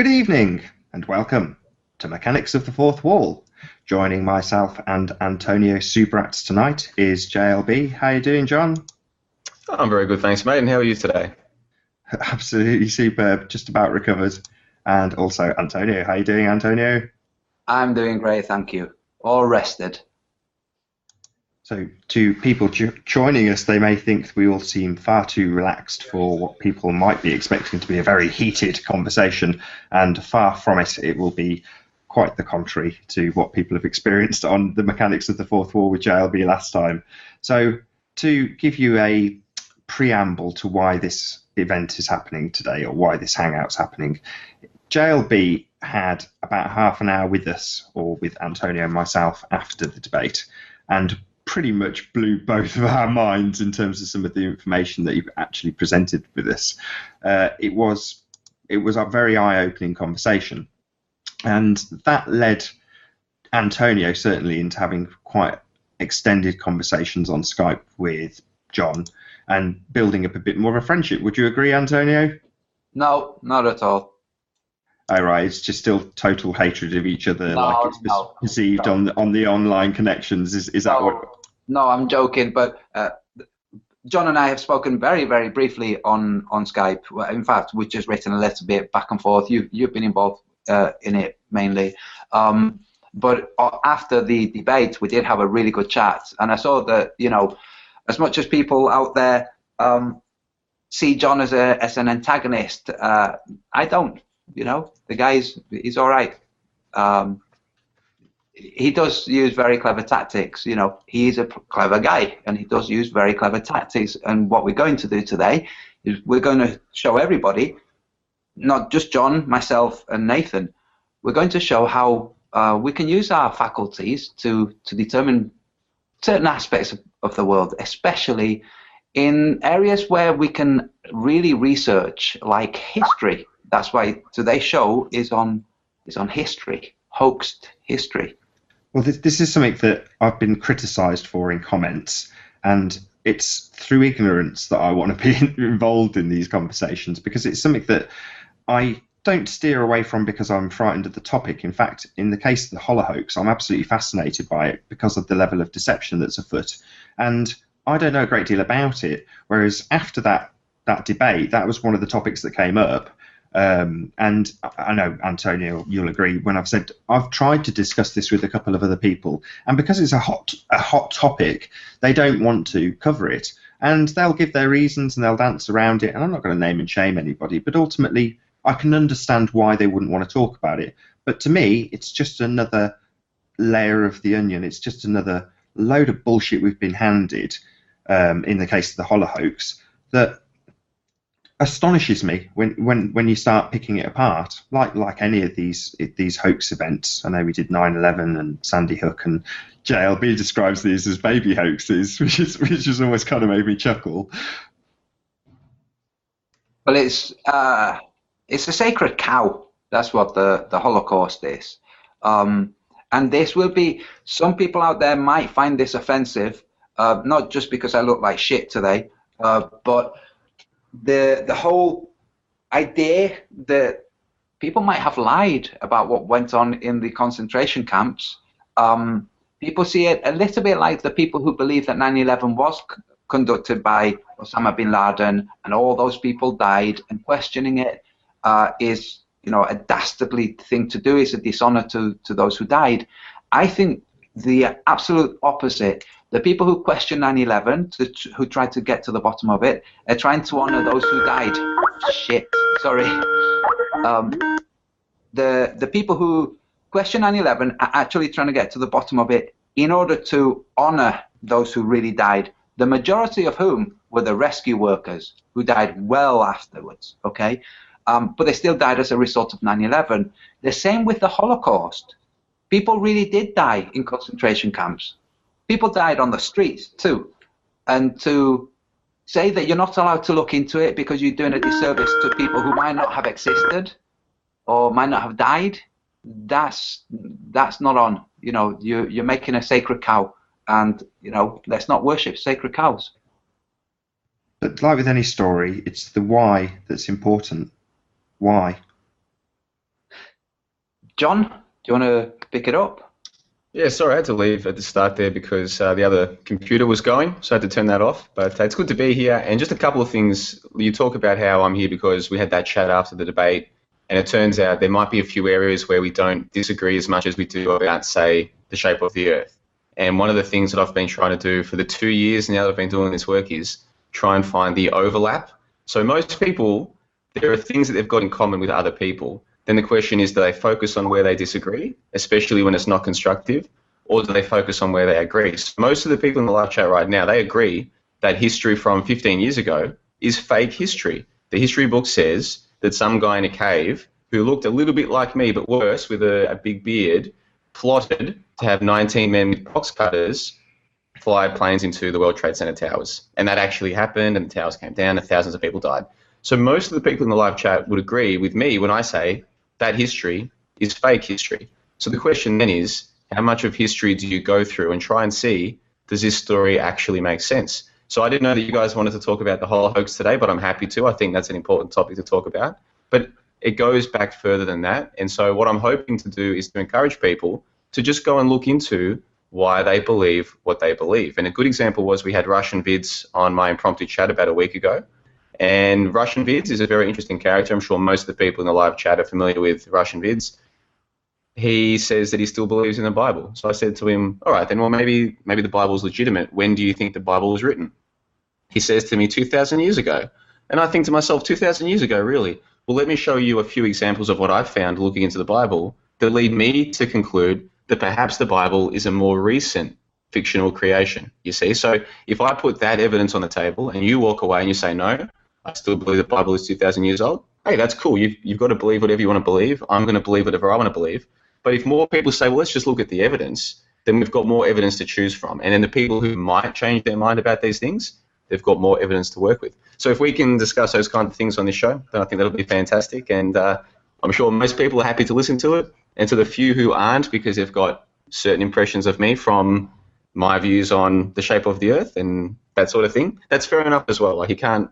Good evening and welcome to Mechanics of the Fourth Wall. Joining myself and Antonio Subrats tonight is JLB. How you doing, John? I'm very good, thanks, mate. And how are you today? Absolutely superb, just about recovered. And also Antonio. How you doing, Antonio? I'm doing great, thank you. All rested. So to people joining us, they may think we all seem far too relaxed for what people might be expecting to be a very heated conversation, and far from it. It will be quite the contrary to what people have experienced on the Mechanics of the Fourth Wall with JLB last time. So to give you a preamble to why this event is happening today, or why this hangout's happening, JLB had about half an hour with us, or with Antonio and myself, after the debate, and pretty much blew both of our minds in terms of some of the information that you've actually presented with us. It was a very eye-opening conversation, and that led Antonio certainly into having quite extended conversations on Skype with John and building up a bit more of a friendship. Would you agree, Antonio? No, not at all. Oh, right, it's just still total hatred of each other, No, like it's perceived on the online connections. Is that what? No, I'm joking, but John and I have spoken very, very briefly on Skype. In fact, we've just written a little bit back and forth. You've been involved in it mainly. But after the debate, we did have a really good chat. And I saw that, as much as people out there see John as an antagonist, I don't. The he's all right. He does use very clever tactics. He is a clever guy, and he does use very clever tactics. And what we're going to do today is we're going to show everybody, not just John, myself, and Nathan. We're going to show how we can use our faculties to determine certain aspects of the world, especially in areas where we can really research, like history. That's why today's show is on history, hoaxed history. Well, this is something that I've been criticised for in comments, and it's through ignorance that I want to be involved in these conversations, because it's something that I don't steer away from because I'm frightened of the topic. In fact, in the case of the holohoax, I'm absolutely fascinated by it because of the level of deception that's afoot, and I don't know a great deal about it, whereas after that debate, that was one of the topics that came up. And I know, Antonio, you'll agree when I've said I've tried to discuss this with a couple of other people, and because it's a hot topic, they don't want to cover it, and they'll give their reasons and they'll dance around it, and I'm not going to name and shame anybody, but ultimately I can understand why they wouldn't want to talk about it. But to me, it's just another layer of the onion. It's just another load of bullshit we've been handed, in the case of the holohoax, that astonishes me when you start picking it apart, like any of these hoax events. I know we did 9/11 and Sandy Hook, and JLB describes these as baby hoaxes, which has almost kind of made me chuckle. Well, it's a sacred cow. That's what the Holocaust is. And this will be, some people out there might find this offensive, not just because I look like shit today, but the whole idea that people might have lied about what went on in the concentration camps. People see it a little bit like the people who believe that 9/11 was conducted by Osama bin Laden and all those people died, and questioning it is, a dastardly thing to do, is a dishonor to those who died. I think the absolute opposite. The people who question 9/11, who try to get to the bottom of it, are trying to honor those who died. Shit, sorry. The people who question 9/11 are actually trying to get to the bottom of it in order to honor those who really died, the majority of whom were the rescue workers who died well afterwards, okay? But they still died as a result of 9/11. The same with the Holocaust. People really did die in concentration camps. People died on the streets too, and to say that you're not allowed to look into it because you're doing a disservice to people who might not have existed or might not have died, that's not on. You're making a sacred cow, and let's not worship sacred cows. But like with any story, it's the why that's important. Why? John, do you want to pick it up? Yeah, sorry, I had to leave at the start there because the other computer was going, so I had to turn that off. But it's good to be here. And just a couple of things. You talk about how I'm here because we had that chat after the debate, and it turns out there might be a few areas where we don't disagree as much as we do about, say, the shape of the Earth. And one of the things that I've been trying to do for the 2 years now that I've been doing this work is try and find the overlap. So most people, there are things that they've got in common with other people. Then the question is, do they focus on where they disagree, especially when it's not constructive, or do they focus on where they agree? So most of the people in the live chat right now, they agree that history from 15 years ago is fake history. The history book says that some guy in a cave who looked a little bit like me, but worse, with a big beard, plotted to have 19 men with box cutters fly planes into the World Trade Center towers. And that actually happened, and the towers came down, and thousands of people died. So most of the people in the live chat would agree with me when I say that history is fake history. So the question then is, how much of history do you go through and try and see, does this story actually make sense? So I didn't know that you guys wanted to talk about the whole hoax today, but I'm happy to. I think that's an important topic to talk about. But it goes back further than that. And so what I'm hoping to do is to encourage people to just go and look into why they believe what they believe. And a good example was we had Russian Vids on my impromptu chat about a week ago. And Russian Vids is a very interesting character. I'm sure most of the people in the live chat are familiar with Russian Vids. He says that he still believes in the Bible. So I said to him, all right, then, well, maybe the Bible is legitimate. When do you think the Bible was written? He says to me, 2,000 years ago. And I think to myself, 2,000 years ago, really? Well, let me show you a few examples of what I've found looking into the Bible that lead me to conclude that perhaps the Bible is a more recent fictional creation, you see? So if I put that evidence on the table and you walk away and you say, no, I still believe the Bible is 2,000 years old, hey, that's cool. You've got to believe whatever you want to believe. I'm going to believe whatever I want to believe. But if more people say, well, let's just look at the evidence, then we've got more evidence to choose from. And then the people who might change their mind about these things, they've got more evidence to work with. So if we can discuss those kind of things on this show, then I think that'll be fantastic. And I'm sure most people are happy to listen to it. And to the few who aren't, because they've got certain impressions of me from my views on the shape of the Earth and that sort of thing, that's fair enough as well. Like, you can't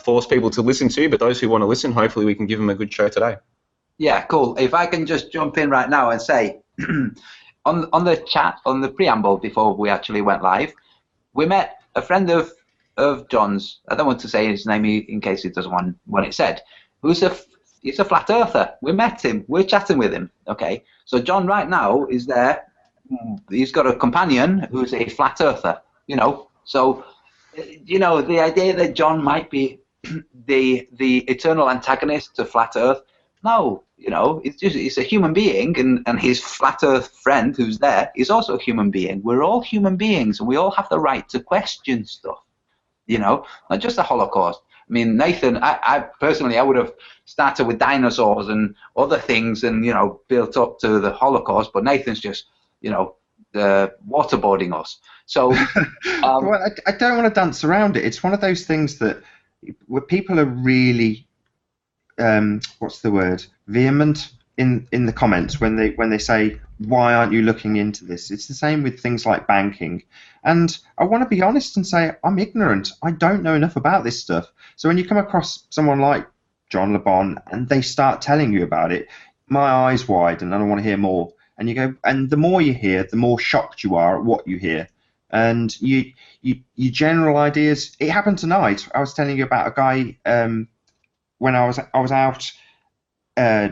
force people to listen to you, but those who want to listen, hopefully we can give them a good show today. Yeah, cool. If I can just jump in right now and say, on the chat, on the preamble before we actually went live, we met a friend of John's. I don't want to say his name in case he doesn't want it said. He's a flat earther. We met him. We're chatting with him. Okay. So John right now is there. He's got a companion who's a flat earther. So the idea that John might be the eternal antagonist to flat Earth. No, it's a human being, and his flat Earth friend who's there is also a human being. We're all human beings, and we all have the right to question stuff. Not just the Holocaust. I mean, Nathan, I personally, I would have started with dinosaurs and other things, and built up to the Holocaust. But Nathan's just, waterboarding us. So, well, I don't want to dance around it. It's one of those things that where people are really, what's the word, vehement in the comments when they say, why aren't you looking into this? It's the same with things like banking. And I want to be honest and say, I'm ignorant. I don't know enough about this stuff. So when you come across someone like John LeBon and they start telling you about it, my eyes widen and I want to hear more. And you go, and the more you hear, the more shocked you are at what you hear. And you general ideas. It happened tonight. I was telling you about a guy when I was out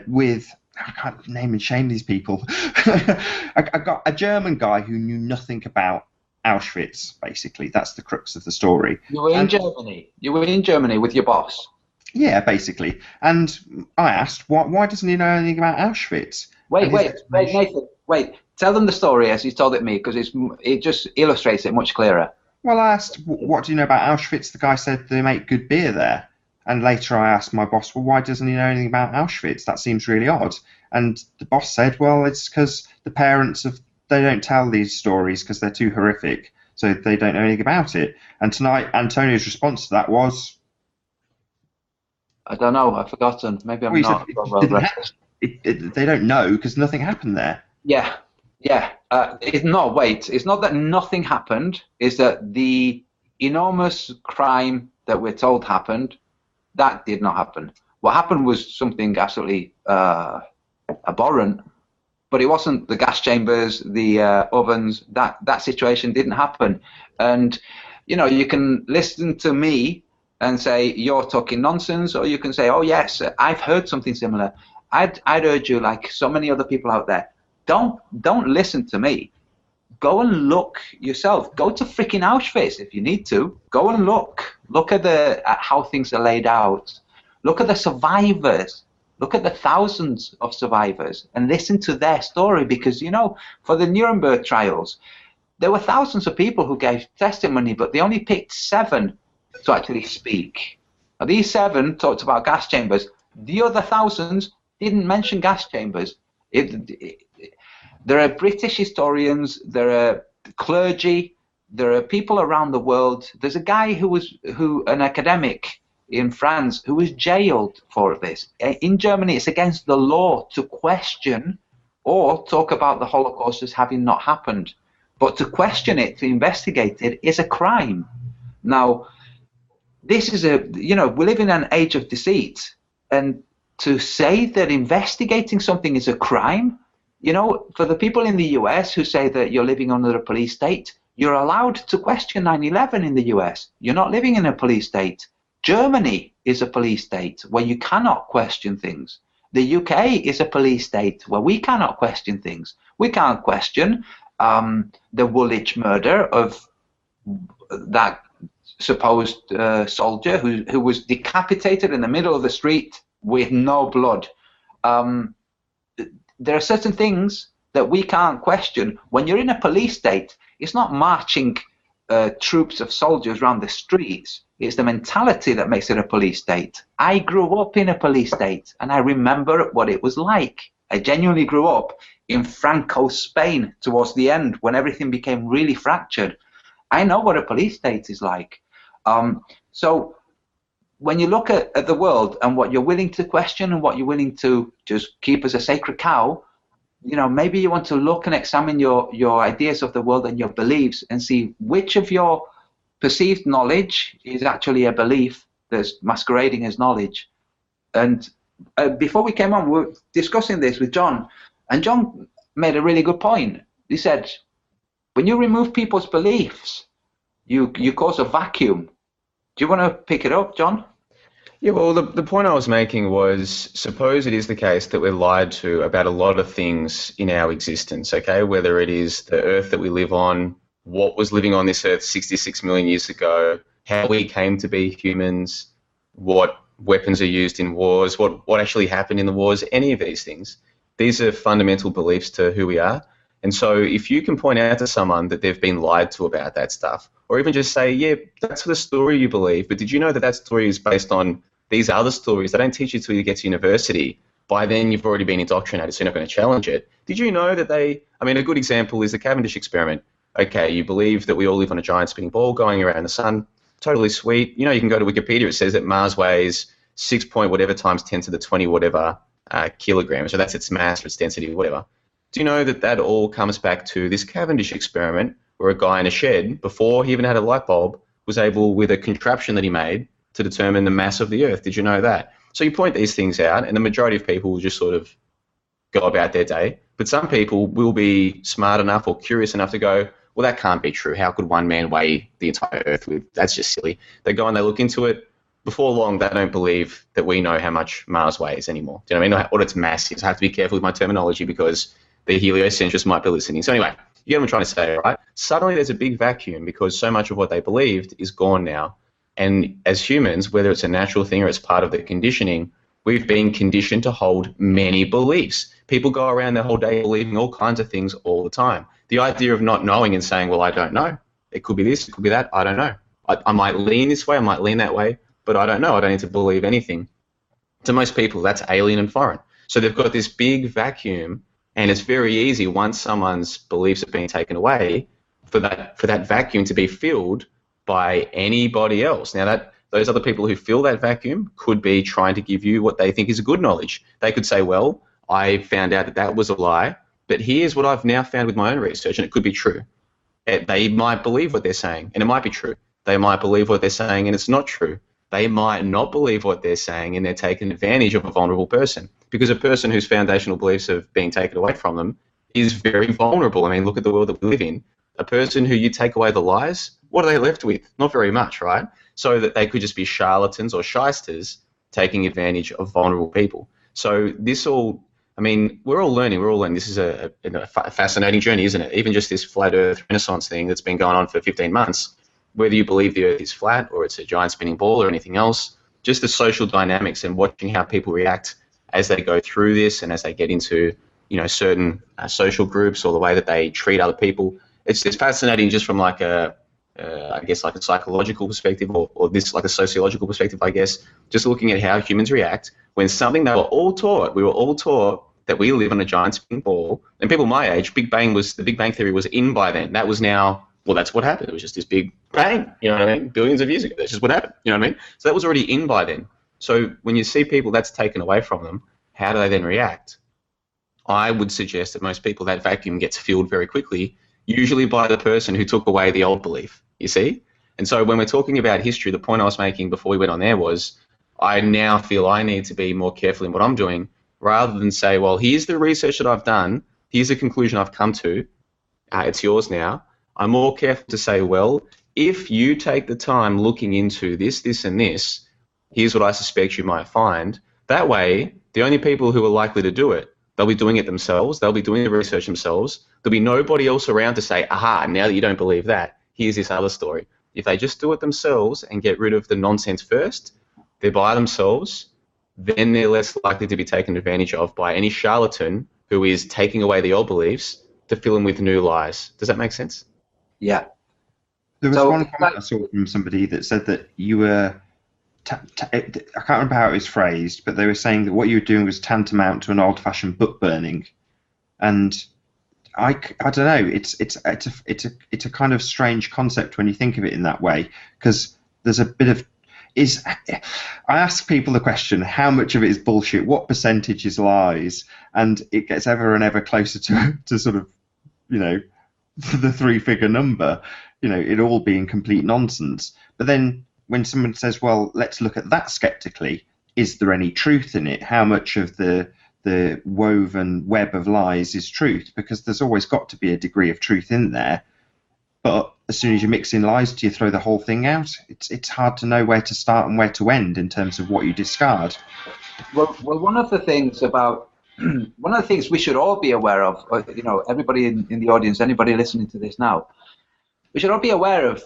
with, I can't name and shame these people. I got a German guy who knew nothing about Auschwitz. Basically, that's the crux of the story. You were in Germany. You were in Germany with your boss. Yeah, basically. And I asked, why doesn't he know anything about Auschwitz? Wait, Nathan, wait. Tell them the story as he's told it me, because it just illustrates it much clearer. Well, I asked, what do you know about Auschwitz? The guy said they make good beer there. And later I asked my boss, well, why doesn't he know anything about Auschwitz? That seems really odd. And the boss said, well, it's because the parents they don't tell these stories because they're too horrific, so they don't know anything about it. And tonight, Antonio's response to that was, I don't know, I've forgotten. Maybe I'm not. They don't know because nothing happened there. Yeah. It's not that nothing happened. It's that the enormous crime that we're told happened, that did not happen. What happened was something absolutely abhorrent, but it wasn't the gas chambers, the ovens. That situation didn't happen. And you can listen to me and say you're talking nonsense, or you can say, oh yes, I've heard something similar. I'd urge you, like so many other people out there, don't listen to me. Go and look yourself. Go to freaking Auschwitz if you need to. Go and look. Look at how things are laid out. Look at the survivors. Look at the thousands of survivors and listen to their story, because for the Nuremberg trials, there were thousands of people who gave testimony, but they only picked 7 to actually speak. Now, these 7 talked about gas chambers. The other thousands didn't mention gas chambers. There are British historians, there are clergy, there are people around the world. There's a guy an academic in France who was jailed for this. In Germany, it's against the law to question or talk about the Holocaust as having not happened. But to question it, to investigate it, is a crime. Now, this is we live in an age of deceit. And to say that investigating something is a crime, for the people in the US who say that you're living under a police state, you're allowed to question 9/11 in the US. You're not living in a police state. Germany is a police state where you cannot question things. The UK is a police state where we cannot question things. We can't question the Woolwich murder of that supposed soldier who was decapitated in the middle of the street with no blood. There are certain things that we can't question. When you're in a police state, it's not marching troops of soldiers around the streets. It's the mentality that makes it a police state. I grew up in a police state, and I remember what it was like. I genuinely grew up in Franco Spain towards the end, when everything became really fractured. I know what a police state is like. So when you look at the world and what you're willing to question and what you're willing to just keep as a sacred cow, maybe you want to look and examine your ideas of the world and your beliefs and see which of your perceived knowledge is actually a belief that's masquerading as knowledge. And before we came on, we were discussing this with John, and John made a really good point. He said, when you remove people's beliefs, you cause a vacuum. Do you want to pick it up, John? Yeah, well, the point I was making was, suppose it is the case that we're lied to about a lot of things in our existence, okay? Whether it is the earth that we live on, what was living on this earth 66 million years ago, how we came to be humans, what weapons are used in wars, what actually happened in the wars, any of these things. These are fundamental beliefs to who we are. And so if you can point out to someone that they've been lied to about that stuff, or even just say, yeah, that's the story you believe, but did you know that story is based on these other stories? They don't teach you till you get to university. By then, you've already been indoctrinated, so you're not going to challenge it. Did you know that a good example is the Cavendish experiment. Okay, you believe that we all live on a giant spinning ball going around the sun. Totally sweet. You can go to Wikipedia. It says that Mars weighs 6 point whatever times 10 to the 20 whatever kilograms. So that's its mass or its density, whatever. Do you know that all comes back to this Cavendish experiment where a guy in a shed, before he even had a light bulb, was able, with a contraption that he made, to determine the mass of the Earth? Did you know that? So you point these things out, and the majority of people will just sort of go about their day. But some people will be smart enough or curious enough to go, well, that can't be true. How could one man weigh the entire Earth? That's just silly. They go and they look into it. Before long, they don't believe that we know how much Mars weighs anymore. Do you know what I mean? What its mass is. I have to be careful with my terminology because the heliocentrists might be listening. So anyway, you get what I'm trying to say, right? Suddenly there's a big vacuum because so much of what they believed is gone now. And as humans, whether it's a natural thing or it's part of the conditioning, we've been conditioned to hold many beliefs. People go around their whole day believing all kinds of things all the time. The idea of not knowing and saying, well, I don't know. It could be this, it could be that, I don't know. I might lean this way, I might lean that way, but I don't know. I don't need to believe anything. To most people, that's alien and foreign. So they've got this big vacuum, and it's very easy once someone's beliefs have been taken away for that vacuum to be filled by anybody else. Now, those other people who fill that vacuum could be trying to give you what they think is good knowledge. They could say, well, I found out that was a lie, but here's what I've now found with my own research, and it could be true. They might believe what they're saying, and it might be true. They might believe what they're saying, and it's not true. they might not believe what they're saying, and they're taking advantage of a vulnerable person. Because a person whose foundational beliefs have been taken away from them is very vulnerable. I mean, look at the world that we live in. A person who you take away the lies, what are they left with? Not very much, right? So that they could just be charlatans or shysters taking advantage of vulnerable people. So this all, I mean, we're all learning. This is a fascinating journey, isn't it? Even just this flat Earth Renaissance thing that's been going on for 15 months, whether you believe the Earth is flat or it's a giant spinning ball or anything else, just the social dynamics and watching how people react as they go through this and as they get into, certain social groups or the way that they treat other people. It's fascinating just from like a psychological perspective or this like a sociological perspective, I guess, just looking at how humans react when something they were all taught, that we live on a giant spinning ball. And people my age, the Big Bang Theory was in by then. That was now, well, that's what happened. It was just this big bang, you know what I mean? Billions of years ago, that's just what happened, you know what I mean? So that was already in by then. So when you see people that's taken away from them, how do they then react? I would suggest that most people, that vacuum gets filled very quickly, usually by the person who took away the old belief, you see? And so when we're talking about history, the point I was making before we went on there was I now feel I need to be more careful in what I'm doing rather than say, well, here's the research that I've done, here's the conclusion I've come to, it's yours now. I'm more careful to say, well, if you take the time looking into this, this, and this, here's what I suspect you might find. That way, the only people who are likely to do it, they'll be doing it themselves, they'll be doing the research themselves, there'll be nobody else around to say, aha, now that you don't believe that, here's this other story. If they just do it themselves and get rid of the nonsense first, they're by themselves, then they're less likely to be taken advantage of by any charlatan who is taking away the old beliefs to fill in with new lies. Does that make sense? Yeah. There was one comment I saw from somebody that said that you were, I can't remember how it was phrased, but they were saying that what you were doing was tantamount to an old-fashioned book burning, and I don't know. It's a kind of strange concept when you think of it in that way, because there's a bit of I ask people the question, how much of it is bullshit? What percentage is lies? And it gets ever and ever closer to sort of, the three-figure number, it all being complete nonsense. But then when someone says, well, let's look at that skeptically, is there any truth in it? How much of the woven web of lies is truth? Because there's always got to be a degree of truth in there. But as soon as you mix in lies, do you throw the whole thing out? It's hard to know where to start and where to end in terms of what you discard. Well, one of the things we should all be aware of, everybody in the audience, anybody listening to this now, we should all be aware of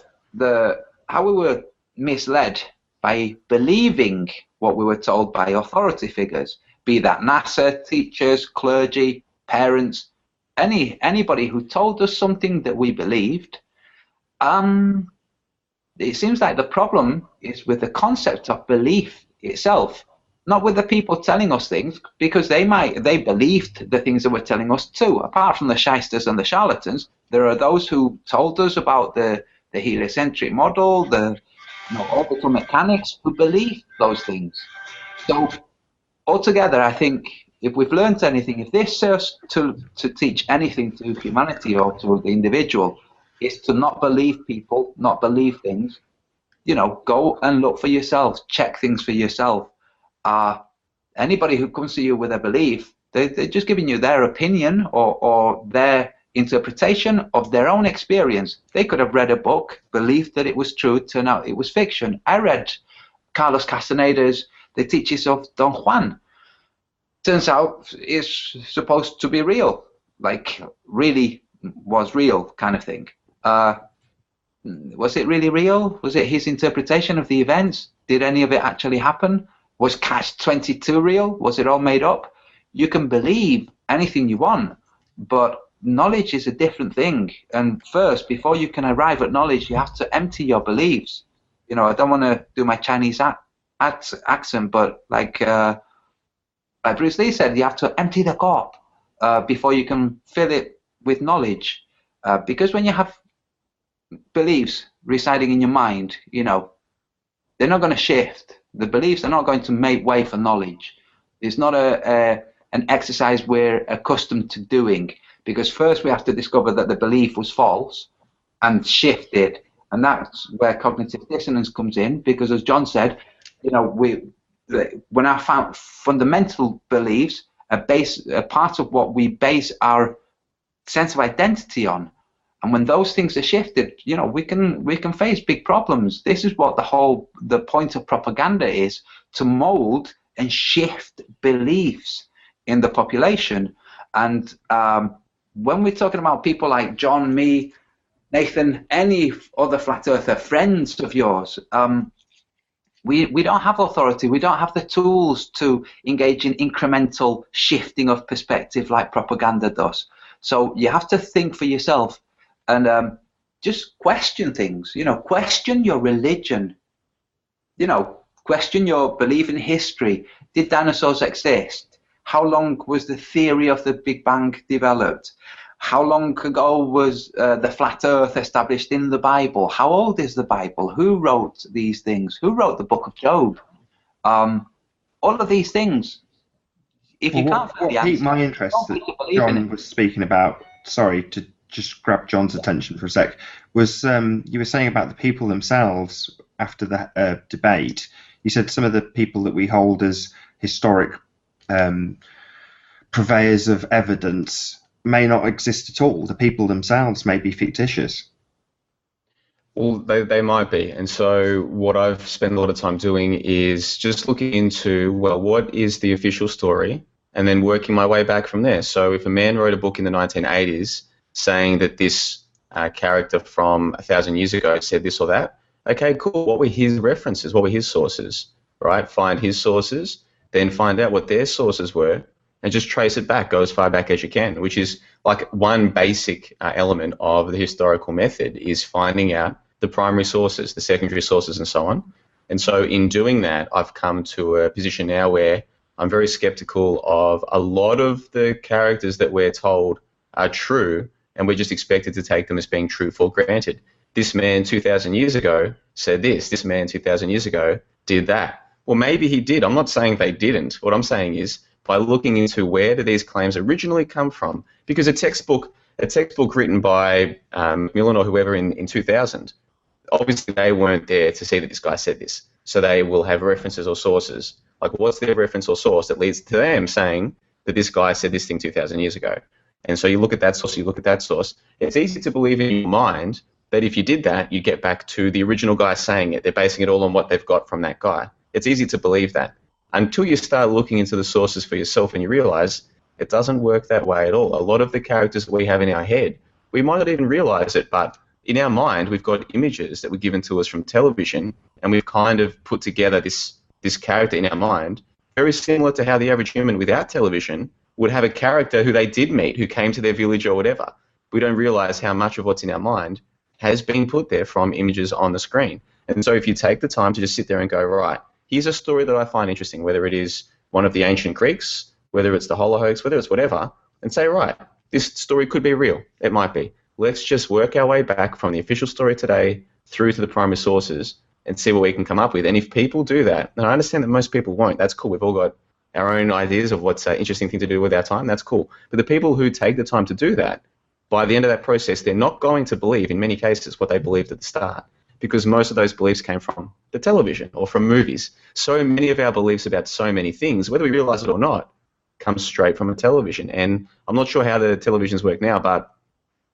how we were misled by believing what we were told by authority figures, be that NASA, teachers, clergy, parents, anybody who told us something that we believed. It seems like the problem is with the concept of belief itself, not with the people telling us things, because they believed the things that were telling us too. Apart from the shysters and the charlatans, there are those who told us about the heliocentric model, the orbital mechanics, who believed those things. So altogether, I think if we've learned anything, if this serves to teach anything to humanity or to the individual, is to not believe people, not believe things. Go and look for yourself, check things for yourself. Anybody who comes to you with a belief, they're just giving you their opinion or their interpretation of their own experience. They could have read a book, believed that it was true, turned out it was fiction. I read Carlos Castaneda's The Teachings of Don Juan. Turns out it's supposed to be real, like really was real kind of thing. Was it really real? Was it his interpretation of the events? Did any of it actually happen? Was Catch-22 real? Was it all made up? You can believe anything you want, but knowledge is a different thing. And first, before you can arrive at knowledge, you have to empty your beliefs. I don't want to do my Chinese accent, but like Bruce Lee said, you have to empty the cup before you can fill it with knowledge. Because when you have beliefs residing in your mind, they're not going to shift. The beliefs are not going to make way for knowledge. It's not an exercise we're accustomed to doing, because first we have to discover that the belief was false and shift it. And that's where cognitive dissonance comes in, because as John said, you know, when our fundamental beliefs are part of what we base our sense of identity on. And when those things are shifted, you know, we can face big problems. This is what the point of propaganda is, to mold and shift beliefs in the population. And when we're talking about people like John, me, Nathan, any other flat earther, friends of yours, we don't have authority. We don't have the tools to engage in incremental shifting of perspective like propaganda does. So you have to think for yourself and just question things. You know, question your religion. You know, question your belief in history. Did dinosaurs exist? How long was the theory of the Big Bang developed? How long ago was the flat earth established in the Bible? How old is the Bible? Who wrote these things? Who wrote the book of Job? All of these things. If you can't find the answer, piqued my interest that John was speaking about, sorry to just grab John's attention for a sec, was you were saying about the people themselves after the debate. You said some of the people that we hold as historic purveyors of evidence may not exist at all. The people themselves may be fictitious. Well, they might be. And so what I've spent a lot of time doing is just looking into, well, what is the official story? And then working my way back from there. So if a man wrote a book in the 1980s saying that this character from 1,000 years ago said this or that, okay, cool. What were his references? What were his sources? Right? Find his sources, then find out what their sources were, and just trace it back, go as far back as you can, which is like one basic element of the historical method, is finding out the primary sources, the secondary sources, and so on. And so in doing that, I've come to a position now where I'm very skeptical of a lot of the characters that we're told are true, and we're just expected to take them as being true for granted. This man 2,000 years ago said this. This man 2,000 years ago did that. Well, maybe he did. I'm not saying they didn't. What I'm saying is, by looking into where do these claims originally come from, because a textbook written by Millen or whoever in 2000, obviously they weren't there to see that this guy said this. So they will have references or sources. Like, what's their reference or source that leads to them saying that this guy said this thing 2,000 years ago? And so you look at that source, you look at that source. It's easy to believe in your mind that if you did that, you get back to the original guy saying it. They're basing it all on what they've got from that guy. It's easy to believe that until you start looking into the sources for yourself and you realize it doesn't work that way at all. A lot of the characters that we have in our head, we might not even realize it, but in our mind, we've got images that were given to us from television, and we've kind of put together this character in our mind, very similar to how the average human without television would have a character who they did meet, who came to their village or whatever. We don't realize how much of what's in our mind has been put there from images on the screen. And so if you take the time to just sit there and go, right, here's a story that I find interesting, whether it is one of the ancient Greeks, whether it's the Holocaust, whether it's whatever, and say, right, this story could be real. It might be. Let's just work our way back from the official story today through to the primary sources and see what we can come up with. And if people do that, and I understand that most people won't, that's cool. We've all got our own ideas of what's an interesting thing to do with our time. That's cool. But the people who take the time to do that, by the end of that process, they're not going to believe, in many cases, what they believed at the start, because most of those beliefs came from the television or from movies. So many of our beliefs about so many things, whether we realize it or not, comes straight from a television. And I'm not sure how the televisions work now, but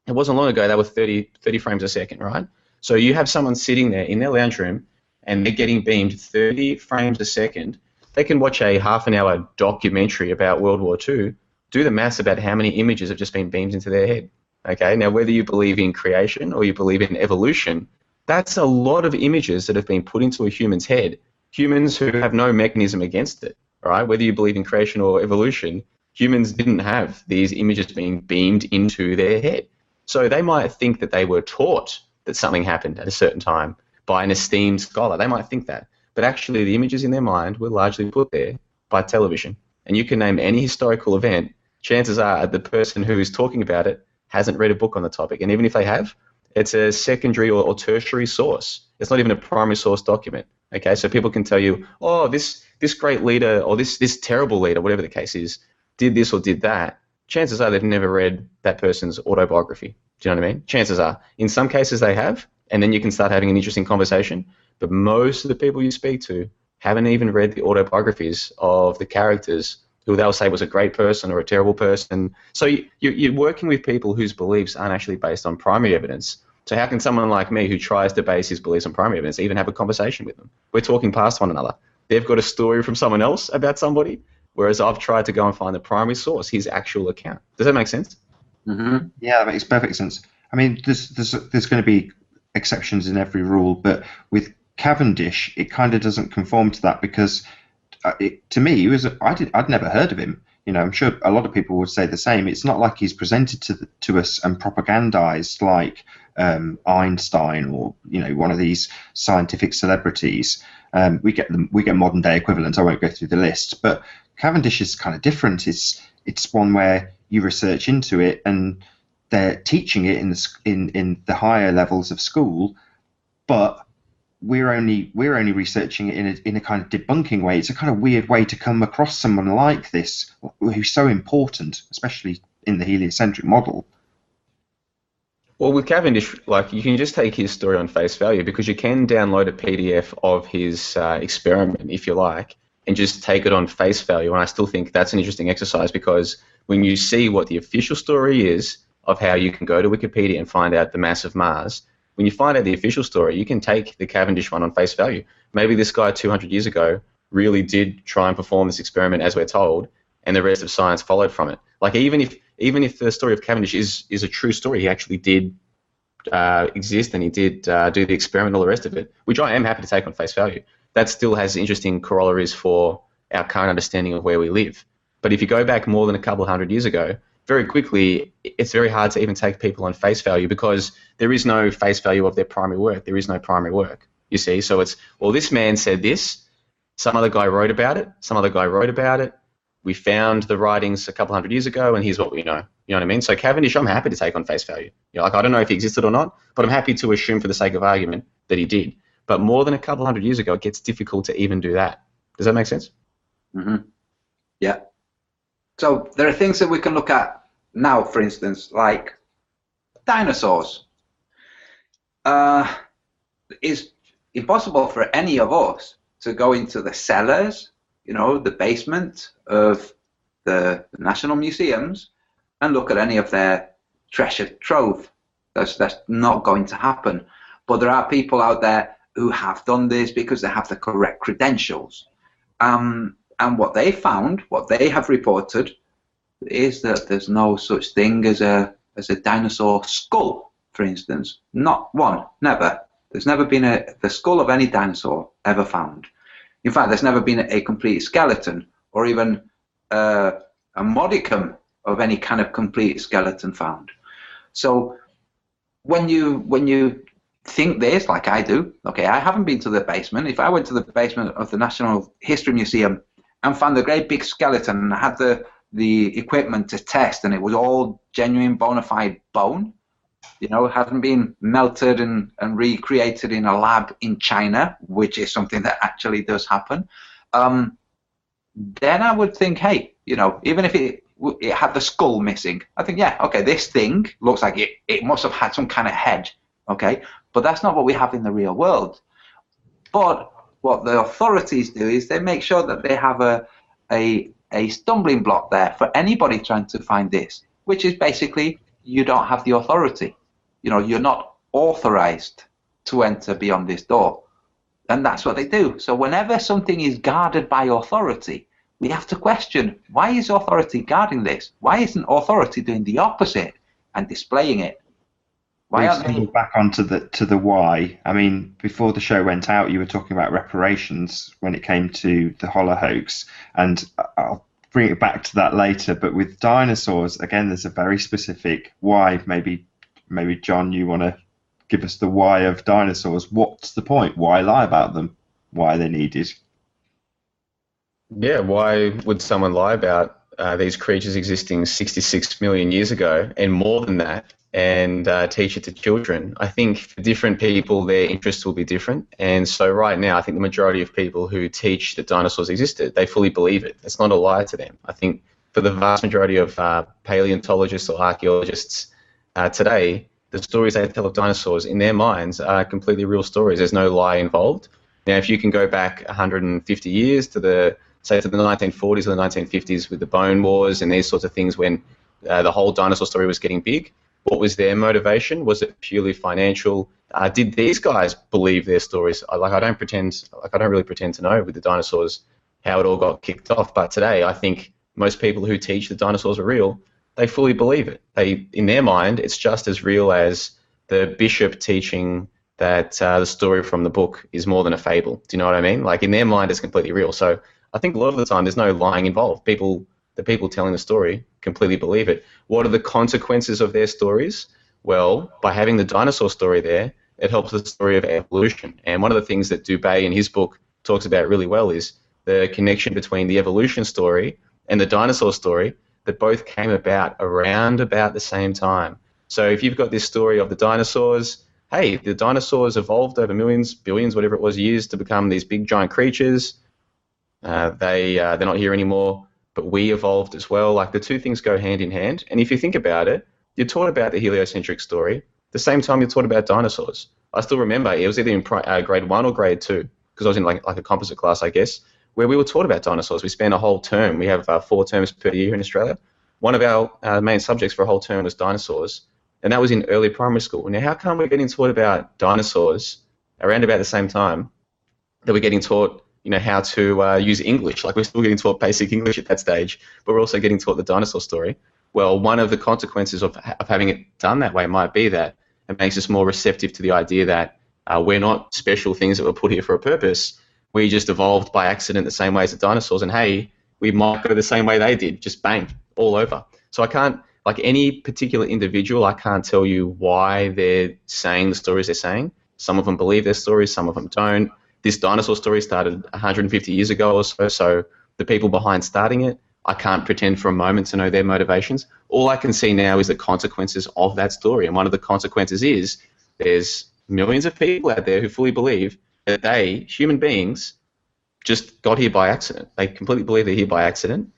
it wasn't long ago they were 30 frames a second, right? So you have someone sitting there in their lounge room and they're getting beamed 30 frames a second. They can watch a half-an-hour documentary about World War II, do the maths about how many images have just been beamed into their head. Okay, now whether you believe in creation or you believe in evolution, that's a lot of images that have been put into a human's head, humans who have no mechanism against it, all right? Whether you believe in creation or evolution, humans didn't have these images being beamed into their head. So they might think that they were taught that something happened at a certain time by an esteemed scholar. They might think that. But actually the images in their mind were largely put there by television. And you can name any historical event, chances are the person who is talking about it hasn't read a book on the topic. And even if they have, it's a secondary or tertiary source. It's not even a primary source document. Okay, so people can tell you, oh, this great leader or this terrible leader, whatever the case is, did this or did that. Chances are they've never read that person's autobiography. Do you know what I mean? Chances are. In some cases they have, and then you can start having an interesting conversation. But most of the people you speak to haven't even read the autobiographies of the characters who they'll say was a great person or a terrible person. So you're working with people whose beliefs aren't actually based on primary evidence. So how can someone like me who tries to base his beliefs on primary evidence even have a conversation with them? We're talking past one another. They've got a story from someone else about somebody, whereas I've tried to go and find the primary source, his actual account. Does that make sense? Mm-hmm. Yeah, that makes perfect sense. I mean, there's going to be exceptions in every rule, but with Cavendish, it kind of doesn't conform to that because to me, I'd never heard of him. I'm sure a lot of people would say the same. It's not like he's presented to us and propagandized like Einstein or one of these scientific celebrities. We get modern day equivalents. I won't go through the list, but Cavendish is kind of different. It's one where you research into it and they're teaching it in the higher levels of school, but we're only researching it in a kind of debunking way. It's a kind of weird way to come across someone like this who's so important, especially in the heliocentric model. Well, with Cavendish, you can just take his story on face value because you can download a PDF of his experiment, if you like, and just take it on face value. And I still think that's an interesting exercise because when you see what the official story is of how you can go to Wikipedia and find out the mass of Mars, when you find out the official story, you can take the Cavendish one on face value. Maybe this guy 200 years ago really did try and perform this experiment as we're told, and the rest of science followed from it. Even if the story of Cavendish is a true story, he actually did exist and he did do the experiment and all the rest of it, which I am happy to take on face value. That still has interesting corollaries for our current understanding of where we live. But if you go back more than a couple hundred years ago, very quickly, it's very hard to even take people on face value because there is no face value of their primary work. There is no primary work, you see. So it's, well, this man said this, some other guy wrote about it, some other guy wrote about it, we found the writings a couple hundred years ago, and here's what we know. You know what I mean? So Cavendish, I'm happy to take on face value. I don't know if he existed or not, but I'm happy to assume for the sake of argument that he did. But more than a couple hundred years ago, it gets difficult to even do that. Does that make sense? Mm-hmm. Yeah. So there are things that we can look at now, for instance, like dinosaurs. It's impossible for any of us to go into the cellars, the basement of the national museums and look at any of their treasure trove. That's not going to happen. But there are people out there who have done this because they have the correct credentials. And what they found, what they have reported, is that there's no such thing as a dinosaur skull, for instance. Not one, never. There's never been the skull of any dinosaur ever found. In fact, there's never been a complete skeleton or even a modicum of any kind of complete skeleton found. So when you think this, like I do, okay, I haven't been to the basement. If I went to the basement of the National History Museum and found a great big skeleton and I had the equipment to test and it was all genuine bona fide bone, it hasn't been melted and recreated in a lab in China, which is something that actually does happen, then I would think, hey, even if it had the skull missing, I think, yeah, okay, this thing looks like it must have had some kind of head, okay? But that's not what we have in the real world. But what the authorities do is they make sure that they have a stumbling block there for anybody trying to find this, which is basically you don't have the authority. You're not authorized to enter beyond this door. And that's what they do. So whenever something is guarded by authority, we have to question, why is authority guarding this? Why isn't authority doing the opposite and displaying it? Why aren't they back onto the why? I mean, before the show went out, you were talking about reparations when it came to the Holler hoax, and I'll bring it back to that later. But with dinosaurs, again, there's a very specific why. Maybe John, you want to give us the why of dinosaurs? What's the point? Why lie about them? Why are they needed? Yeah, why would someone lie about these creatures existing 66 million years ago and more than that, and teach it to children? I think for different people, their interests will be different. And so right now, I think the majority of people who teach that dinosaurs existed, they fully believe it. It's not a lie to them. I think for the vast majority of paleontologists or archaeologists today, the stories they tell of dinosaurs in their minds are completely real stories. There's no lie involved. Now, if you can go back 150 years to the 1940s or the 1950s with the Bone Wars and these sorts of things, when the whole dinosaur story was getting big, what was their motivation? Was it purely financial? Did these guys believe their stories? I don't really pretend to know with the dinosaurs how it all got kicked off. But today, I think most people who teach that dinosaurs are real, they fully believe it. In their mind, it's just as real as the bishop teaching that the story from the book is more than a fable. Do you know what I mean? Like, in their mind, it's completely real. So I think a lot of the time there's no lying involved. The people telling the story completely believe it. What are the consequences of their stories? Well, by having the dinosaur story there, it helps the story of evolution. And one of the things that Dubé in his book talks about really well is the connection between the evolution story and the dinosaur story, that both came about around about the same time. So if you've got this story of the dinosaurs, hey, the dinosaurs evolved over millions, billions, whatever it was, years to become these big giant creatures. They're not here anymore, but we evolved as well. Like, the two things go hand in hand. And if you think about it, you're taught about the heliocentric story the same time you're taught about dinosaurs. I still remember it was either in grade 1 or grade 2, because I was in like a composite class, I guess, where we were taught about dinosaurs. We spent a whole term. We have 4 terms per year in Australia. One of our main subjects for a whole term was dinosaurs, and that was in early primary school. Now, how come we're getting taught about dinosaurs around about the same time that we're getting taught, how to use English? Like, we're still getting taught basic English at that stage, but we're also getting taught the dinosaur story. Well, one of the consequences of having it done that way might be that it makes us more receptive to the idea that we're not special things that were put here for a purpose. We just evolved by accident the same way as the dinosaurs, and hey, we might go the same way they did, just bang, all over. So I can't, like any particular individual, I can't tell you why they're saying the stories they're saying. Some of them believe their stories, some of them don't. This dinosaur story started 150 years ago or so, so the people behind starting it, I can't pretend for a moment to know their motivations. All I can see now is the consequences of that story, and one of the consequences is there's millions of people out there who fully believe that they, human beings, just got here by accident. They completely believe they're here by accident.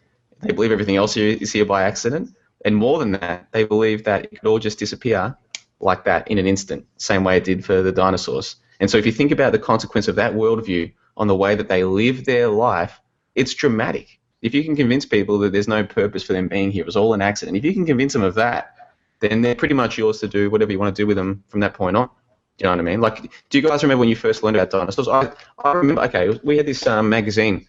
They believe everything else is here by accident. And more than that, they believe that it could all just disappear like that in an instant, same way it did for the dinosaurs. And so if you think about the consequence of that worldview on the way that they live their life, it's dramatic. If you can convince people that there's no purpose for them being here, it was all an accident, if you can convince them of that, then they're pretty much yours to do whatever you want to do with them from that point on. Do you know what I mean? Like, do you guys remember when you first learned about dinosaurs? I remember, okay, we had this magazine.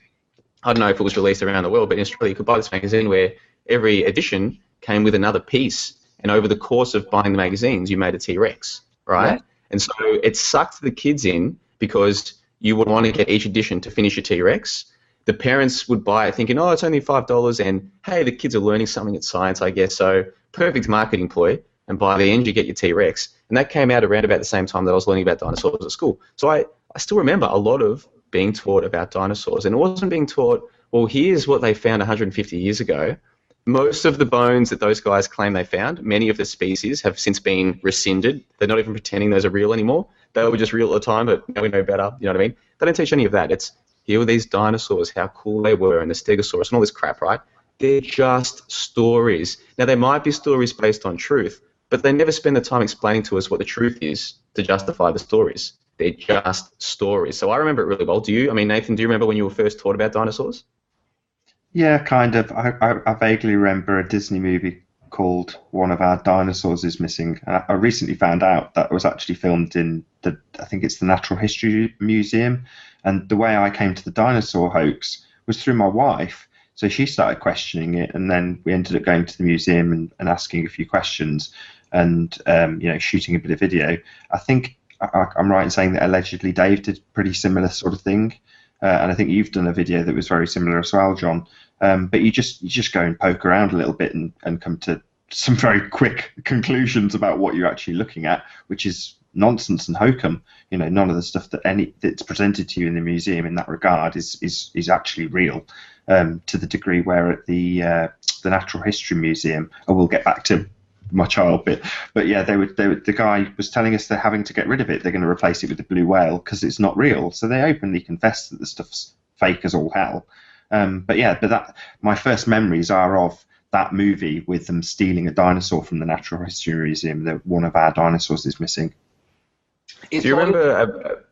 I don't know if it was released around the world, but in Australia you could buy this magazine where every edition came with another piece. And over the course of buying the magazines, you made a T-Rex, right? Yeah. And so it sucked the kids in because you would want to get each edition to finish your T-Rex. The parents would buy it thinking, oh, it's only $5, and hey, the kids are learning something at science, I guess. So perfect marketing ploy. And by the end, you get your T-Rex. And that came out around about the same time that I was learning about dinosaurs at school. So I still remember a lot of being taught about dinosaurs. And it wasn't being taught, well, here's what they found 150 years ago. Most of the bones that those guys claim they found, many of the species have since been rescinded. They're not even pretending those are real anymore. They were just real at the time, but now we know better. You know what I mean? They don't teach any of that. It's, here were these dinosaurs, how cool they were, and the Stegosaurus and all this crap, right? They're just stories. Now, they might be stories based on truth, but they never spend the time explaining to us what the truth is to justify the stories. They're just stories. So I remember it really well. Do you? I mean, Nathan, do you remember when you were first taught about dinosaurs? Yeah, kind of. I vaguely remember a Disney movie called One of Our Dinosaurs is Missing. I recently found out that it was actually filmed in I think it's the Natural History Museum. And the way I came to the dinosaur hoax was through my wife. So she started questioning it, and then we ended up going to the museum and asking a few questions and shooting a bit of video. I think I'm right in saying that allegedly Dave did pretty similar sort of thing. And I think you've done a video that was very similar as well, John. But you just go and poke around a little bit and come to some very quick conclusions about what you're actually looking at, which is nonsense and hokum. None of the stuff that's presented to you in the museum in that regard is actually real, to the degree where at the Natural History Museum, I will get back to my child bit, but yeah, the guy was telling us they're having to get rid of it. They're going to replace it with the blue whale because it's not real. So they openly confess that the stuff's fake as all hell. But my first memories are of that movie with them stealing a dinosaur from the Natural History Museum. That One of Our Dinosaurs is Missing. Do you remember?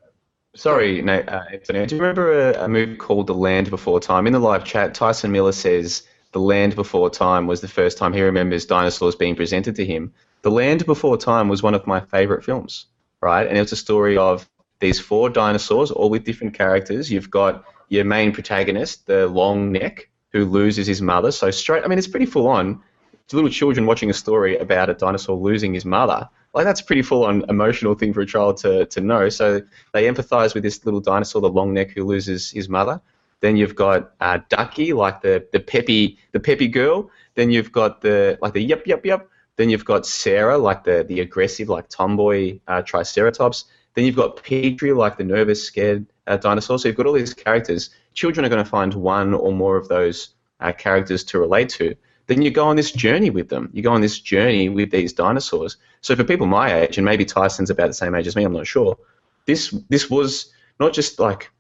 Sorry, Nate, Anthony. Do you remember a movie called The Land Before Time? In the live chat, Tyson Miller says The Land Before Time was the first time he remembers dinosaurs being presented to him. The Land Before Time was one of my favorite films, right? And it was a story of these four dinosaurs, all with different characters. You've got your main protagonist, the long neck, who loses his mother. So straight, I mean, it's pretty full on. To little children watching a story about a dinosaur losing his mother, like that's a pretty full-on emotional thing for a child to know. So they empathise with this little dinosaur, the long neck, who loses his mother. Then you've got Ducky, like the peppy girl. Then you've got the yep. Then you've got Sarah, like the aggressive, like tomboy Triceratops. Then you've got Petrie, like the nervous, scared dinosaur. So you've got all these characters. Children are going to find one or more of those characters to relate to. Then you go on this journey with them. You go on this journey with these dinosaurs. So for people my age, and maybe Tyson's about the same age as me, I'm not sure, this was not just like,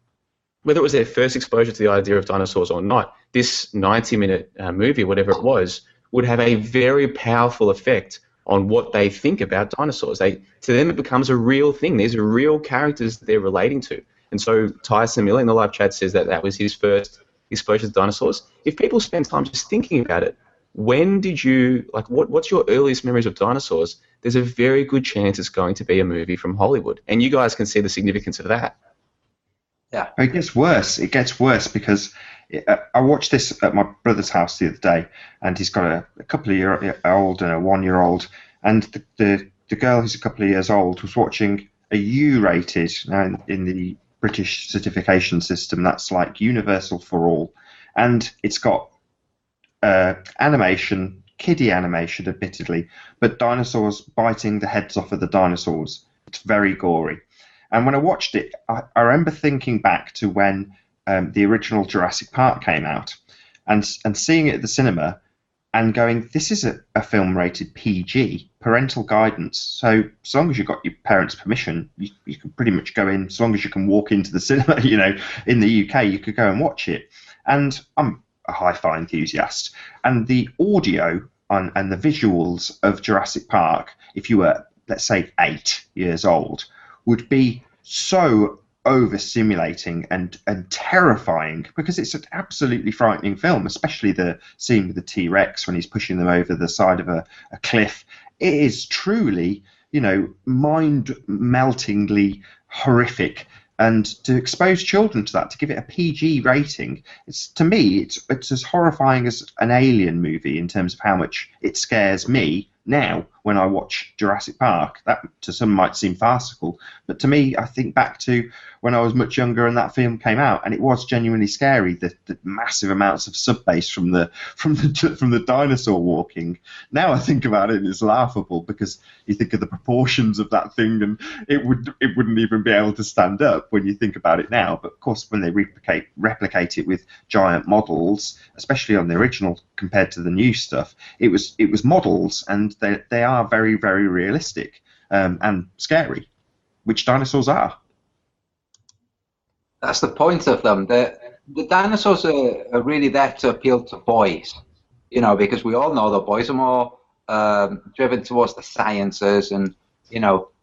whether it was their first exposure to the idea of dinosaurs or not, this 90-minute movie, whatever it was, would have a very powerful effect on what they think about dinosaurs. To them, it becomes a real thing. These are real characters that they're relating to. And so Tyson Miller in the live chat says that was his first exposure to dinosaurs. If people spend time just thinking about it, when did you, like, what's your earliest memories of dinosaurs? There's a very good chance it's going to be a movie from Hollywood. And you guys can see the significance of that. Yeah. It gets worse. It gets worse because I watched this at my brother's house the other day, and he's got a couple of year old and a 1-year-old, and the girl who's a couple of years old was watching a U-rated, in the British certification system, that's like universal for all, and it's got animation, kiddie animation, admittedly, but dinosaurs biting the heads off of the dinosaurs. It's very gory. And when I watched it, I remember thinking back to when the original Jurassic Park came out, and seeing it at the cinema and going, this is a film rated PG, parental guidance. So as long as you've got your parents' permission, you can pretty much go in, as long as you can walk into the cinema, in the UK, you could go and watch it. And I'm a hi-fi enthusiast, and the audio and the visuals of Jurassic Park, if you were, let's say, 8 years old, would be so overstimulating and terrifying, because it's an absolutely frightening film, especially the scene with the T-Rex when he's pushing them over the side of a cliff. It is truly, mind-meltingly horrific. And to expose children to that, to give it a PG rating, to me, it's as horrifying as an Alien movie in terms of how much it scares me now when I watch Jurassic Park. That to some might seem farcical, but to me, I think back to when I was much younger and that film came out, and it was genuinely scary. The massive amounts of subbase from the dinosaur walking. Now I think about it, and it's laughable because you think of the proportions of that thing, and it wouldn't even be able to stand up when you think about it now. But of course, when they replicate it with giant models, especially on the original compared to the new stuff, it was models, and they are very, very realistic and scary, which dinosaurs are. That's the point of them. The dinosaurs are really there to appeal to boys, because we all know that boys are more driven towards the sciences, and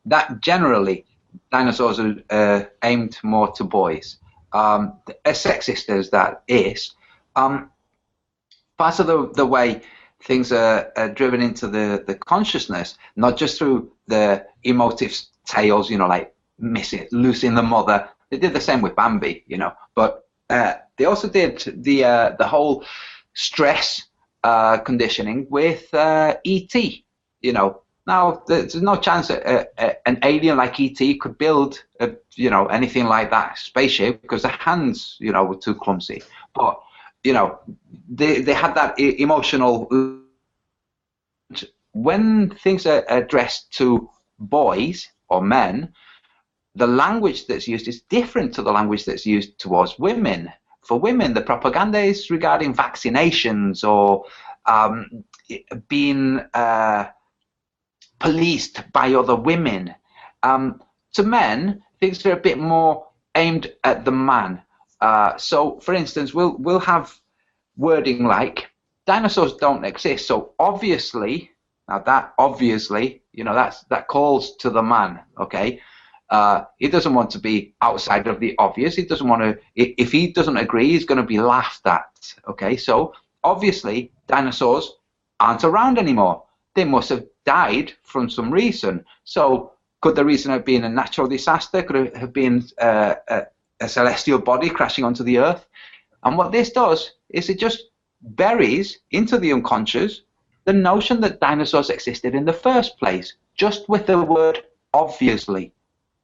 that generally dinosaurs are aimed more to boys. As sexist as that is, part of the way things are driven into the consciousness, not just through the emotive tales, like losing the mother. They did the same with Bambi, but they also did the whole stress conditioning with E.T. Now there's no chance an alien like E.T. could build anything like that spaceship, because the hands were too clumsy. But they had that emotional. When things are addressed to boys or men, the language that's used is different to the language that's used towards women. For women, the propaganda is regarding vaccinations or being policed by other women. To men, things are a bit more aimed at the man. So, for instance, we'll have wording like, dinosaurs don't exist. So obviously, now that obviously, that calls to the man, okay? He doesn't want to be outside of the obvious. He doesn't want to. If he doesn't agree, he's going to be laughed at. Okay, so obviously dinosaurs aren't around anymore. They must have died from some reason. So could the reason have been a natural disaster? Could it have been a celestial body crashing onto the Earth? And what this does is it just buries into the unconscious the notion that dinosaurs existed in the first place, just with the word obviously.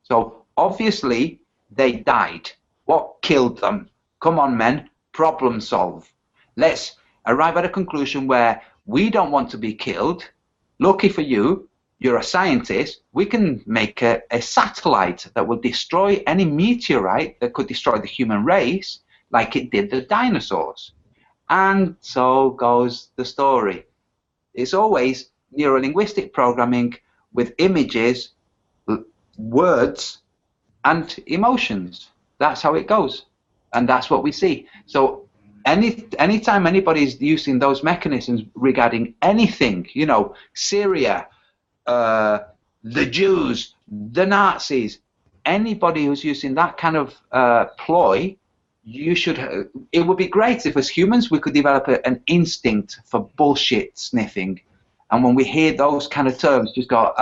So obviously they died. What killed them? Come on, men, problem solve. Let's arrive at a conclusion where we don't want to be killed. Lucky for you, you're a scientist. We can make a satellite that will destroy any meteorite that could destroy the human race like it did the dinosaurs. And so goes the story. It's always neurolinguistic programming with images, words, and emotions. That's how it goes. And that's what we see. So anytime anybody's using those mechanisms regarding anything, you know, Syria, the Jews, the Nazis, anybody who's using that kind of ploy, you should. It would be great if, as humans, we could develop an instinct for bullshit sniffing, and when we hear those kind of terms, just go,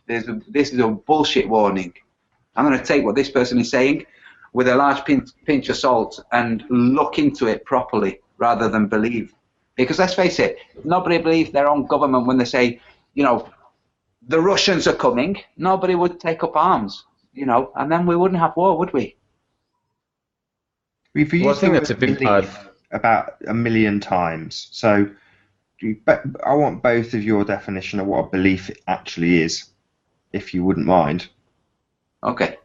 this is a bullshit warning. I'm going to take what this person is saying with a large pinch of salt and look into it properly rather than believe. Because let's face it, nobody believes their own government when they say, you know, the Russians are coming. Nobody would take up arms, you know, and then we wouldn't have war, would we? We've used I think that's a big part. About 1 million times. So I want both of your definition of what a belief actually is, if you wouldn't mind. Okay.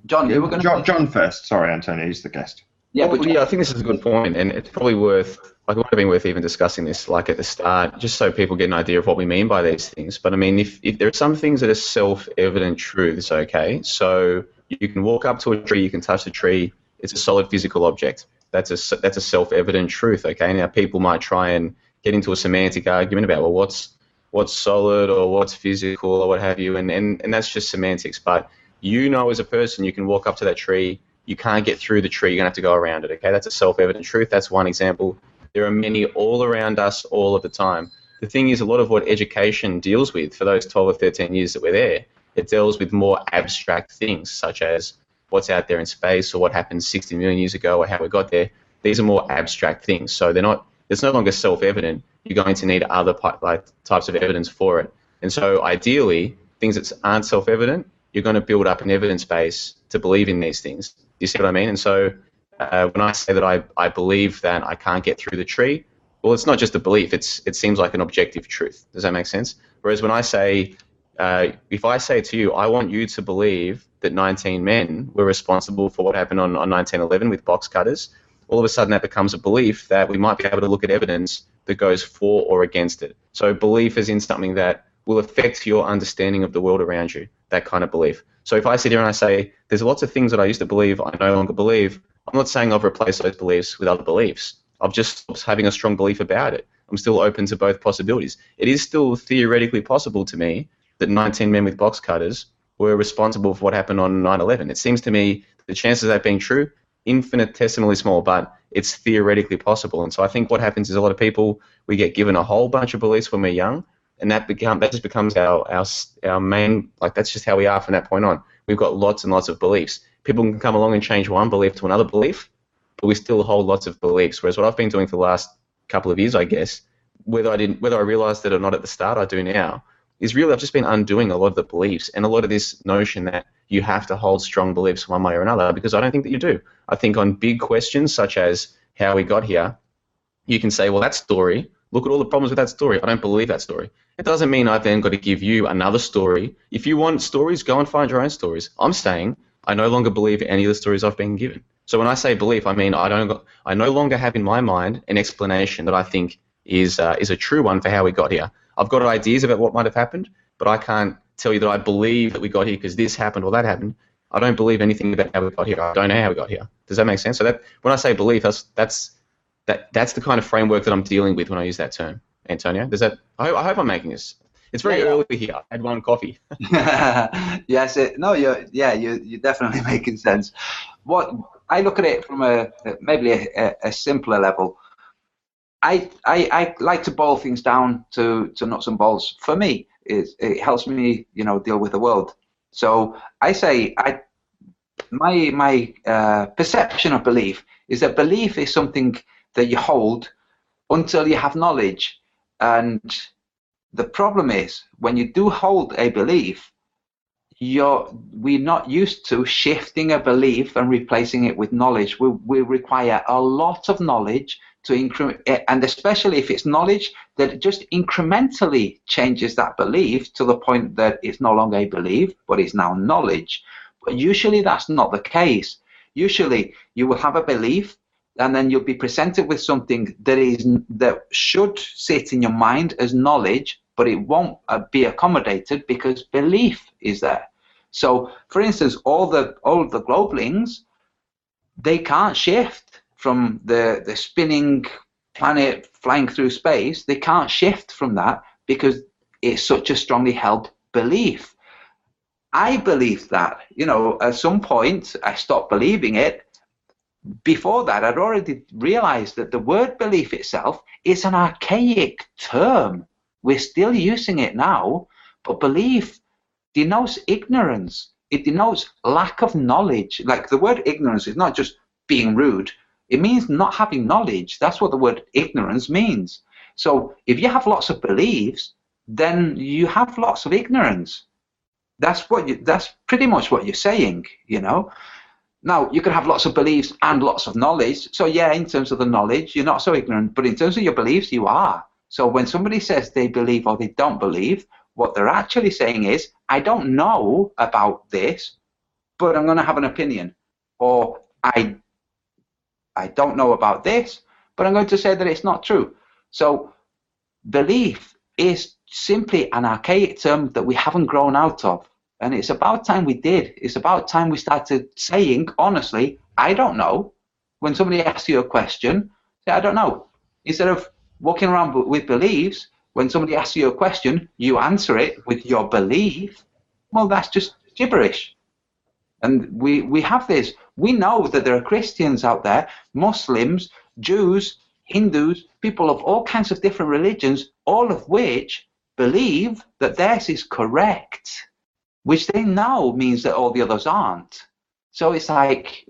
John, you were going to... John first. Sorry, Antonio, he's the guest. Yeah, well, I think this is a good point, and it's probably worth, like, it would have been worth even discussing this, like, at the start, just so people get an idea of what we mean by these things. But, I mean, if there are some things that are self-evident truths, okay, so you can walk up to a tree, you can touch the tree, it's a solid physical object. That's a self-evident truth, okay? Now, people might try and get into a semantic argument about, well, what's solid or what's physical or what have you, and that's just semantics. But you know, as a person, you can walk up to that tree, you can't get through the tree, you're going to have to go around it, okay? That's a self-evident truth. That's one example. There are many all around us all of the time. The thing is, a lot of what education deals with for those 12 or 13 years that we're there, it deals with more abstract things, such as what's out there in space or what happened 60 million years ago or how we got there. These are more abstract things. So it's no longer self-evident. You're going to need other types of evidence for it. And so ideally, things that aren't self-evident, you're going to build up an evidence base to believe in these things. Do you see what I mean? And so when I say that I believe that I can't get through the tree, well, it's not just a belief. It seems like an objective truth. Does that make sense? Whereas when I say, if I say to you, I want you to believe that 19 men were responsible for what happened on 1911 with box cutters, all of a sudden that becomes a belief that we might be able to look at evidence that goes for or against it. So belief is in something that will affect your understanding of the world around you, that kind of belief. So if I sit here and I say, there's lots of things that I used to believe I no longer believe, I'm not saying I've replaced those beliefs with other beliefs. I've just stopped having a strong belief about it. I'm still open to both possibilities. It is still theoretically possible to me that 19 men with box cutters were responsible for what happened on 9/11. It seems to me the chances of that being true, infinitesimally small, but it's theoretically possible. And so I think what happens is a lot of people, we get given a whole bunch of beliefs when we're young, and that just becomes our main, like, that's just how we are from that point on. We've got lots and lots of beliefs. People can come along and change one belief to another belief, but we still hold lots of beliefs. Whereas what I've been doing for the last couple of years, I guess, whether I realized it or not at the start, I do now, is really I've just been undoing a lot of the beliefs and a lot of this notion that you have to hold strong beliefs one way or another, because I don't think that you do. I think on big questions such as how we got here, you can say, well, that story, look at all the problems with that story. I don't believe that story. It doesn't mean I've then got to give you another story. If you want stories, go and find your own stories. I'm saying I no longer believe any of the stories I've been given. So when I say belief, I mean I no longer have in my mind an explanation that I think is a true one for how we got here. I've got ideas about what might have happened, but I can't tell you that I believe that we got here because this happened or that happened. I don't believe anything about how we got here. I don't know how we got here. Does that make sense? So that when I say belief, that's the kind of framework that I'm dealing with when I use that term, Antonio. I hope I'm making this. It's very early here. I had one coffee. Yes, you're definitely making sense. What I look at it from maybe a simpler level. I like to boil things down to nuts and bolts. For me, it helps me, deal with the world. So I say my perception of belief is that belief is something that you hold until you have knowledge. And the problem is, when you do hold a belief, we're not used to shifting a belief and replacing it with knowledge. We require a lot of knowledge to increment, and especially if it's knowledge that just incrementally changes that belief to the point that it's no longer a belief, but it's now knowledge. But usually that's not the case. Usually you will have a belief, and then you'll be presented with something that should sit in your mind as knowledge, but it won't be accommodated because belief is there. So, for instance, all the globelings, they can't shift from the spinning planet flying through space. They can't shift from that because it's such a strongly held belief. I believe that, at some point I stopped believing it. Before that, I'd already realized that the word belief itself is an archaic term. We're still using it now, but belief denotes ignorance. It denotes lack of knowledge. Like, the word ignorance is not just being rude. It means not having knowledge. That's what the word ignorance means. So if you have lots of beliefs, then you have lots of ignorance. That's pretty much what you're saying, Now, you can have lots of beliefs and lots of knowledge. So yeah, in terms of the knowledge, you're not so ignorant, but in terms of your beliefs, you are. So when somebody says they believe or they don't believe, what they're actually saying is, I don't know about this, but I'm going to have an opinion. Or I don't know about this, but I'm going to say that it's not true. So belief is simply an archaic term that we haven't grown out of. And it's about time we did. It's about time we started saying, honestly, I don't know. When somebody asks you a question, say, I don't know. Instead of walking around with beliefs, when somebody asks you a question, you answer it with your belief. Well, that's just gibberish. And we have this. We know that there are Christians out there, Muslims, Jews, Hindus, people of all kinds of different religions, all of which believe that theirs is correct, which they know means that all the others aren't. So it's like,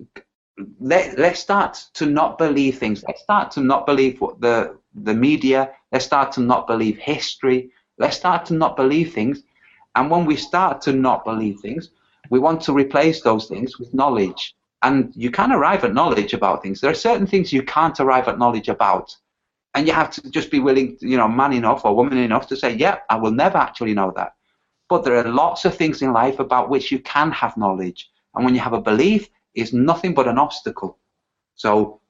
let's start to not believe things. Let's start to not believe what the media. Let's start to not believe history. Let's start to not believe things. And when we start to not believe things, we want to replace those things with knowledge. And you can arrive at knowledge about things. There are certain things you can't arrive at knowledge about. And you have to just be willing, man enough or woman enough to say, yeah, I will never actually know that. But there are lots of things in life about which you can have knowledge. And when you have a belief, it's nothing but an obstacle. So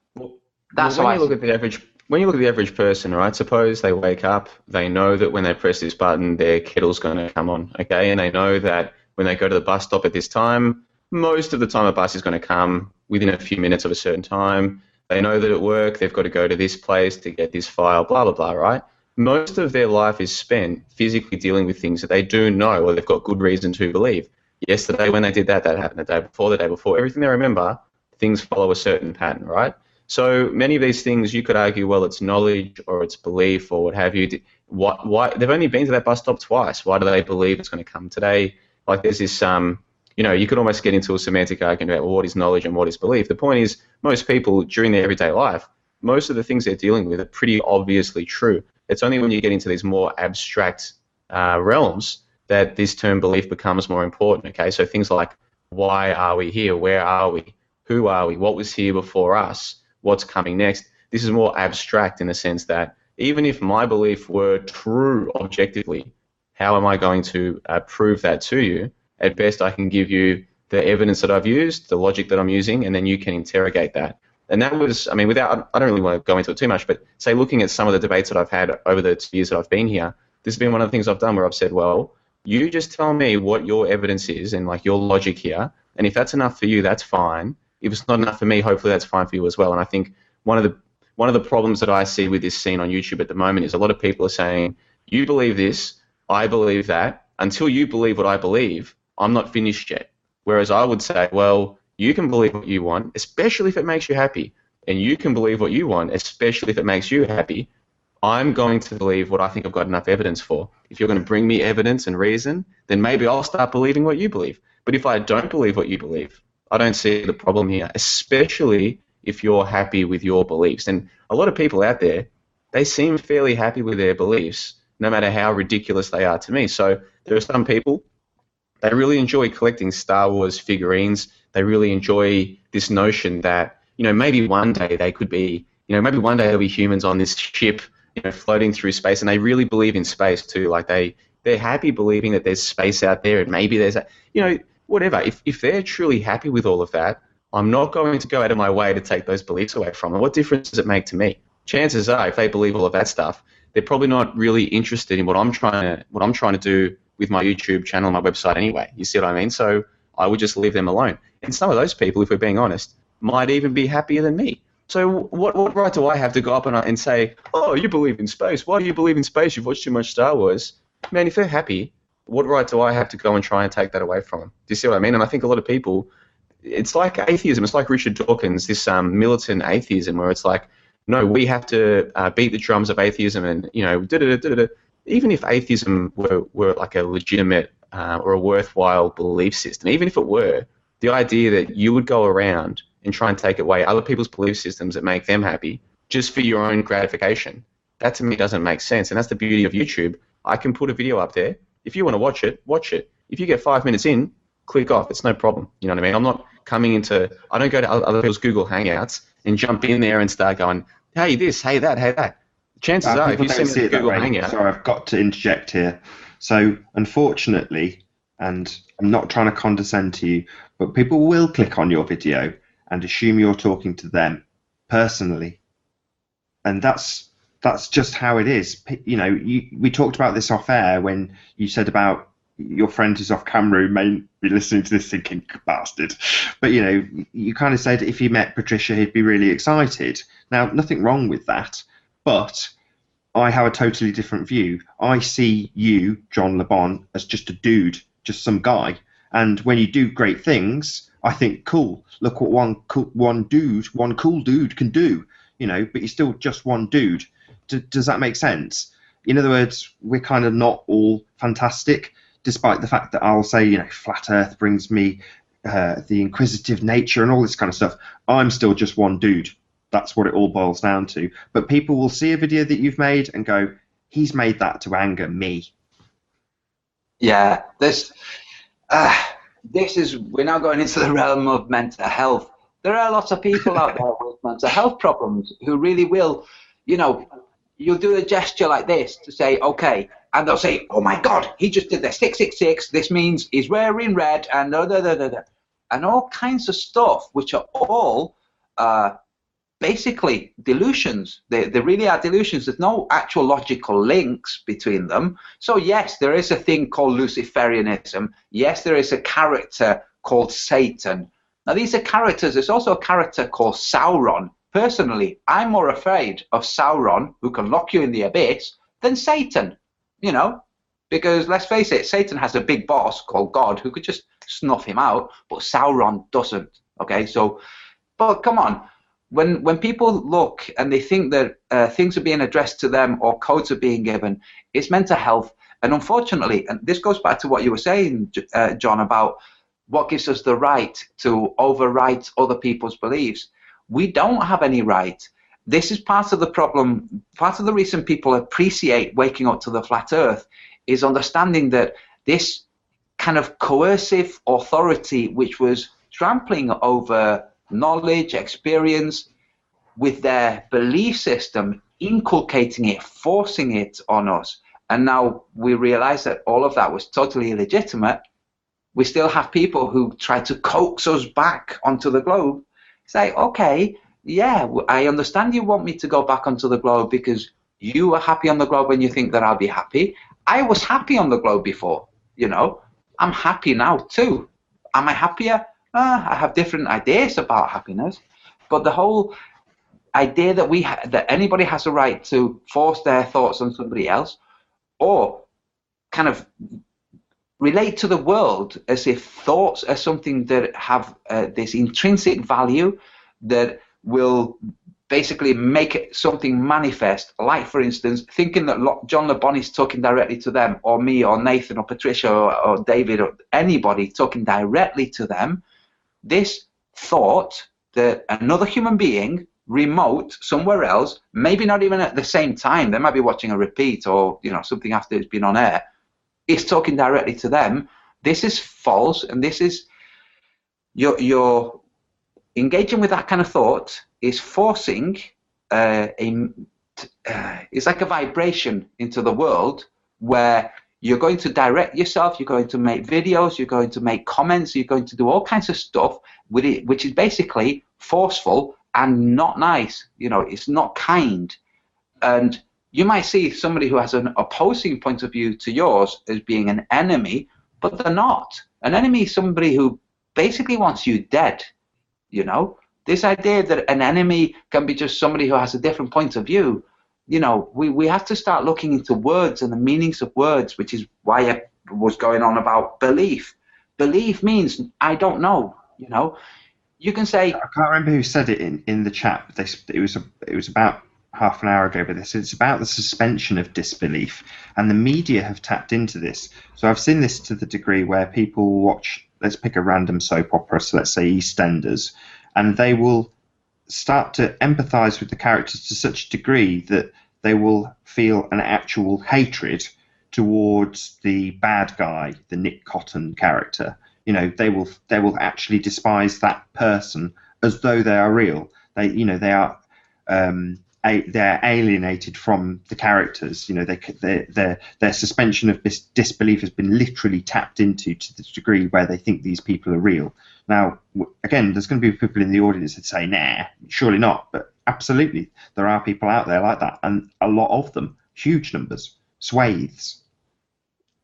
that's when you look at the average person, right? Suppose they wake up, they know that when they press this button, their kettle's going to come on, okay? And they know that when they go to the bus stop at this time, most of the time a bus is going to come within a few minutes of a certain time. They know that at work they've got to go to this place to get this file, blah, blah, blah, right? Most of their life is spent physically dealing with things that they do know or they've got good reason to believe. Yesterday when they did that, that happened. The day before, everything they remember, things follow a certain pattern, right? So many of these things you could argue, well, it's knowledge or it's belief or what have you. Why they've only been to that bus stop twice. Why do they believe it's going to come today? Like there's this, you could almost get into a semantic argument about, well, what is knowledge and what is belief. The point is, most people during their everyday life, most of the things they're dealing with are pretty obviously true. It's only when you get into these more abstract realms that this term belief becomes more important, okay? So things like, why are we here? Where are we? Who are we? What was here before us? What's coming next? This is more abstract in the sense that even if my belief were true objectively, how am I going to prove that to you? At best, I can give you the evidence that I've used, the logic that I'm using, and then you can interrogate that. And that was, I don't really want to go into it too much, but say looking at some of the debates that I've had over the years that I've been here, this has been one of the things I've done where I've said, well, you just tell me what your evidence is and like your logic here, and if that's enough for you, that's fine. If it's not enough for me, hopefully that's fine for you as well. And I think one of the problems that I see with this scene on YouTube at the moment is a lot of people are saying, you believe this, I believe that. Until you believe what I believe, I'm not finished yet. Whereas I would say, well, you can believe what you want, especially if it makes you happy. And you can believe what you want, especially if it makes you happy. I'm going to believe what I think I've got enough evidence for. If you're going to bring me evidence and reason, then maybe I'll start believing what you believe. But if I don't believe what you believe, I don't see the problem here, especially if you're happy with your beliefs. And a lot of people out there, they seem fairly happy with their beliefs, no matter how ridiculous they are to me. So there are some people, they really enjoy collecting Star Wars figurines. They really enjoy this notion that, maybe one day they could be, maybe one day there'll be humans on this ship, floating through space, and they really believe in space too. Like they're happy believing that there's space out there, and maybe there's whatever. If they're truly happy with all of that, I'm not going to go out of my way to take those beliefs away from them. What difference does it make to me? Chances are, if they believe all of that stuff, they're probably not really interested in what I'm trying to do with my YouTube channel and my website anyway. You see what I mean? So I would just leave them alone. And some of those people, if we're being honest, might even be happier than me. So what right do I have to go up and say, oh, you believe in space? Why do you believe in space? You've watched too much Star Wars. Man, if they're happy, what right do I have to go and try and take that away from them? Do you see what I mean? And I think a lot of people, it's like atheism. It's like Richard Dawkins, this militant atheism where it's like, no, we have to beat the drums of atheism and, even if atheism were like a legitimate or a worthwhile belief system, even if it were, the idea that you would go around and try and take away other people's belief systems that make them happy just for your own gratification, that to me doesn't make sense. And that's the beauty of YouTube. I can put a video up there. If you want to watch it, watch it. If you get 5 minutes in, click off. It's no problem. You know what I mean? I'm not I don't go to other people's Google Hangouts and jump in there and start going, hey this, hey that, hey that. Chances are, if you send me a Google Hangout... Sorry, I've got to interject here. So, unfortunately, and I'm not trying to condescend to you, but people will click on your video and assume you're talking to them personally. And that's just how it is. We talked about this off air when you said about your friend who's off camera who may be listening to this thinking, bastard. But, you kind of said if he met Patricia, he'd be really excited. Now, nothing wrong with that, but I have a totally different view. I see you, John LeBon, as just a dude, just some guy. And when you do great things, I think, cool, look what one cool dude can do, but you're still just one dude. Does that make sense? In other words, we're kind of not all fantastic, despite the fact that I'll say, flat earth brings me the inquisitive nature and all this kind of stuff. I'm still just one dude. That's what it all boils down to. But people will see a video that you've made and go, he's made that to anger me. Yeah, we're now going into the realm of mental health. There are lots of people out there with mental health problems who really will, you'll do a gesture like this to say, okay, and they'll say, oh my God, he just did the 666. This means he's wearing red and and all kinds of stuff, which are all basically delusions. They really are delusions. There's no actual logical links between them. So yes, there is a thing called Luciferianism. Yes, there is a character called Satan. Now these are characters. There's also a character called Sauron. Personally, I'm more afraid of Sauron, who can lock you in the abyss, than Satan. Because let's face it, Satan has a big boss called God who could just snuff him out, but Sauron doesn't. Okay, but come on. When people look and they think that things are being addressed to them or codes are being given, it's mental health. And unfortunately, and this goes back to what you were saying, John, about what gives us the right to overwrite other people's beliefs. We don't have any right. This is part of the problem. Part of the reason people appreciate waking up to the flat earth is understanding that this kind of coercive authority, which was trampling over knowledge, experience, with their belief system, inculcating it, forcing it on us. And now we realize that all of that was totally illegitimate. We still have people who try to coax us back onto the globe. Say, okay, yeah, I understand you want me to go back onto the globe because you are happy on the globe when you think that I'll be happy. I was happy on the globe before, I'm happy now too. Am I happier? I have different ideas about happiness, but the whole idea that that anybody has a right to force their thoughts on somebody else, or kind of relate to the world as if thoughts are something that have this intrinsic value that will basically make something manifest. Like, for instance, thinking that John LeBon is talking directly to them, or me, or Nathan, or Patricia, or David, or anybody talking directly to them. This thought that another human being, remote, somewhere else, maybe not even at the same time, they might be watching a repeat or something after it's been on air, is talking directly to them. This is false, and this is you're engaging with that kind of thought is forcing it's like a vibration into the world where you're going to direct yourself, you're going to make videos, you're going to make comments, you're going to do all kinds of stuff with it, which is basically forceful and not nice. It's not kind. And you might see somebody who has an opposing point of view to yours as being an enemy, but they're not. An enemy is somebody who basically wants you dead. This idea that an enemy can be just somebody who has a different point of view, we have to start looking into words and the meanings of words, which is why I was going on about belief. Belief means I don't know. You can say, I can't remember who said it in the chat. It was about half an hour ago, but it's about the suspension of disbelief, and the media have tapped into this. So I've seen this to the degree where people watch, let's pick a random soap opera, so let's say EastEnders, and they will start to empathize with the characters to such a degree that they will feel an actual hatred towards the bad guy, the Nick Cotton character. They will actually despise that person as though they are real. They're alienated from the characters. Their suspension of disbelief has been literally tapped into to the degree where they think these people are real. Now, again, there's going to be people in the audience that say, nah, surely not. But absolutely, there are people out there like that, and a lot of them, huge numbers, swathes.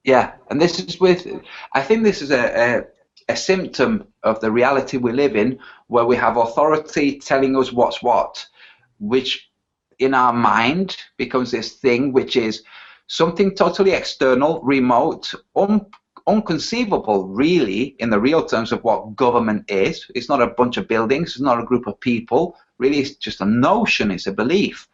Yeah, and this is I think this is a symptom of the reality we live in, where we have authority telling us what's what, which in our mind becomes this thing which is something totally external, remote, unconceivable really in the real terms of what government is. It's not a bunch of buildings, it's not a group of people, really it's just a notion, it's a belief.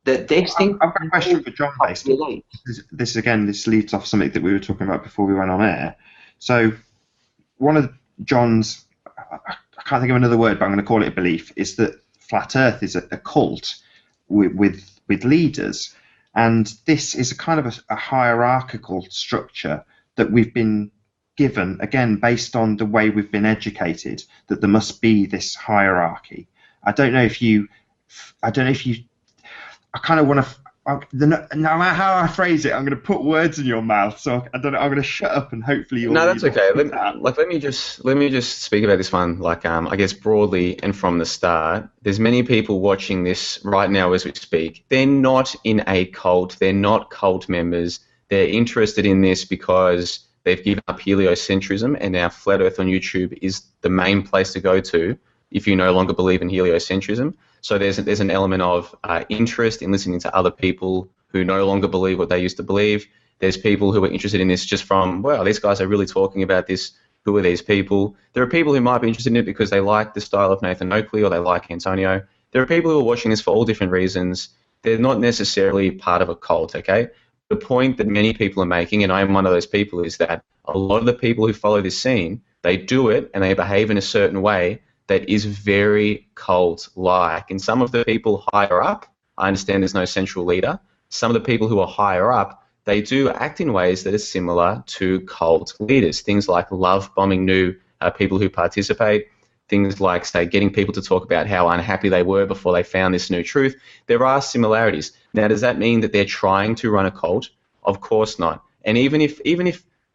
That this thing. I've got a question for John basically. This leads off something that we were talking about before we went on air. So one of John's, I can't think of another word, but I'm going to call it a belief, is that Flat Earth is a cult with leaders, and this is a kind of a hierarchical structure that we've been given, again based on the way we've been educated, that there must be this hierarchy. I don't know if you I kind of want to, no matter how I phrase it, I'm going to put words in your mouth. So I don't know. I'm going to shut up and hopefully you'll. No, that's okay. Let me just speak about this one. I guess broadly and from the start. There's many people watching this right now as we speak. They're not in a cult. They're not cult members. They're interested in this because they've given up heliocentrism, and now Flat Earth on YouTube is the main place to go to if you no longer believe in heliocentrism. So there's an element of interest in listening to other people who no longer believe what they used to believe. There's people who are interested in this just from, wow, these guys are really talking about this. Who are these people? There are people who might be interested in it because they like the style of Nathan Oakley or they like Antonio. There are people who are watching this for all different reasons. They're not necessarily part of a cult, okay? The point that many people are making, and I am one of those people, is that a lot of the people who follow this scene, they do it and they behave in a certain way that is very cult-like. And some of the people higher up, I understand there's no central leader, some of the people who are higher up, they do act in ways that are similar to cult leaders. Things like love bombing new people who participate, things like, say, getting people to talk about how unhappy they were before they found this new truth. There are similarities. Now, does that mean that they're trying to run a cult? Of course not. And even if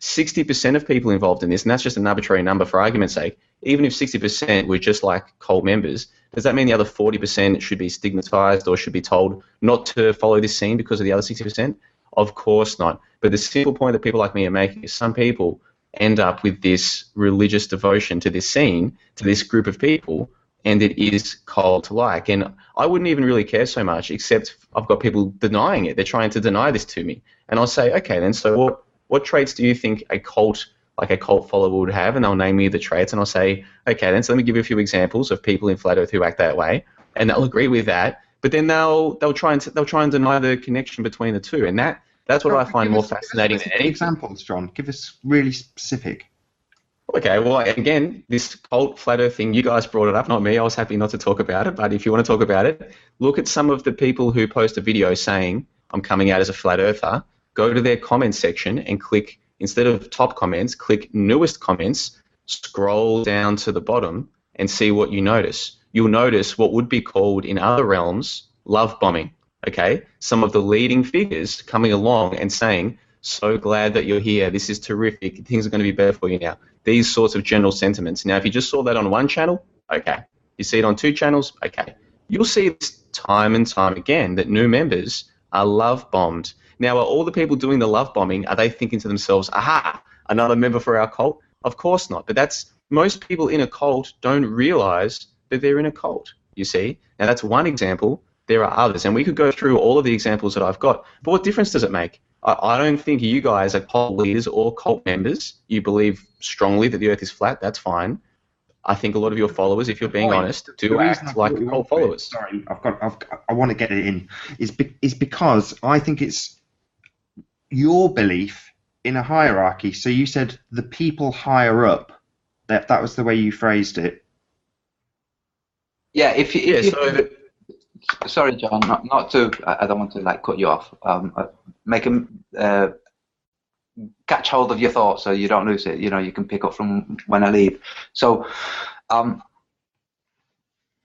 60% of people involved in this, and that's just an arbitrary number for argument's sake, even if 60% were just like cult members, does that mean the other 40% should be stigmatized or should be told not to follow this scene because of the other 60%? Of course not. But the simple point that people like me are making is some people end up with this religious devotion to this scene, to this group of people, and it is cold to like. And I wouldn't even really care so much, except I've got people denying it. They're trying to deny this to me. And I'll say, okay, then, so what traits do you think a cult follower would have? And they'll name me the traits, and I'll say, okay, then, so let me give you a few examples of people in Flat Earth who act that way, and they'll agree with that. But then they'll try and deny the connection between the two, and that's what I find more fascinating than anything. Examples, John. Give us really specific. Okay, well, again, this cult Flat Earth thing, you guys brought it up, not me. I was happy not to talk about it, but if you want to talk about it, look at some of the people who post a video saying, I'm coming out as a Flat Earther, go to their comments section and click, instead of top comments, click newest comments, scroll down to the bottom and see what you notice. You'll notice what would be called in other realms love bombing, okay? Some of the leading figures coming along and saying, so glad that you're here, this is terrific, things are going to be better for you now. These sorts of general sentiments. Now, if you just saw that on one channel, okay. You see it on two channels, okay. You'll see this time and time again that new members are love bombed. Now, are all the people doing the love bombing, are they thinking to themselves, aha, another member for our cult? Of course not. But most people in a cult don't realize that they're in a cult, you see. Now, that's one example. There are others. And we could go through all of the examples that I've got. But what difference does it make? I don't think you guys are cult leaders or cult members. You believe strongly that the Earth is flat. That's fine. I think a lot of your followers, if you're being honest, do act like cult followers. Sorry, I want to get it in. Is because I think it's your belief in a hierarchy. So you said the people higher up. That was the way you phrased it. Yeah. Sorry, John. Not to. I don't want to cut you off. Make them catch hold of your thoughts so you don't lose it. You can pick up from when I leave. So,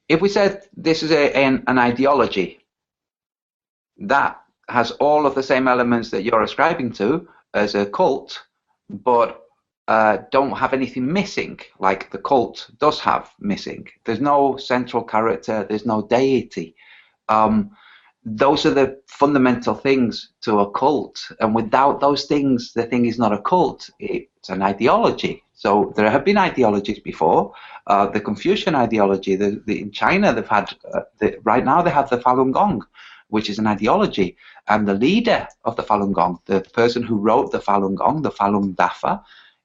if we said this is an ideology that has all of the same elements that you're ascribing to as a cult, but don't have anything missing, like the cult does have missing. There's no central character. There's no deity. Those are the fundamental things to a cult, and without those things, the thing is not a cult. It's an ideology. So there have been ideologies before. The Confucian ideology. In China, they've had right now they have the Falun Gong, which is an ideology, and the leader of the Falun Gong, the person who wrote the Falun Gong, the Falun Dafa,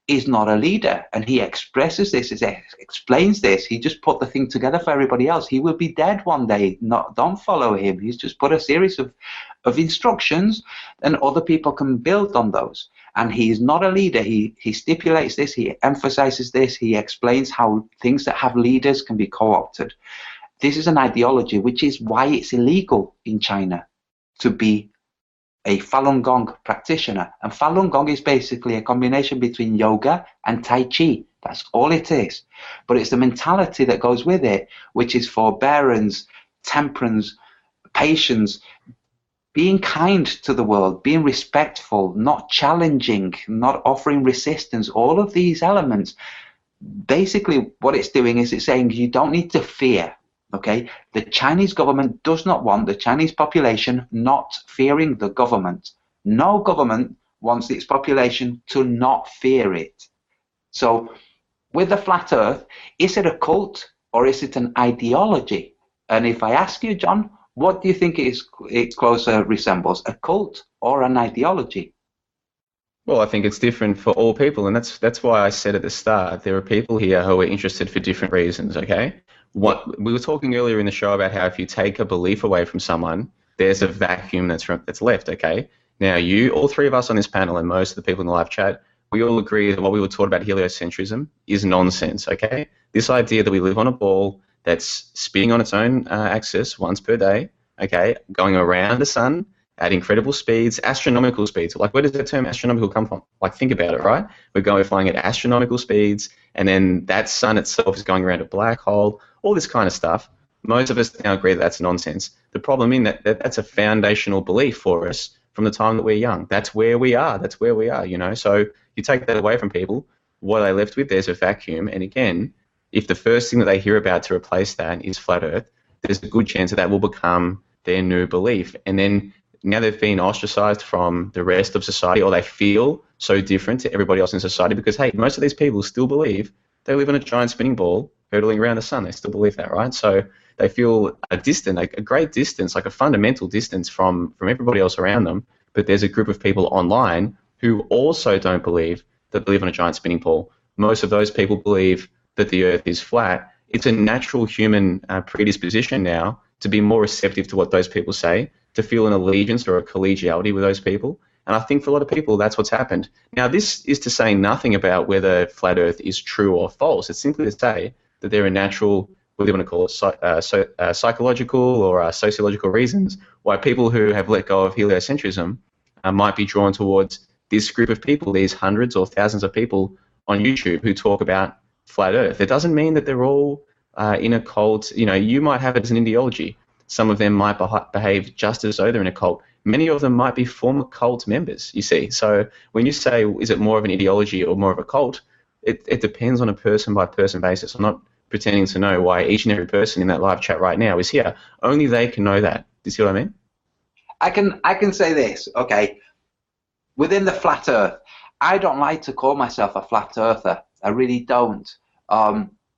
is not a leader, and he expresses this, explains this. He just put the thing together for everybody else. He will be dead one day. Don't follow him. He's just put a series of instructions, and other people can build on those. And he is not a leader. He stipulates this. He emphasizes this. He explains how things that have leaders can be co-opted. This is an ideology, which is why it's illegal in China to be a Falun Gong practitioner. And Falun Gong is basically a combination between yoga and Tai Chi. That's all it is. But it's the mentality that goes with it, which is forbearance, temperance, patience, being kind to the world, being respectful, not challenging, not offering resistance, all of these elements. Basically, what it's doing is it's saying you don't need to fear. Okay, the Chinese government does not want the Chinese population not fearing the government. No government wants its population to not fear it. So with the flat earth, is it a cult or is it an ideology? And if I ask you, John, what do you think it closer resembles, a cult or an ideology? Well, I think it's different for all people, and that's why I said at the start, there are people here who are interested for different reasons, okay? What we were talking earlier in the show about how if you take a belief away from someone, there's a vacuum that's left, okay? Now, all three of us on this panel and most of the people in the live chat, we all agree that what we were taught about heliocentrism is nonsense, okay? This idea that we live on a ball that's spinning on its own axis once per day, okay, going around the sun at incredible speeds, astronomical speeds. Like, where does the term astronomical come from? Like, think about it, right? We're flying at astronomical speeds, and then that sun itself is going around a black hole, all this kind of stuff. Most of us now agree that that's nonsense. The problem in that's a foundational belief for us from the time that we're young. That's where we are. That's where we are, So you take that away from people, what are they left with? There's a vacuum. And again, if the first thing that they hear about to replace that is flat Earth, there's a good chance that will become their new belief. And then now they've been ostracized from the rest of society, or they feel so different to everybody else in society because, hey, most of these people still believe they live on a giant spinning ball hurtling around the sun. They still believe that, right? So they feel a great distance, like a fundamental distance from everybody else around them. But there's a group of people online who also don't believe on a giant spinning ball. Most of those people believe that the Earth is flat. It's a natural human predisposition now to be more receptive to what those people say, to feel an allegiance or a collegiality with those people. And I think for a lot of people, that's what's happened. Now, this is to say nothing about whether flat Earth is true or false. It's simply to say that there are natural, what do you want to call it, psychological or sociological reasons why people who have let go of heliocentrism might be drawn towards this group of people, these hundreds or thousands of people on YouTube who talk about flat Earth. It doesn't mean that they're all in a cult. You know, you might have it as an ideology. Some of them might behave just as though they're in a cult. Many of them might be former cult members, you see. So when you say, is it more of an ideology or more of a cult, it depends on a person-by-person basis. I'm not pretending to know why each and every person in that live chat right now is here. Only they can know that. Do you see what I mean? I can say this, okay. Within the flat Earth, I don't like to call myself a flat earther. I really don't.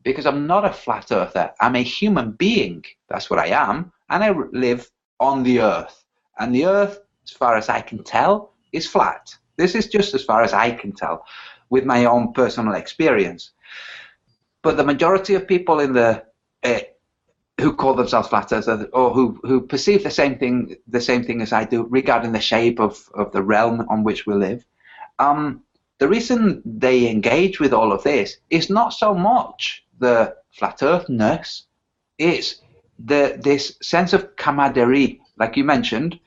Because I'm not a flat earther. I'm a human being. That's what I am. And I live on the Earth. And the Earth, as far as I can tell, is flat. This is just as far as I can tell with my own personal experience. But the majority of people in the who call themselves flat earthers or who perceive the same thing as I do regarding the shape of the realm on which we live, the reason they engage with all of this is not so much the flat earthness, it's this sense of camaraderie, like you mentioned.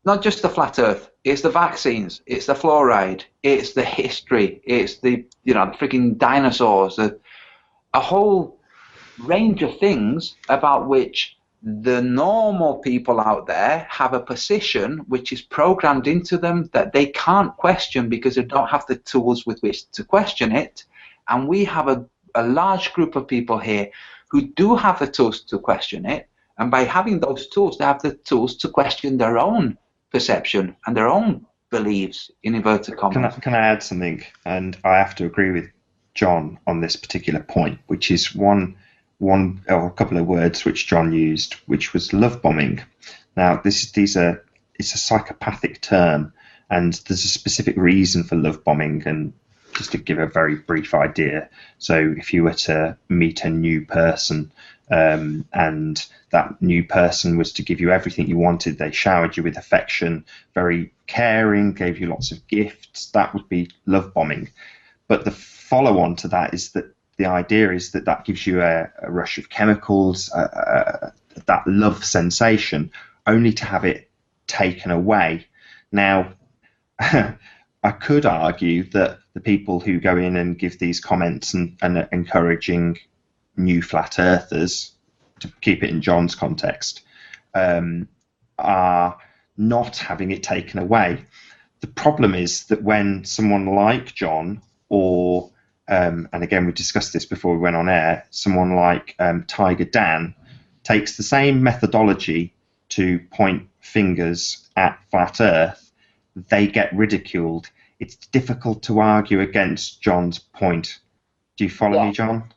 Not just the flat Earth, it's the vaccines, it's the fluoride, it's the history, it's the the freaking dinosaurs, a whole range of things about which the normal people out there have a position which is programmed into them that they can't question because they don't have the tools with which to question it. And we have a large group of people here who do have the tools to question it, and by having those tools, they have the tools to question their own perception and their own beliefs, in inverted commas. Can I add something? And I have to agree with John on this particular point, which is one or a couple of words which John used, which was love bombing. Now, it's a psychopathic term, and there's a specific reason for love bombing. And just to give a very brief idea, so if you were to meet a new person, and that new person was to give you everything you wanted, they showered you with affection, very caring, gave you lots of gifts, that would be love bombing. But the follow-on to that is that the idea is that gives you a rush of chemicals, that love sensation, only to have it taken away. Now, I could argue that the people who go in and give these comments and encouraging new flat earthers, to keep it in John's context, are not having it taken away. The problem is that when someone like John, or and again we discussed this before we went on air, someone like Tiger Dan takes the same methodology to point fingers at flat Earth, they get ridiculed. It's difficult to argue against John's point. Do you follow me, John?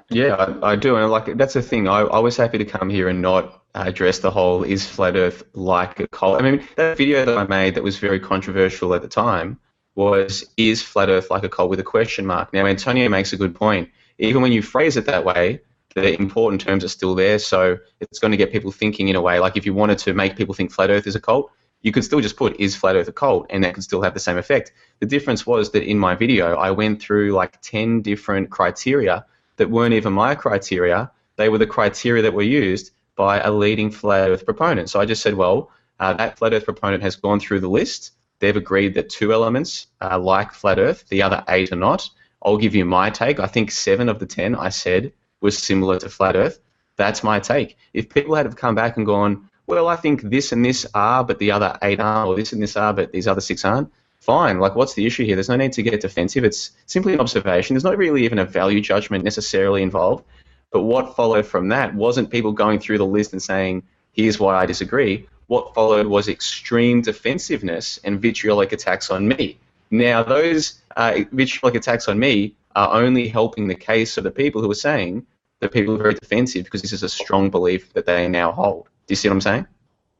Yeah, I do, and that's the thing. I was happy to come here and not address the whole "is flat Earth like a cult?" I mean, that video that I made that was very controversial at the time was "is flat Earth like a cult?" with a question mark. Now, Antonio makes a good point. Even when you phrase it that way, the important terms are still there, so it's going to get people thinking in a way. Like if you wanted to make people think flat Earth is a cult, you could still just put "is flat Earth a cult?" and that could still have the same effect. The difference was that in my video, I went through like 10 different criteria that weren't even my criteria. They were the criteria that were used by a leading flat Earth proponent. So I just said, well, that flat Earth proponent has gone through the list. They've agreed that 2 elements are like flat Earth, the other 8 are not. I'll give you my take. I think 7 of the 10 I said was similar to flat Earth. That's my take. If people had come back and gone, well, I think this and this are, but the other 8 aren't, or this and this are, but these other 6 aren't, fine. Like, what's the issue here? There's no need to get defensive. It's simply an observation. There's not really even a value judgment necessarily involved. But what followed from that wasn't people going through the list and saying, here's why I disagree. What followed was extreme defensiveness and vitriolic attacks on me. Now, those vitriolic attacks on me are only helping the case of the people who are saying that people are very defensive because this is a strong belief that they now hold. Do you see what I'm saying?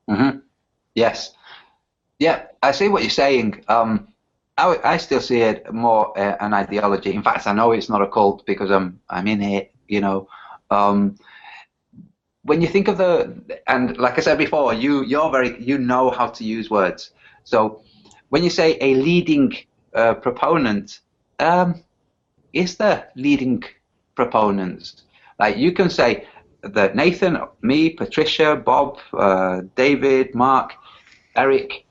Mm-hmm. Yes. Yeah, I see what you're saying. I still see it more an ideology. In fact, I know it's not a cult because I'm in it. You know, when you think of and like I said before, you know how to use words. So when you say a leading proponent, is there leading proponents? Like you can say that Nathan, me, Patricia, Bob, David, Mark, Eric,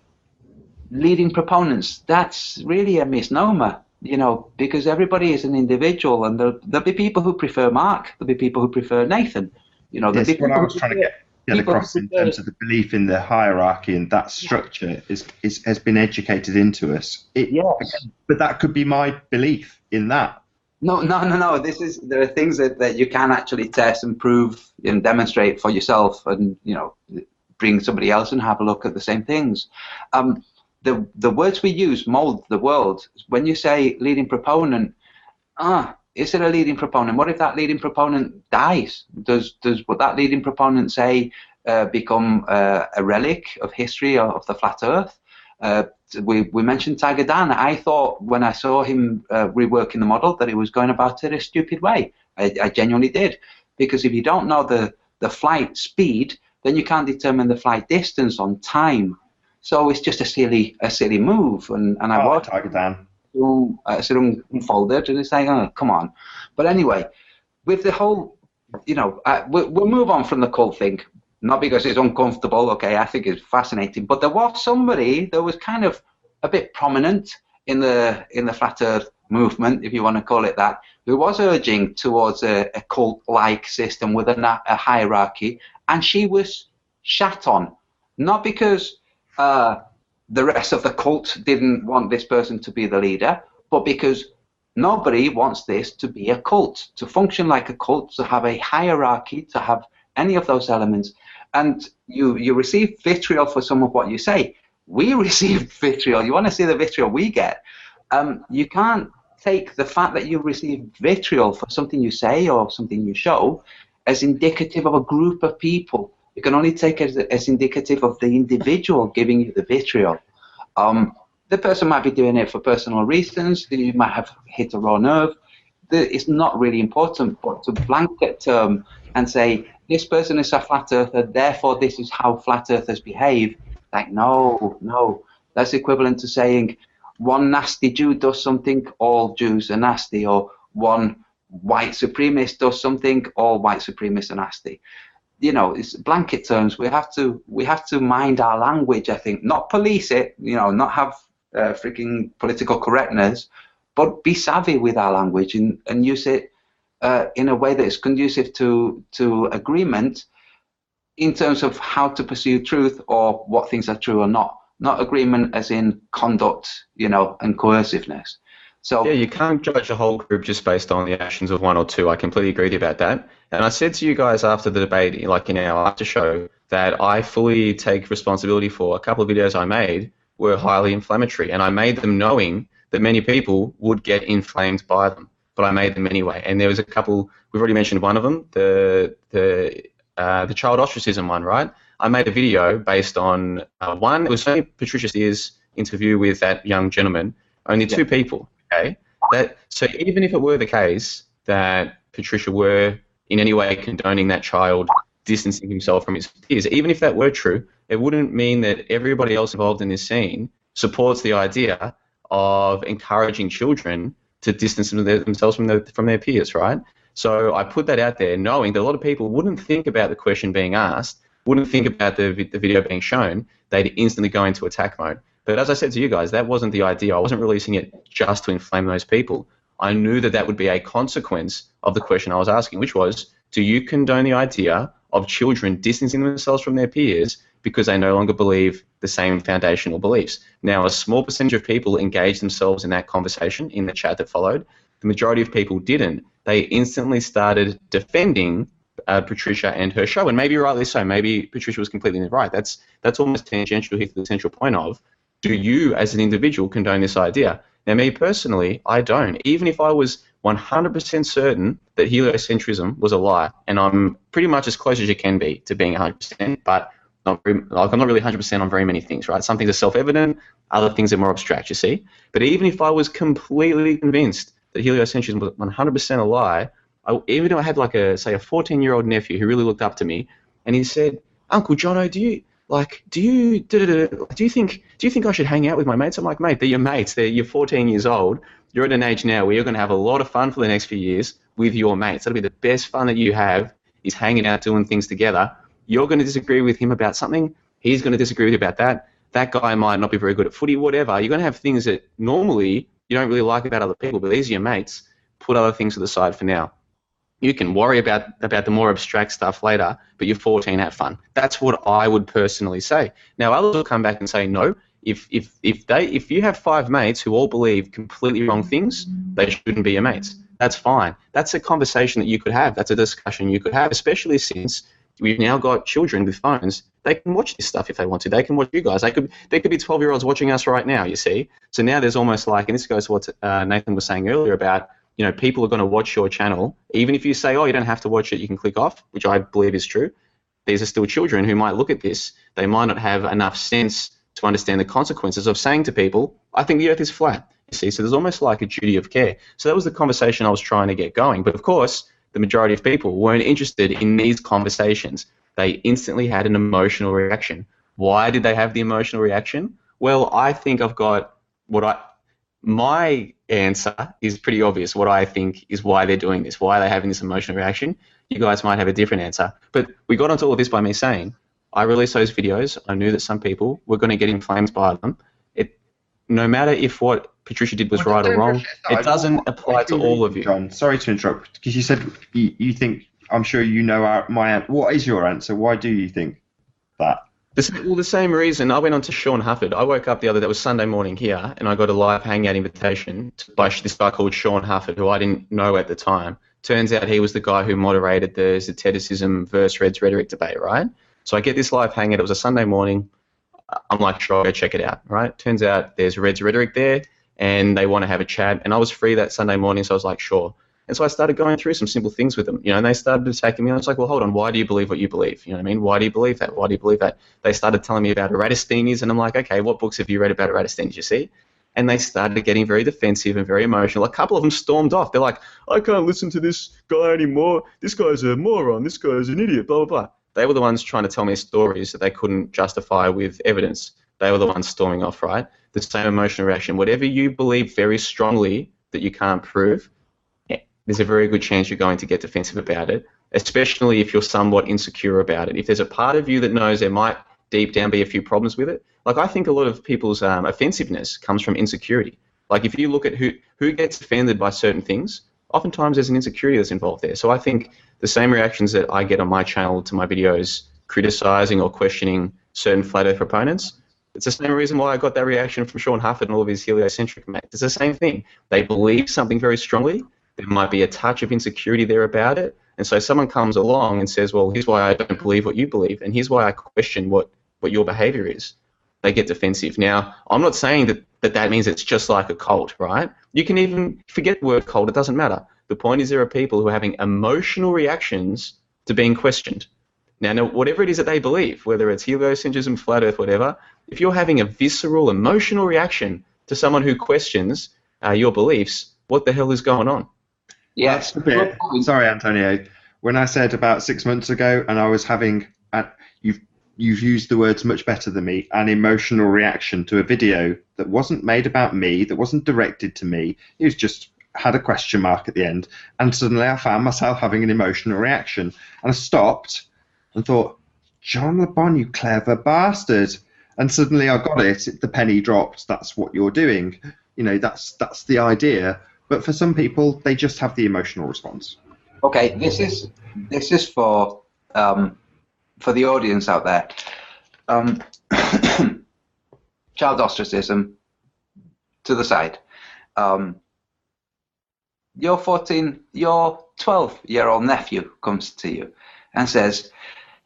leading proponents. That's really a misnomer, you know, because everybody is an individual, and there'll be people who prefer Mark, there'll be people who prefer Nathan, you know. Yes, what I was trying to get across in terms of the belief in the hierarchy and that structure has been educated into us. Yes. But that could be my belief in that. No. There are things that you can actually test and prove and demonstrate for yourself, and you know, bring somebody else and have a look at the same things. The words we use mold the world. When you say leading proponent, is it a leading proponent? What if that leading proponent dies? Does what that leading proponent say become a relic of history of the flat Earth? We mentioned Tiger Dan. I thought when I saw him reworking the model that he was going about it a stupid way. I genuinely did, because if you don't know the flight speed, then you can't determine the flight distance on time. So it's just a silly move. And I watched Tiger Dan. Unfolded, and it's like, oh, come on. But anyway, with the whole, you know, we'll move on from the cult thing. Not because it's uncomfortable, okay, I think it's fascinating, but there was somebody that was kind of a bit prominent in the flat Earth movement, if you want to call it that, who was urging towards a cult-like system with a hierarchy, and she was shat on. Not because the rest of the cult didn't want this person to be the leader, but because nobody wants this to be a cult, to function like a cult, to have a hierarchy, to have any of those elements. And you receive vitriol for some of what you say. We receive vitriol. You want to see the vitriol we get. You can't take the fact that you receive vitriol for something you say or something you show as indicative of a group of people. You can only take it as indicative of the individual giving you the vitriol. The person might be doing it for personal reasons. You might have hit a raw nerve. It's not really important, but to blanket term and say, this person is a flat earther, therefore this is how flat earthers behave. Like, no. That's equivalent to saying one nasty Jew does something, all Jews are nasty, or one white supremacist does something, all white supremacists are nasty. You know, it's blanket terms. We have to mind our language, I think. Not police it, you know, not have freaking political correctness, but be savvy with our language and use it in a way that is conducive to agreement in terms of how to pursue truth or what things are true or not. Not agreement as in conduct, you know, and coerciveness. So yeah, you can't judge a whole group just based on the actions of one or two. I completely agree with you about that. And I said to you guys after the debate, like in our after show, that I fully take responsibility for a couple of videos I made were highly inflammatory, and I made them knowing that many people would get inflamed by them, but I made them anyway. And there was a couple. We've already mentioned one of them, the child ostracism one, right? I made a video based on one. It was only Patricia Steers' interview with that young gentleman. Only two people. Okay. So even if it were the case that Patricia were in any way condoning that child distancing himself from his peers, even if that were true, it wouldn't mean that everybody else involved in this scene supports the idea of encouraging children to distance themselves from their peers, right? So I put that out there knowing that a lot of people wouldn't think about the question being asked, wouldn't think about the video being shown, they'd instantly go into attack mode. But as I said to you guys, that wasn't the idea. I wasn't releasing it just to inflame those people. I knew that that would be a consequence of the question I was asking, which was, do you condone the idea of children distancing themselves from their peers because they no longer believe the same foundational beliefs? Now, a small percentage of people engaged themselves in that conversation in the chat that followed. The majority of people didn't. They instantly started defending Patricia and her show, and maybe rightly so. Maybe Patricia was completely right. That's almost tangential here to the central point of, do you as an individual condone this idea? Now, me personally, I don't. Even if I was 100% certain that heliocentrism was a lie, and I'm pretty much as close as you can be to being 100%, but not very, like I'm not really 100% on very many things, right? Some things are self-evident, other things are more abstract, you see. But even if I was completely convinced that heliocentrism was 100% a lie, even though I had like say a 14-year-old nephew who really looked up to me, and he said, "Uncle Jono, do you think I should hang out with my mates?" I'm like, "Mate, they're your mates. You're 14 years old. You're at an age now where you're going to have a lot of fun for the next few years with your mates. That'll be the best fun that you have is hanging out, doing things together. You're going to disagree with him about something. He's going to disagree with you about that. That guy might not be very good at footy, whatever. You're going to have things that normally you don't really like about other people, but these are your mates. Put other things to the side for now. You can worry about the more abstract stuff later, but you're 14, have fun." That's what I would personally say. Now, others will come back and say, no, if you have 5 mates who all believe completely wrong things, they shouldn't be your mates. That's fine. That's a conversation that you could have. That's a discussion you could have, especially since we've now got children with phones. They can watch this stuff if they want to. They can watch you guys. There could be 12-year-olds watching us right now, you see. So now there's almost like, and this goes to what Nathan was saying earlier about, people are going to watch your channel. Even if you say, "Oh, you don't have to watch it, you can click off," which I believe is true. These are still children who might look at this. They might not have enough sense to understand the consequences of saying to people, "I think the earth is flat." You see, so there's almost like a duty of care. So that was the conversation I was trying to get going. But of course, the majority of people weren't interested in these conversations. They instantly had an emotional reaction. Why did they have the emotional reaction? Well, I think I've got my answer is pretty obvious. What I think is why they're doing this, why they're having this emotional reaction. You guys might have a different answer. But we got onto all of this by me saying, I released those videos. I knew that some people were going to get inflamed by them. No matter if what Patricia did was right or wrong, it doesn't apply to all of you. John, sorry to interrupt, because you said you think, I'm sure you know what is your answer? Why do you think that? The same reason. I went on to Sean Hufford. I woke up that was Sunday morning here, and I got a live hangout invitation by this guy called Sean Hufford, who I didn't know at the time. Turns out he was the guy who moderated the Zeticism versus Red's rhetoric debate, right? So I get this live hangout. It was a Sunday morning. I'm like, sure, I'll go check it out, right? Turns out there's Red's rhetoric there, and they want to have a chat. And I was free that Sunday morning, so I was like, sure. And so I started going through some simple things with them, and they started attacking me. I was like, well, hold on, why do you believe what you believe? You know what I mean? Why do you believe that? Why do you believe that? They started telling me about Eratosthenes, and I'm like, okay, what books have you read about Eratosthenes, you see? And they started getting very defensive and very emotional. A couple of them stormed off. They're like, I can't listen to this guy anymore. This guy's a moron. This guy's an idiot, blah, blah, blah. They were the ones trying to tell me stories that they couldn't justify with evidence. They were the ones storming off, right? The same emotional reaction. Whatever you believe very strongly that you can't prove, there's a very good chance you're going to get defensive about it, especially if you're somewhat insecure about it. If there's a part of you that knows there might deep down be a few problems with it, like I think a lot of people's offensiveness comes from insecurity. Like if you look at who gets offended by certain things, oftentimes there's an insecurity that's involved there. So I think the same reactions that I get on my channel to my videos criticizing or questioning certain flat earth proponents, it's the same reason why I got that reaction from Sean Hufford and all of his heliocentric mates. It's the same thing. They believe something very strongly. There might be a touch of insecurity there about it. And so someone comes along and says, well, here's why I don't believe what you believe, and here's why I question what your behavior is. They get defensive. Now, I'm not saying that means it's just like a cult, right? You can even forget the word cult. It doesn't matter. The point is there are people who are having emotional reactions to being questioned. Now, whatever it is that they believe, whether it's heliocentrism, flat earth, whatever, if you're having a visceral, emotional reaction to someone who questions your beliefs, what the hell is going on? Yes. Sorry, Antonio. When I said about 6 months ago, and I was having, you've used the words much better than me, an emotional reaction to a video that wasn't made about me, that wasn't directed to me. It was just had a question mark at the end, and suddenly I found myself having an emotional reaction, and I stopped and thought, John LeBon, you clever bastard. And suddenly I got it. The penny dropped. That's what you're doing. That's the idea. But for some people, they just have the emotional response. Okay, this is for the audience out there. Child ostracism to the side. Your 12-year-old nephew comes to you and says,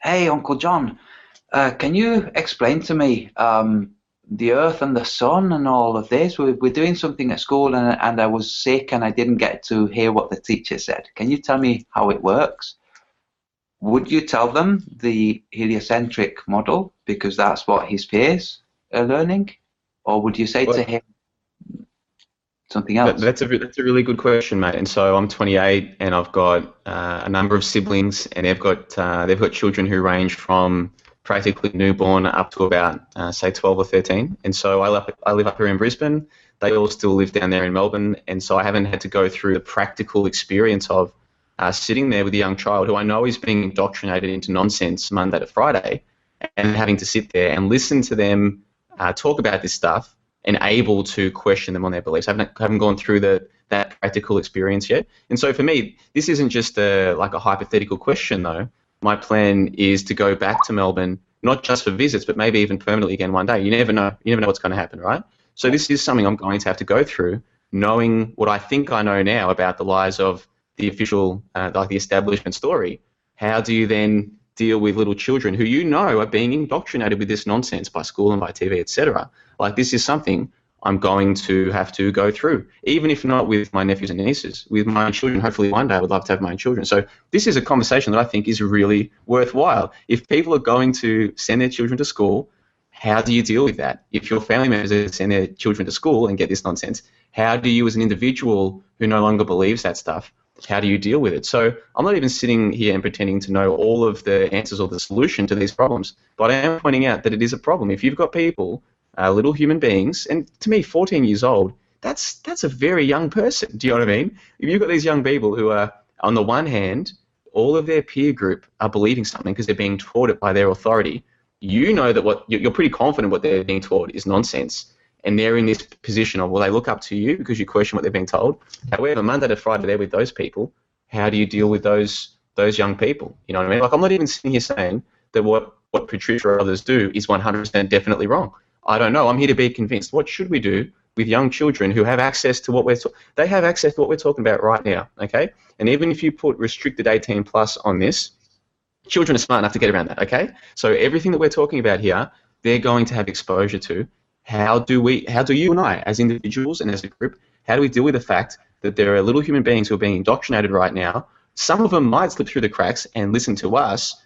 "Hey, Uncle John, can you explain to me the earth and the sun and all of this. We're doing something at school, and I was sick and I didn't get to hear what the teacher said. Can you tell me how it works? Would you tell them the heliocentric model because that's what his peers are learning? Or would you say to him something else? That's a really good question, mate. And so I'm 28, and I've got a number of siblings, and they've got children who range from practically newborn up to about say 12 or 13. And so I live up here in Brisbane. They all still live down there in Melbourne, and so I haven't had to go through the practical experience of sitting there with a young child who I know is being indoctrinated into nonsense Monday to Friday, and having to sit there and listen to them talk about this stuff and able to question them on their beliefs. I haven't gone through that practical experience yet. And so for me, this isn't just like a hypothetical question, though. My plan is to go back to Melbourne, not just for visits, but maybe even permanently again one day. You never know. You never know what's going to happen, right? So this is something I'm going to have to go through, knowing what I think I know now about the lies of the official, like the establishment story. How do you then deal with little children who you know are being indoctrinated with this nonsense by school and by TV, etc.? Like, this is something I'm going to have to go through, even if not with my nephews and nieces, with my own children. Hopefully one day I would love to have my own children. So this is a conversation that I think is really worthwhile. If people are going to send their children to school, how do you deal with that? If your family members send their children to school and get this nonsense, how do you as an individual who no longer believes that stuff, how do you deal with it? So I'm not even sitting here and pretending to know all of the answers or the solution to these problems, but I am pointing out that it is a problem. If you've got people, little human beings, and to me, 14 years old, that's a very young person. Do you know what I mean? If you've got these young people who are, on the one hand, all of their peer group are believing something because they're being taught it by their authority. You know that you're pretty confident what they're being taught is nonsense, and they're in this position of, well, they look up to you because you question what they're being told. However, Monday to Friday they're with those people. How do you deal with those young people? You know what I mean? Like, I'm not even sitting here saying that what Patricia or others do is 100% definitely wrong. I don't know. I'm here to be convinced. What should we do with young children who have access to what they have access to what we're talking about right now, okay? And even if you put restricted 18 plus on this, children are smart enough to get around that, okay? So everything that we're talking about here, they're going to have exposure to. How do you and I, as individuals and as a group, how do we deal with the fact that there are little human beings who are being indoctrinated right now? Some of them might slip through the cracks and listen to us.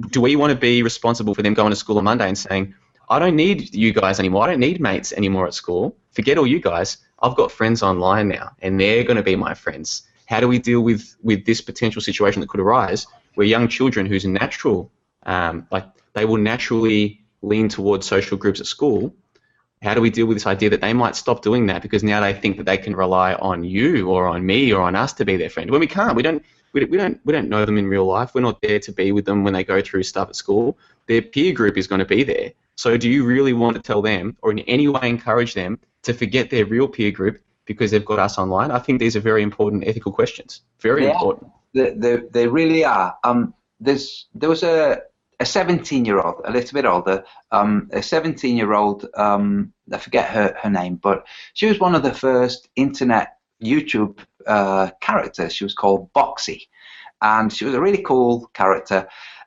Do we want to be responsible for them going to school on Monday and saying, I don't need you guys anymore, I don't need mates anymore at school, forget all you guys, I've got friends online now and they're going to be my friends? How do we deal with this potential situation that could arise where young children whose natural, like they will naturally lean towards social groups at school, how do we deal with this idea that they might stop doing that because now they think that they can rely on you or on me or on us to be their friend? When we can't, we don't know them in real life. We're not there to be with them when they go through stuff at school. Their peer group is going to be there. So do you really want to tell them or in any way encourage them to forget their real peer group because they've got us online? I think these are very important ethical questions. Very important. They really are. There was a 17-year-old, a little bit older, a 17-year-old, I forget her name, but she was one of the first internet YouTube characters. She was called Boxy, and she was a really cool character,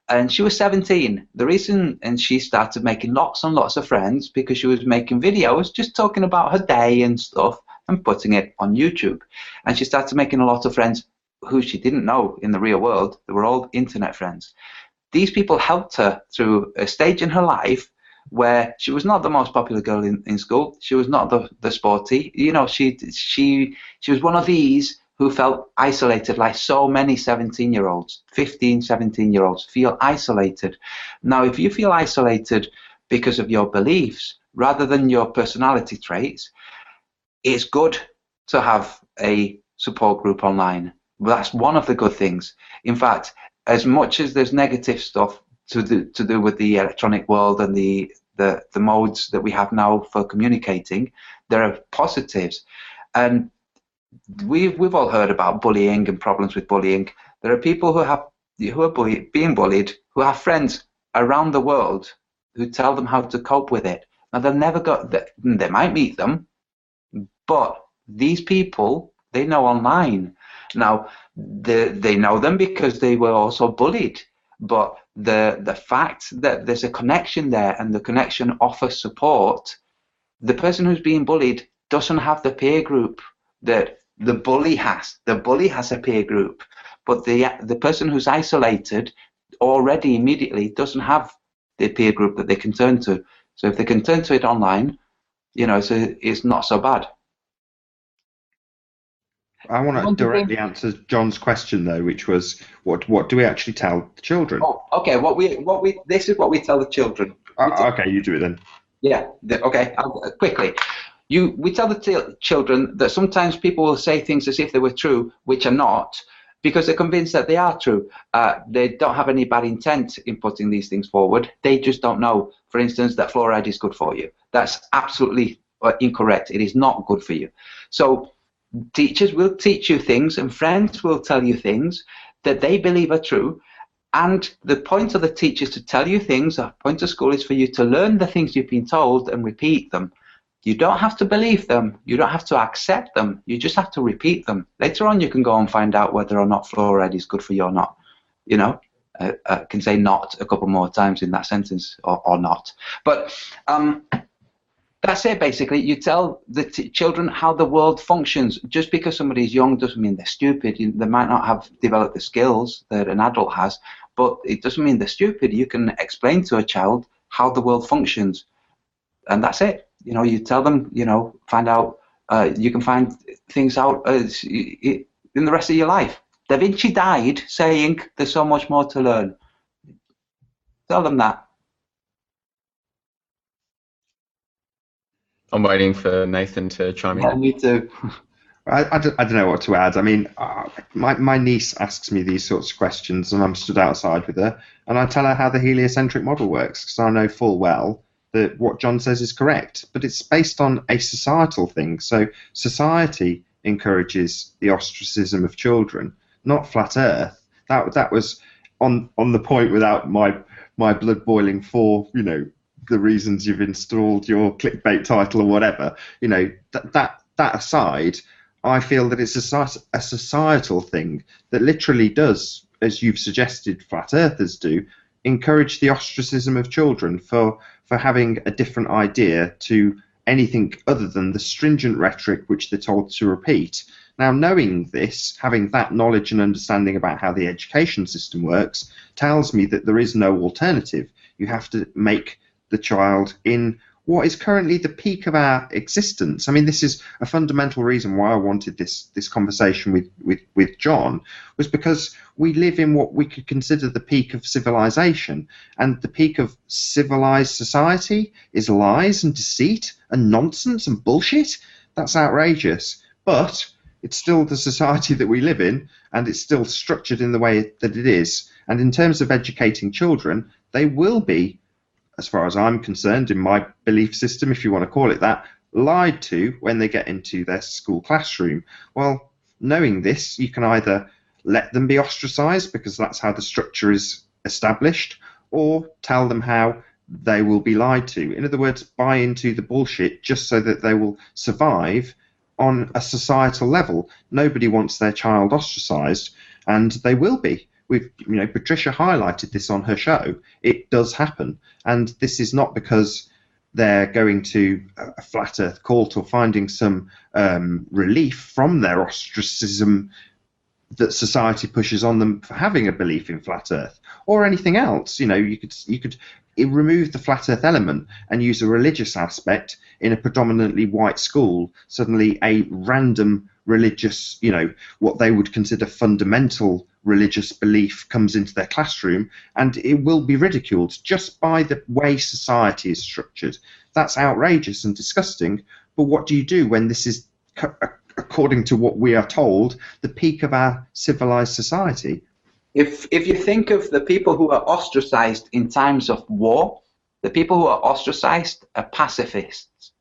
and she was 17. The reason, and she started making lots and lots of friends because she was making videos just talking about her day and stuff and putting it on YouTube, and she started making a lot of friends who she didn't know in the real world. They were all internet friends. These people helped her through a stage in her life where she was not the most popular girl in school. She was not the sporty. You know, she was one of these who felt isolated, like so many 17-year-olds, 15, 17-year-olds feel isolated. Now, if you feel isolated because of your beliefs rather than your personality traits, it's good to have a support group online. That's one of the good things. In fact, as much as there's negative stuff to do with the electronic world and the modes that we have now for communicating, there are positives. And we've all heard about bullying and problems with bullying. There are people who are being bullied who have friends around the world who tell them how to cope with it. Now they might meet them, but these people they know online. Now they know them because they were also bullied. but the fact that there's a connection there and the connection offers support, the person who's being bullied doesn't have the peer group that the bully has. The bully has a peer group, but the person who's isolated already immediately doesn't have the peer group that they can turn to. So if they can turn to it online, you know, so it's not so bad. I want to directly answer John's question though, which was what do we actually tell the children? Oh, okay. This is what we tell the children. Okay, you do it then. Yeah. Okay. Quickly. We tell the children that sometimes people will say things as if they were true, which are not, because they're convinced that they are true. They don't have any bad intent in putting these things forward. They just don't know, for instance, that fluoride is good for you. That's absolutely incorrect. It is not good for you. So teachers will teach you things and friends will tell you things that they believe are true. And the point of the teachers to tell you things, the point of school is for you to learn the things you've been told and repeat them. You don't have to believe them. You don't have to accept them. You just have to repeat them. Later on, you can go and find out whether or not fluoride is good for you or not. You know, I can say not a couple more times in that sentence or not. But that's it, basically. You tell the children how the world functions. Just because somebody's young doesn't mean they're stupid. They might not have developed the skills that an adult has, but it doesn't mean they're stupid. You can explain to a child how the world functions, and that's it. You know, you tell them, you know, find out, you can find things out in the rest of your life. Da Vinci died saying there's so much more to learn. Tell them that. I'm waiting for Nathan to chime in. Yeah, me too. I don't know what to add. I mean, my niece asks me these sorts of questions, and I'm stood outside with her, and I tell her how the heliocentric model works, because I know full well that what John says is correct, but it's based on a societal thing. So society encourages the ostracism of children, not flat Earth. That was on the point without my blood boiling for, you know, the reasons you've installed your clickbait title or whatever. You know, that aside, I feel that it's a societal thing that literally does, as you've suggested flat earthers do, encourage the ostracism of children for having a different idea to anything other than the stringent rhetoric which they're told to repeat. Now, knowing this, having that knowledge and understanding about how the education system works, tells me that there is no alternative. You have to make the child in what is currently the peak of our existence. I mean, this is a fundamental reason why I wanted this conversation with John, was because we live in what we could consider the peak of civilization, and the peak of civilized society is lies and deceit and nonsense and bullshit. That's outrageous, but it's still the society that we live in, and it's still structured in the way that it is. And in terms of educating children, they will be, as far as I'm concerned, in my belief system, if you want to call it that, lied to when they get into their school classroom. Well, knowing this, you can either let them be ostracized because that's how the structure is established, or tell them how they will be lied to. In other words, buy into the bullshit just so that they will survive on a societal level. Nobody wants their child ostracized, and they will be. Patricia highlighted this on her show. It does happen, and this is not because they're going to a flat earth cult or finding some relief from their ostracism that society pushes on them for having a belief in flat earth or anything else. You know, you could remove the flat earth element and use a religious aspect in a predominantly white school. Suddenly a random religious, what they would consider fundamental religious belief comes into their classroom, and it will be ridiculed just by the way society is structured. That's outrageous and disgusting, but what do you do when this is, according to what we are told, the peak of our civilized society? If you think of the people who are ostracized in times of war, the people who are ostracized are pacifists,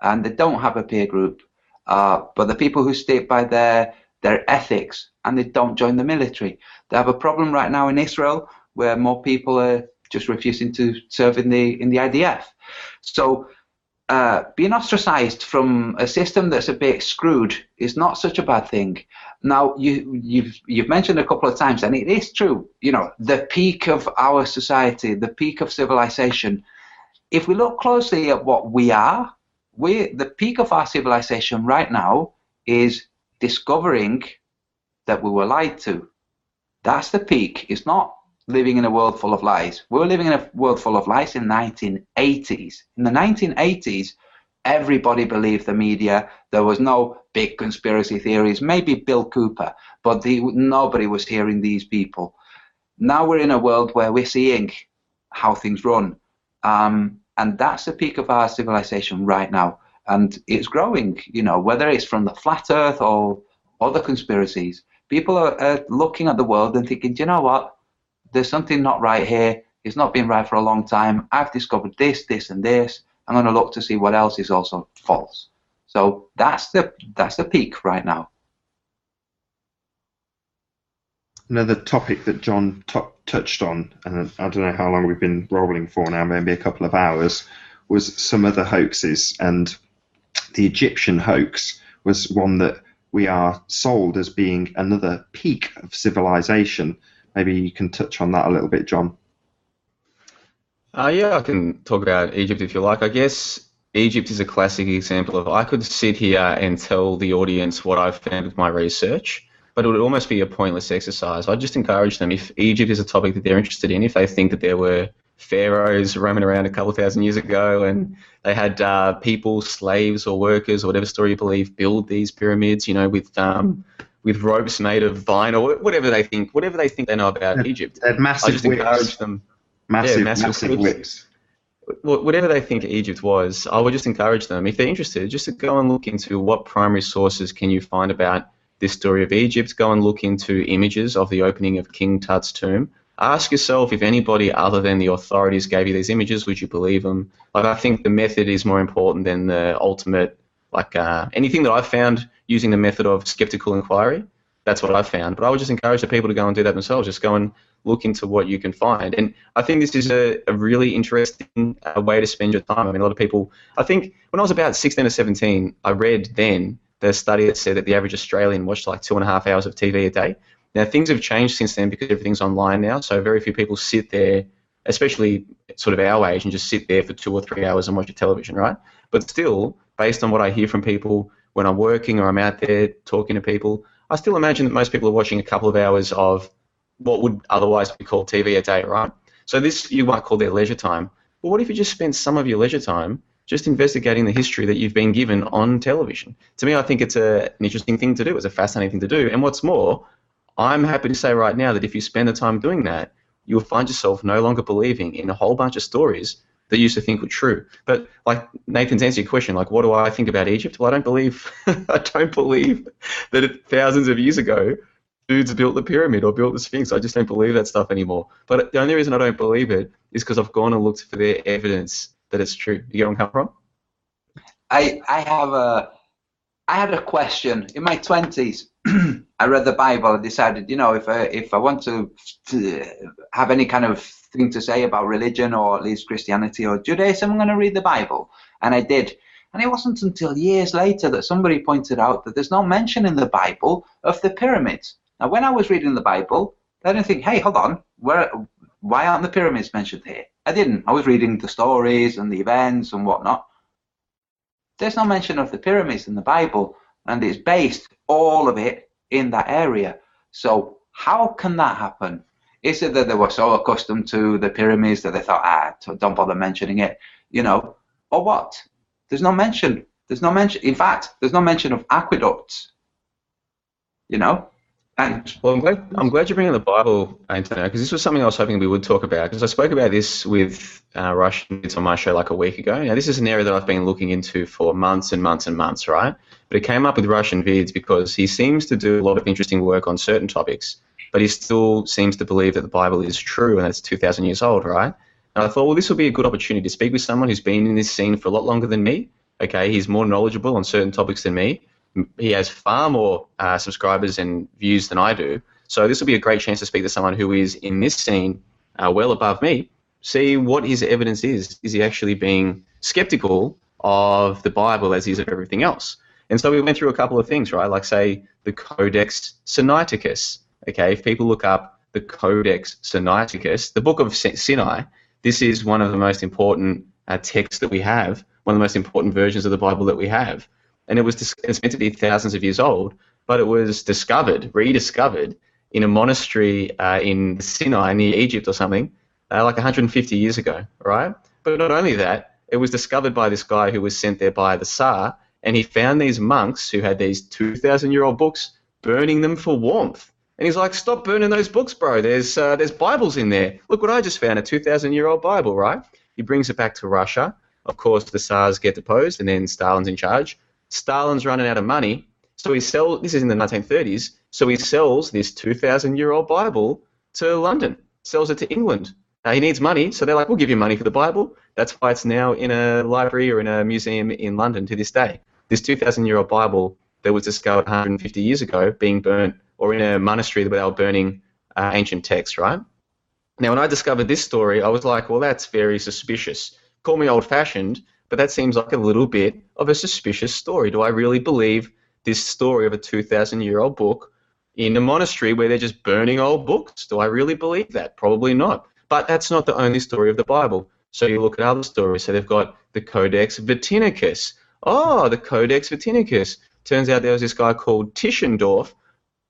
and they don't have a peer group. But the people who stick by their ethics and they don't join the military, they have a problem right now in Israel where more people are just refusing to serve in the IDF. So being ostracized from a system that's a bit screwed is not such a bad thing. Now, you've mentioned a couple of times, and it is true, you know, the peak of our society, the peak of civilization. If we look closely at what we are, the peak of our civilization right now is discovering that we were lied to. That's the peak. It's not living in a world full of lies. We were living in a world full of lies in the 1980s. In the 1980s, everybody believed the media. There was no big conspiracy theories, maybe Bill Cooper, but nobody was hearing these people. Now we're in a world where we're seeing how things run. And that's the peak of our civilization right now. And it's growing, you know, whether it's from the flat earth or other conspiracies. People are looking at the world and thinking, do you know what? There's something not right here. It's not been right for a long time. I've discovered this, this, and this. I'm going to look to see what else is also false. So that's the peak right now. Another topic that John touched on, and I don't know how long we've been rolling for now, maybe a couple of hours, was some other hoaxes. And the Egyptian hoax was one that we are sold as being another peak of civilization. Maybe you can touch on that a little bit, John. Yeah, I can talk about Egypt if you like. I guess Egypt is a classic example of, I could sit here and tell the audience what I've found with my research, but it would almost be a pointless exercise. I just encourage them, if Egypt is a topic that they're interested in, if they think that there were pharaohs roaming around a couple thousand years ago and they had people, slaves or workers or whatever story you believe, build these pyramids, you know, with ropes made of vine or whatever they think they know about Egypt. They had massive I just whips. encourage them. Massive whips. Whatever they think Egypt was, I would just encourage them, if they're interested, just to go and look into what primary sources can you find about this story of Egypt. Go and look into images of the opening of King Tut's tomb. Ask yourself, if anybody other than the authorities gave you these images, would you believe them? Like, I think the method is more important than the ultimate, like anything that I've found using the method of skeptical inquiry. That's what I've found. But I would just encourage the people to go and do that themselves. Just go and look into what you can find. And I think this is a really interesting way to spend your time. I mean, a lot of people, I think when I was about 16 or 17, I read then the study that said that the average Australian watched like 2.5 hours of TV a day. Now, things have changed since then because everything's online now, so very few people sit there, especially sort of our age, and just sit there for 2 or 3 hours and watch a television, right? But still, based on what I hear from people when I'm working or I'm out there talking to people, I still imagine that most people are watching a couple of hours of what would otherwise be called TV a day, right? So this you might call their leisure time. But what if you just spend some of your leisure time just investigating the history that you've been given on television? To me, I think it's an interesting thing to do. It's a fascinating thing to do. And what's more, I'm happy to say right now that if you spend the time doing that, you'll find yourself no longer believing in a whole bunch of stories that you used to think were true. But like Nathan, to answer your question, like what do I think about Egypt? Well, I don't believe that thousands of years ago dudes built the pyramid or built the Sphinx. I just don't believe that stuff anymore. But the only reason I don't believe it is because I've gone and looked for their evidence that it's true. You get where I'm coming from? I had a question in my 20s. I read the Bible and decided, you know, if I want to have any kind of thing to say about religion or at least Christianity or Judaism, I'm going to read the Bible. And I did. And it wasn't until years later that somebody pointed out that there's no mention in the Bible of the pyramids. Now, when I was reading the Bible, I didn't think, hey, hold on, why aren't the pyramids mentioned here? I didn't. I was reading the stories and the events and whatnot. There's no mention of the pyramids in the Bible, and it's based, all of it, in that area. So how can that happen? Is it that they were so accustomed to the pyramids that they thought, don't bother mentioning it, you know, or what? There's no mention. There's no mention. In fact, there's no mention of aqueducts, you know. And well, I'm glad you're bringing the Bible, Antonio, because this was something I was hoping we would talk about, because I spoke about this with Russian Vids on my show like a week ago. Now, this is an area that I've been looking into for months and months and months, right? But it came up with Russian Vids because he seems to do a lot of interesting work on certain topics, but he still seems to believe that the Bible is true and it's 2,000 years old, right? And I thought, well, this would be a good opportunity to speak with someone who's been in this scene for a lot longer than me. Okay, he's more knowledgeable on certain topics than me. He has far more subscribers and views than I do. So this will be a great chance to speak to someone who is in this scene well above me, see what his evidence is. Is he actually being skeptical of the Bible as he is of everything else. And so we went through a couple of things, right? Like, say, the Codex Sinaiticus. Okay, if people look up the Codex Sinaiticus, the Book of Sinai, this is one of the most important texts that we have, one of the most important versions of the Bible that we have. And it's meant to be thousands of years old, but it was rediscovered in a monastery in Sinai near Egypt or something, like 150 years ago, right? But not only that, it was discovered by this guy who was sent there by the Tsar, and he found these monks who had these 2,000-year-old books, burning them for warmth. And he's like, stop burning those books, bro. There's Bibles in there. Look what I just found, a 2,000-year-old Bible, right? He brings it back to Russia. Of course, the Tsars get deposed, and then Stalin's in charge. Stalin's running out of money, so this is in the 1930s, so he sells this 2,000-year-old Bible to London, sells it to England. He needs money, so they're like, we'll give you money for the Bible. That's why it's now in a library or in a museum in London to this day. This 2,000-year-old Bible that was discovered 150 years ago being burnt, or in a monastery where they were burning ancient texts, right? Now, when I discovered this story, I was like, well, that's very suspicious. Call me old-fashioned, but that seems like a little bit of a suspicious story. Do I really believe this story of a 2,000-year-old book in a monastery where they're just burning old books? Do I really believe that? Probably not. But that's not the only story of the Bible. So you look at other stories. So they've got the Codex Vatinicus. Oh, the Codex Vatinicus. Turns out there was this guy called Tischendorf.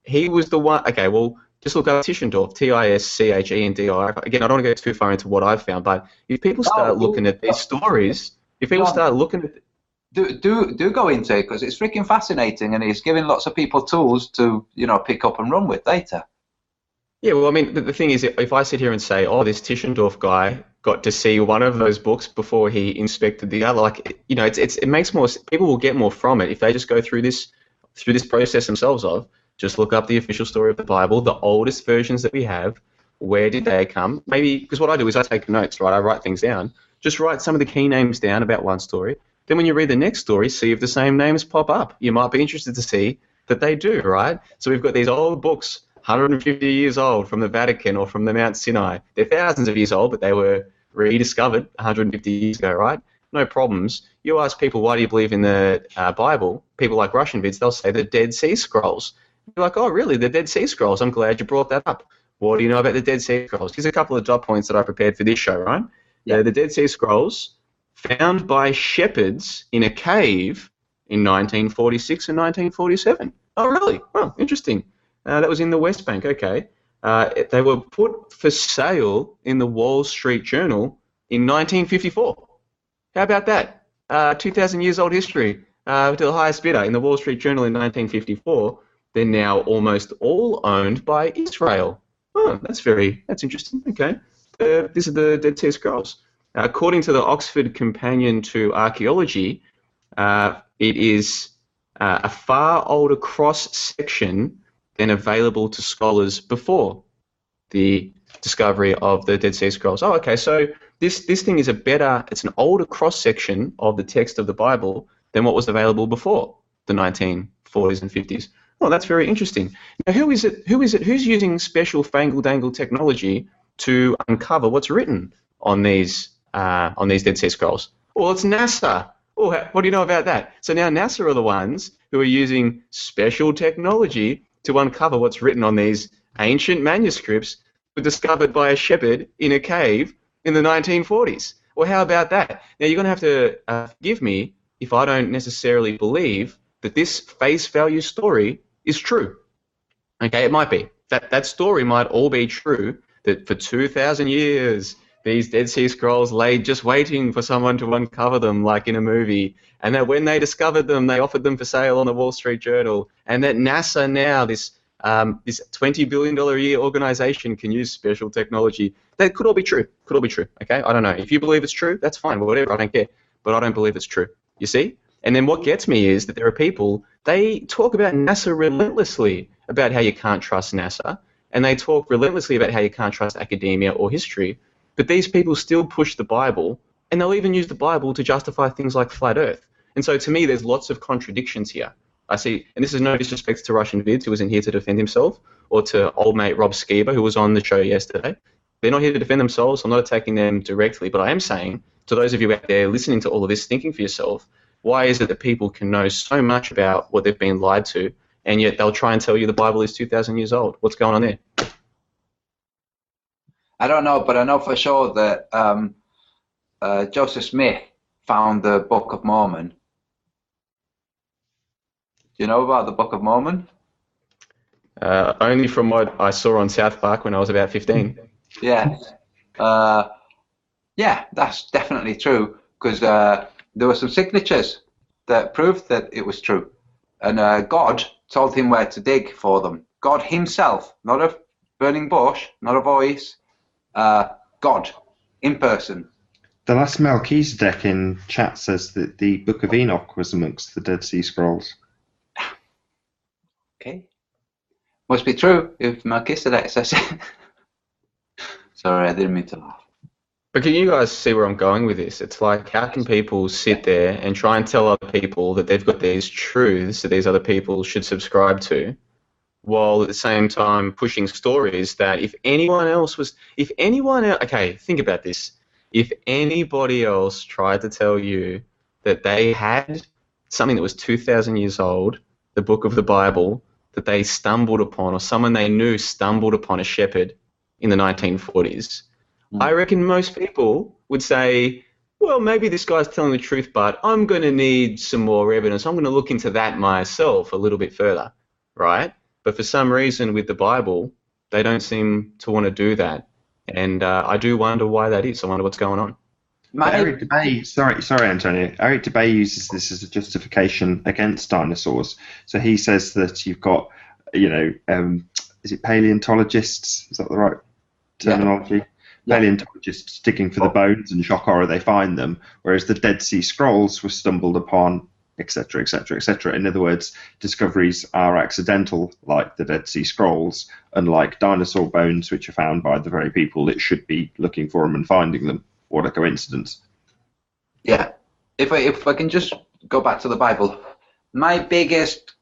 He was the one. Okay, well, just look up Tischendorf, Tischendorf. Again, I don't want to go too far into what I've found, but if people start looking at these stories, if people start looking at... Do go into it, because it's freaking fascinating, and it's giving lots of people tools to, pick up and run with data. Yeah, well, I mean, the thing is, if I sit here and say, oh, this Tischendorf guy got to see one of those books before he inspected the other, like, it makes more, people will get more from it if they just go through this process themselves of just look up the official story of the Bible, the oldest versions that we have, where did they come? Maybe, because what I do is I take notes, right? I write things down. Just write some of the key names down about one story. Then when you read the next story, see if the same names pop up. You might be interested to see that they do, right? So we've got these old books, 150 years old, from the Vatican or from the Mount Sinai. They're thousands of years old, but they were rediscovered 150 years ago, right? No problems. You ask people, why do you believe in the Bible? People like Russian vids, they'll say the Dead Sea Scrolls. You're like, oh, really, the Dead Sea Scrolls? I'm glad you brought that up. What do you know about the Dead Sea Scrolls? Here's a couple of dot points that I prepared for this show, right? Yeah. The Dead Sea Scrolls, found by shepherds in a cave in 1946 and 1947. Oh, really? Oh, interesting. That was in the West Bank, okay. They were put for sale in the Wall Street Journal in 1954. How about that? 2,000 years old history to the highest bidder in the Wall Street Journal in 1954. They're now almost all owned by Israel. Oh, that's interesting. Okay. These are the Dead Sea Scrolls. According to the Oxford Companion to Archaeology, it is a far older cross-section than available to scholars before the discovery of the Dead Sea Scrolls. Oh, okay, so this thing is it's an older cross-section of the text of the Bible than what was available before the 1940s and 50s. Oh, that's very interesting. Now, who's using special fangle-dangle technology to uncover what's written on these Dead Sea Scrolls? Well, it's NASA. Oh, what do you know about that? So now NASA are the ones who are using special technology to uncover what's written on these ancient manuscripts were discovered by a shepherd in a cave in the 1940s. Well, how about that? Now, you're going to have to forgive me if I don't necessarily believe that this face value story is true. Okay, it might be. That story might all be true, that for 2,000 years, these Dead Sea Scrolls lay just waiting for someone to uncover them, like in a movie, and that when they discovered them, they offered them for sale on the Wall Street Journal, and that NASA now, this $20 billion a year organization, can use special technology. That could all be true. Could all be true, okay? I don't know. If you believe it's true, that's fine, whatever, I don't care. But I don't believe it's true, you see? And then what gets me is that there are people, they talk about NASA relentlessly, about how you can't trust NASA, and they talk relentlessly about how you can't trust academia or history, but these people still push the Bible, and they'll even use the Bible to justify things like flat Earth. And so to me, there's lots of contradictions here. I see, and this is no disrespect to Russian Vids, who wasn't here to defend himself, or to old mate Rob Skiba, who was on the show yesterday. They're not here to defend themselves. I'm not attacking them directly, but I am saying to those of you out there listening to all of this, thinking for yourself, why is it that people can know so much about what they've been lied to, and yet they'll try and tell you the Bible is 2,000 years old? What's going on there? I don't know, but I know for sure that Joseph Smith found the Book of Mormon. Do you know about the Book of Mormon? Only from what I saw on South Park when I was about 15. Yeah. Yeah, that's definitely true, because there were some signatures that proved that it was true. And God told him where to dig for them. God himself, not a burning bush, not a voice. God, in person. The last Melchizedek in chat says that the Book of Enoch was amongst the Dead Sea Scrolls. Okay. Must be true if Melchizedek says it. Sorry, I didn't mean to laugh. But can you guys see where I'm going with this? It's like, how can people sit there and try and tell other people that they've got these truths that these other people should subscribe to, while at the same time pushing stories that okay, think about this. If anybody else tried to tell you that they had something that was 2,000 years old, the book of the Bible, that they stumbled upon, or someone they knew stumbled upon a shepherd in the 1940s, I reckon most people would say, well, maybe this guy's telling the truth, but I'm going to need some more evidence. I'm going to look into that myself a little bit further, right? But for some reason with the Bible, they don't seem to want to do that. And I do wonder why that is. I wonder what's going on. Eric DeBay, sorry, Antonio. Eric DeBay uses this as a justification against dinosaurs. So he says that you've got, is it paleontologists? Is that the right terminology? Yeah. Paleontologists digging for the bones, and shock horror they find them, whereas the Dead Sea Scrolls were stumbled upon, etc., etc., etc. In other words, discoveries are accidental, like the Dead Sea Scrolls, unlike dinosaur bones, which are found by the very people that should be looking for them and finding them. What a coincidence. Yeah. If I can just go back to the Bible, my biggest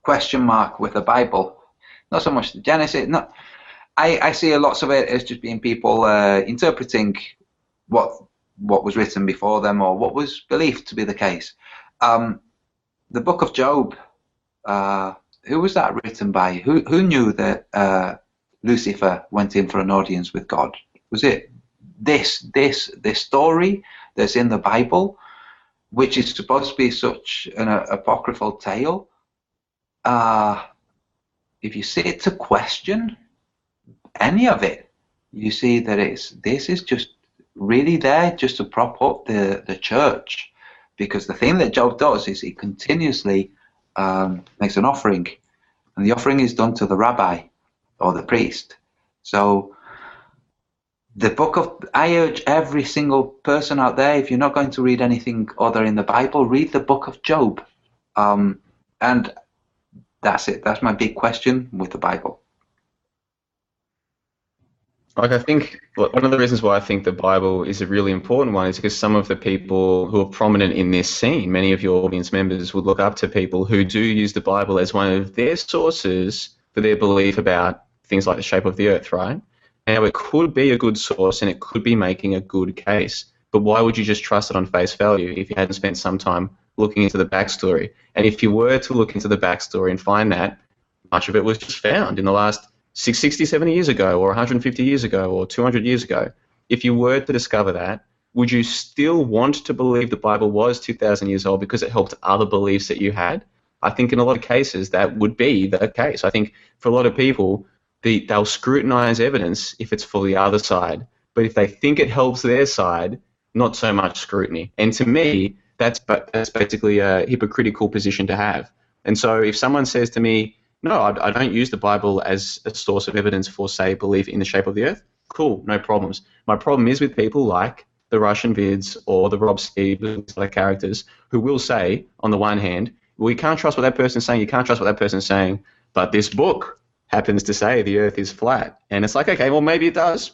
question mark with the Bible, not so much the Genesis, I see lots of it as just being people interpreting what was written before them, or what was believed to be the case. The Book of Job, who was that written by? Who knew that Lucifer went in for an audience with God? Was it this story that's in the Bible, which is supposed to be such an apocryphal tale? If you sit to question any of it, you see that this is just really there just to prop up the church, because the thing that Job does is he continuously makes an offering, and the offering is done to the rabbi or the priest. So I urge every single person out there, if you're not going to read anything other in the Bible, read the Book of Job, and that's it. That's my big question with the Bible. Like, I think one of the reasons why I think the Bible is a really important one is because some of the people who are prominent in this scene, many of your audience members would look up to people who do use the Bible as one of their sources for their belief about things like the shape of the earth, right? Now, it could be a good source and it could be making a good case, but why would you just trust it on face value if you hadn't spent some time looking into the backstory? And if you were to look into the backstory and find that much of it was just found in the last 60, 70 years ago, or 150 years ago, or 200 years ago, if you were to discover that, would you still want to believe the Bible was 2,000 years old because it helped other beliefs that you had? I think in a lot of cases that would be the case. I think for a lot of people, they'll scrutinize evidence if it's for the other side, but if they think it helps their side, not so much scrutiny. And to me, that's basically a hypocritical position to have. And so if someone says to me, no, I don't use the Bible as a source of evidence for, say, belief in the shape of the earth, cool, no problems. My problem is with people like the Russian vids or the Rob Stevens, other characters, who will say, on the one hand, well, you can't trust what that person's saying, you can't trust what that person's saying, but this book happens to say the earth is flat. And it's like, okay, well, maybe it does,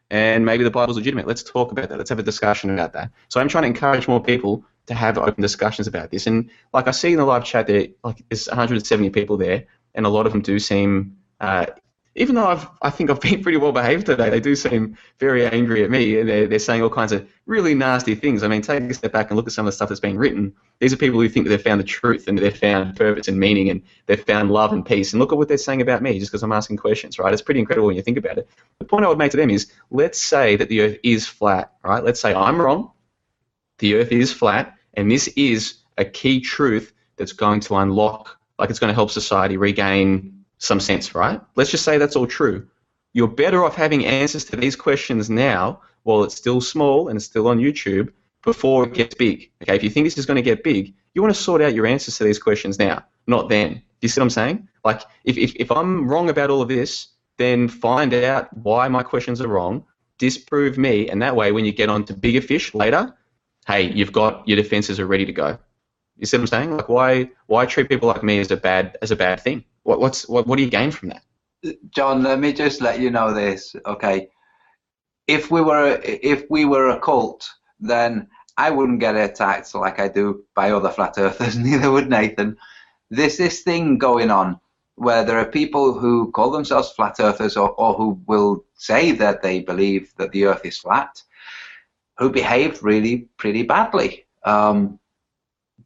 and maybe the Bible's legitimate. Let's talk about that. Let's have a discussion about that. So I'm trying to encourage more people to have open discussions about this. And like I see in the live chat there, like there's 170 people there, and a lot of them do seem even though I think I've been pretty well behaved today, they do seem very angry at me, and they're saying all kinds of really nasty things. I mean, take a step back and look at some of the stuff that's been written. These are people who think that they've found the truth and that they've found purpose and meaning and they've found love and peace. And look at what they're saying about me just because I'm asking questions, right? It's pretty incredible when you think about it. The point I would make to them is, let's say that the Earth is flat, right? Let's say I'm wrong, the Earth is flat, and this is a key truth that's going to unlock, like it's going to help society regain some sense, right? Let's just say that's all true. You're better off having answers to these questions now while it's still small and it's still on YouTube before it gets big. Okay, if you think this is going to get big, you want to sort out your answers to these questions now, not then. Do you see what I'm saying? Like, if I'm wrong about all of this, then find out why my questions are wrong, disprove me, and that way when you get on to bigger fish later, hey, you've got your defenses are ready to go. You see what I'm saying? Like, why treat people like me as a bad thing? What do you gain from that? John, let me just let you know this, okay? If we were a cult, then I wouldn't get attacked like I do by other flat earthers, neither would Nathan. There's this thing going on where there are people who call themselves flat earthers or who will say that they believe that the earth is flat, who behave really pretty badly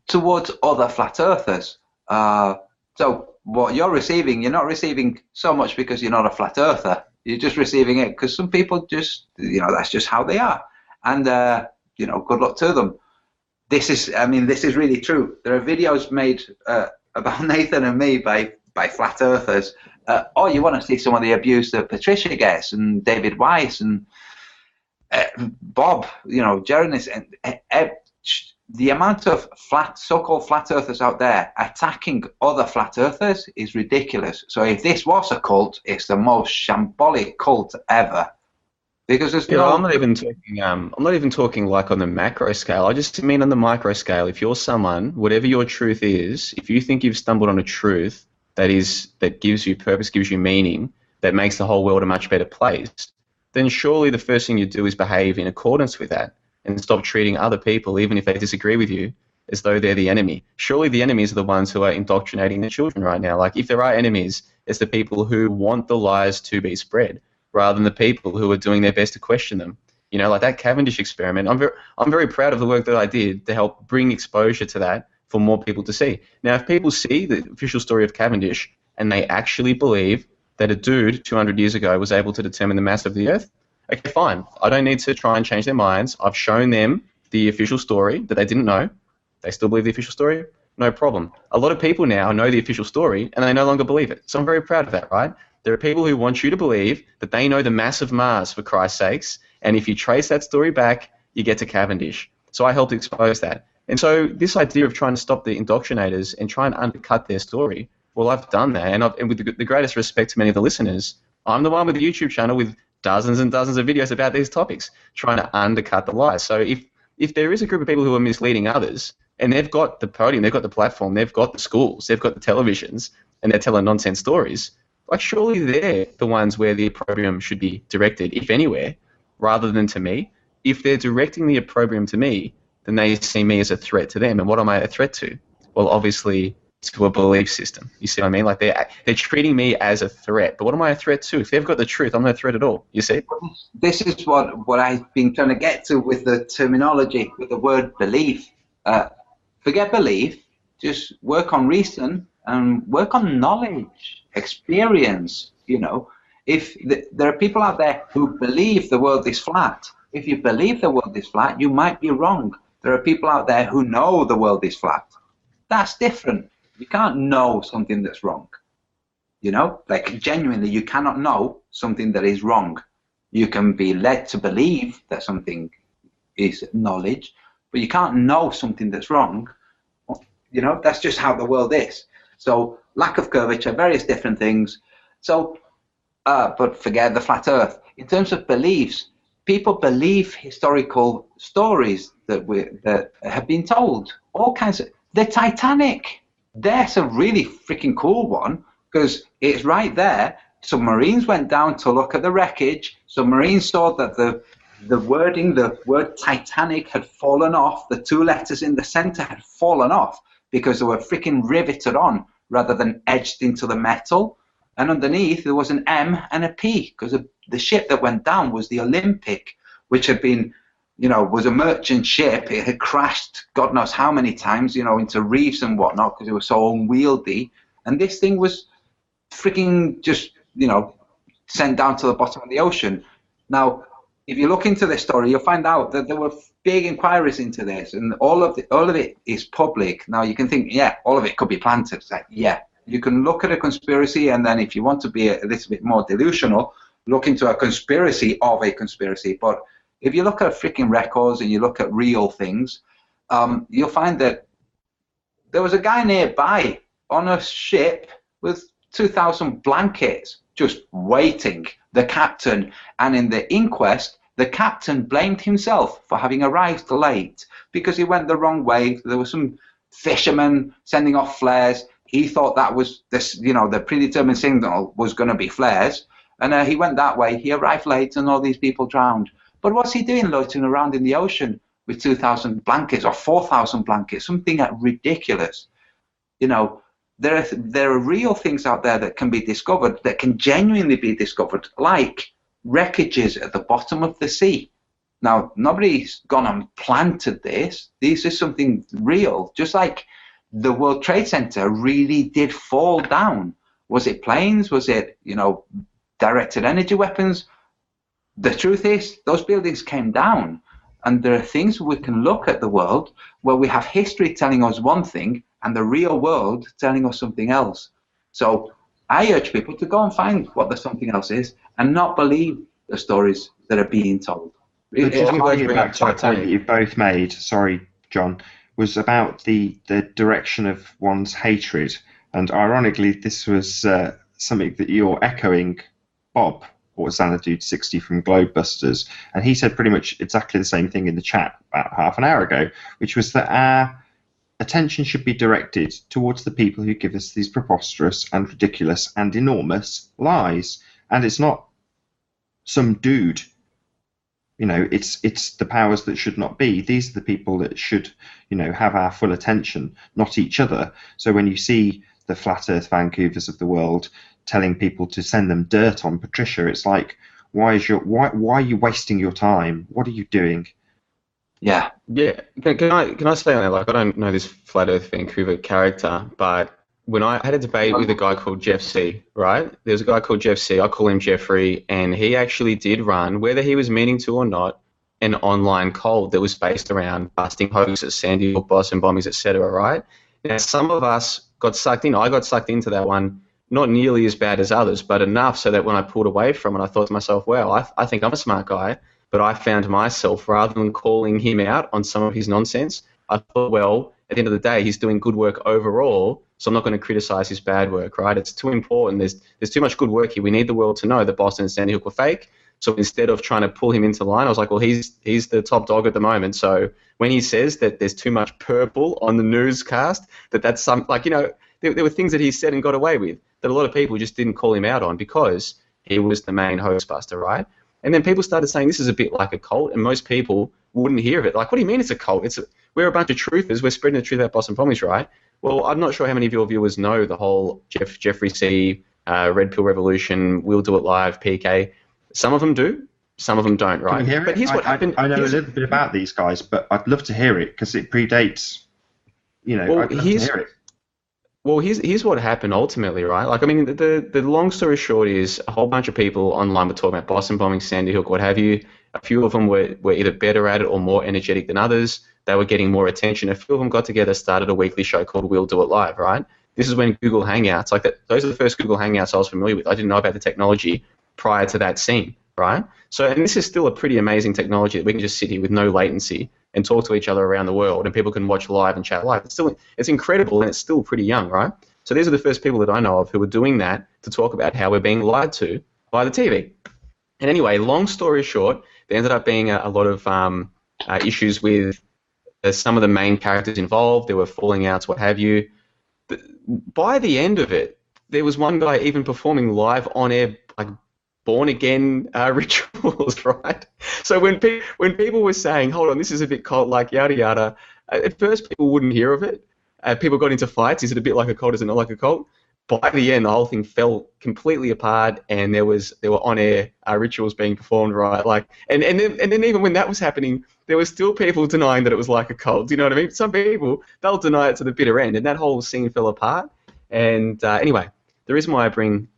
towards other flat earthers. So what you're receiving, you're not receiving so much because you're not a flat earther. You're just receiving it because some people just, that's just how they are. And, good luck to them. This is really true. There are videos made about Nathan and me by flat earthers. Or you want to see some of the abuse that Patricia gets and David Weiss and Bob, Jeremy, and the amount of so-called flat earthers out there attacking other flat earthers is ridiculous. So if this was a cult, it's the most shambolic cult ever. Because there's I'm not even talking like on the macro scale. I just mean on the micro scale. If you're someone, whatever your truth is, if you think you've stumbled on a truth that gives you purpose, gives you meaning, that makes the whole world a much better place, then surely the first thing you do is behave in accordance with that and stop treating other people, even if they disagree with you, as though they're the enemy. Surely the enemies are the ones who are indoctrinating the children right now. Like, if there are enemies, it's the people who want the lies to be spread, rather than the people who are doing their best to question them. Like that Cavendish experiment. I'm very proud of the work that I did to help bring exposure to that for more people to see. Now, if people see the official story of Cavendish and they actually believe that a dude 200 years ago was able to determine the mass of the Earth, okay, fine. I don't need to try and change their minds. I've shown them the official story that they didn't know. They still believe the official story? No problem. A lot of people now know the official story and they no longer believe it. So I'm very proud of that, right? There are people who want you to believe that they know the mass of Mars, for Christ's sakes, and if you trace that story back, you get to Cavendish. So I helped expose that. And so this idea of trying to stop the indoctrinators and try and undercut their story, well, I've done that, and with the greatest respect to many of the listeners, I'm the one with the YouTube channel with dozens and dozens of videos about these topics, trying to undercut the lies. So if there is a group of people who are misleading others, and they've got the podium, they've got the platform, they've got the schools, they've got the televisions, and they're telling nonsense stories, like, surely they're the ones where the opprobrium should be directed, if anywhere, rather than to me. If they're directing the opprobrium to me, then they see me as a threat to them. And what am I a threat to? Well, obviously, to a belief system. You see what I mean? Like, they're treating me as a threat. But what am I a threat to? If they've got the truth, I'm no threat at all. You see? This is what I've been trying to get to with the terminology, with the word belief. Forget belief. Just work on reason and work on knowledge. Experience, if there are people out there who believe the world is flat. If you believe the world is flat, you might be wrong. There are people out there who know the world is flat. That's different. You can't know something that's wrong. Like, genuinely, you cannot know something that is wrong. You can be led to believe that something is knowledge, but you can't know something that's wrong. That's just how the world is. So lack of curvature, various different things. So, but forget the flat Earth. In terms of beliefs, people believe historical stories that have been told. All kinds of. The Titanic. That's a really freaking cool one because it's right there. Submarines went down to look at the wreckage. Submarines saw that the word Titanic had fallen off. The two letters in the center had fallen off because they were freaking riveted on rather than edged into the metal. and underneath there was an M and a P, because the ship that went down was the Olympic, which had been, was a merchant ship. It had crashed God knows how many times, into reefs and whatnot, because it was so unwieldy. And this thing was freaking just, sent down to the bottom of the ocean. Now, if you look into this story, you'll find out that there were big inquiries into this, and all of it is public. Now, you can think, yeah, all of it could be planted. It's like, yeah, you can look at a conspiracy, and then if you want to be a little bit more delusional, look into a conspiracy of a conspiracy. But if you look at freaking records and you look at real things, you'll find that there was a guy nearby on a ship with 2,000 blankets just waiting, the captain. And in the inquest, the captain blamed himself for having arrived late because he went the wrong way. There were some fishermen sending off flares. He thought that was this, the predetermined signal was going to be flares. And he went that way. He arrived late and all these people drowned. But what's he doing loitering around in the ocean with 2,000 blankets or 4,000 blankets? Something ridiculous. There are real things out there that can be discovered, that can genuinely be discovered, like wreckages at the bottom of the sea. Now, nobody's gone and planted this. This is something real. Just like the World Trade Center really did fall down. Was it planes? Was it, directed energy weapons? The truth is, those buildings came down. And there are things we can look at the world where we have history telling us one thing and the real world telling us something else. So I urge people to go and find what the something else is and not believe the stories that are being told. But just going back to the point that you've both made, sorry, John, was about the direction of one's hatred. And ironically, this was something that you're echoing, Bob, or Xanadude 60 from Globebusters, and he said pretty much exactly the same thing in the chat about half an hour ago, which was that our attention should be directed towards the people who give us these preposterous and ridiculous and enormous lies. And it's not some dude, it's the powers that should not be. These are the people that should, have our full attention, not each other. So when you see the Flat Earth Vancouvers of the world telling people to send them dirt on Patricia, it's like, why are you wasting your time? What are you doing? Yeah. Can I say on that? Like, I don't know this Flat Earth Vancouver character, but when I had a debate with a guy called Jeff C, right? There's a guy called Jeff C. I call him Jeffrey, and he actually did run, whether he was meaning to or not, an online cult that was based around busting hoaxes, Sandy Hook, Boston bombings, etc. Right? Now, some of us got sucked in. I got sucked into that one. Not nearly as bad as others, but enough so that when I pulled away from it, I thought to myself, well, I think I'm a smart guy, but I found myself, rather than calling him out on some of his nonsense, I thought, well, at the end of the day, he's doing good work overall, so I'm not going to criticize his bad work, right? It's too important. There's too much good work here. We need the world to know that Boston and Sandy Hook were fake. So instead of trying to pull him into line, I was like, well, he's the top dog at the moment. So when he says that there's too much purple on the newscast, that's some, there were things that he said and got away with that a lot of people just didn't call him out on because he was the main hoaxbuster, right? And then people started saying this is a bit like a cult, and most people wouldn't hear of it. Like, what do you mean it's a cult? We're a bunch of truthers. We're spreading the truth about Boston bombings, right? Well, I'm not sure how many of your viewers know the whole Jeffrey C, Red Pill Revolution, We'll Do It Live, PK. Some of them do, some of them don't, right? Can we hear it? But here's what happened. I know a little bit about these guys, but I'd love to hear it because it predates, I'd love to hear it. Well, here's what happened ultimately, right? Like, I mean, the long story short is a whole bunch of people online were talking about Boston bombing, Sandy Hook, what have you. A few of them were either better at it or more energetic than others. They were getting more attention. A few of them got together, started a weekly show called We'll Do It Live, right? This is when Google Hangouts, like that, those are the first Google Hangouts I was familiar with. I didn't know about the technology prior to that scene, right? So, and this is still a pretty amazing technology that we can just sit here with no latency and talk to each other around the world, and people can watch live and chat live. It's incredible, and it's still pretty young, right? So these are the first people that I know of who were doing that to talk about how we're being lied to by the TV. And anyway, long story short, there ended up being a lot of issues with some of the main characters involved. There were falling outs, what have you. By the end of it, there was one guy even performing live on air, like born-again rituals, right? So when people were saying, hold on, this is a bit cult-like, yada, yada, at first people wouldn't hear of it. People got into fights. Is it a bit like a cult? Is it not like a cult? by the end, the whole thing fell completely apart, and there were on-air rituals being performed, right? Like, and then even when that was happening, there were still people denying that it was like a cult. Do you know what I mean? Some people, they'll deny it to the bitter end, and that whole scene fell apart. And anyway, the reason why I bring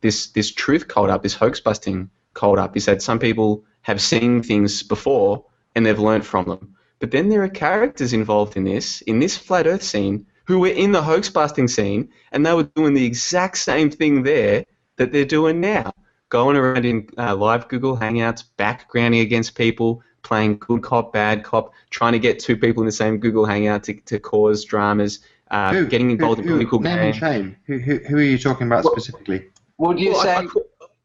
this truth cult up, this hoax busting cult up, is that some people have seen things before and they've learnt from them. But then there are characters involved in this flat Earth scene, who were in the hoax busting scene, and they were doing the exact same thing there that they're doing now, going around in live Google Hangouts, backgrounding against people, playing good cop, bad cop, trying to get two people in the same Google Hangout to cause dramas, getting involved in political name and shame. Who are you talking about specifically? Would you say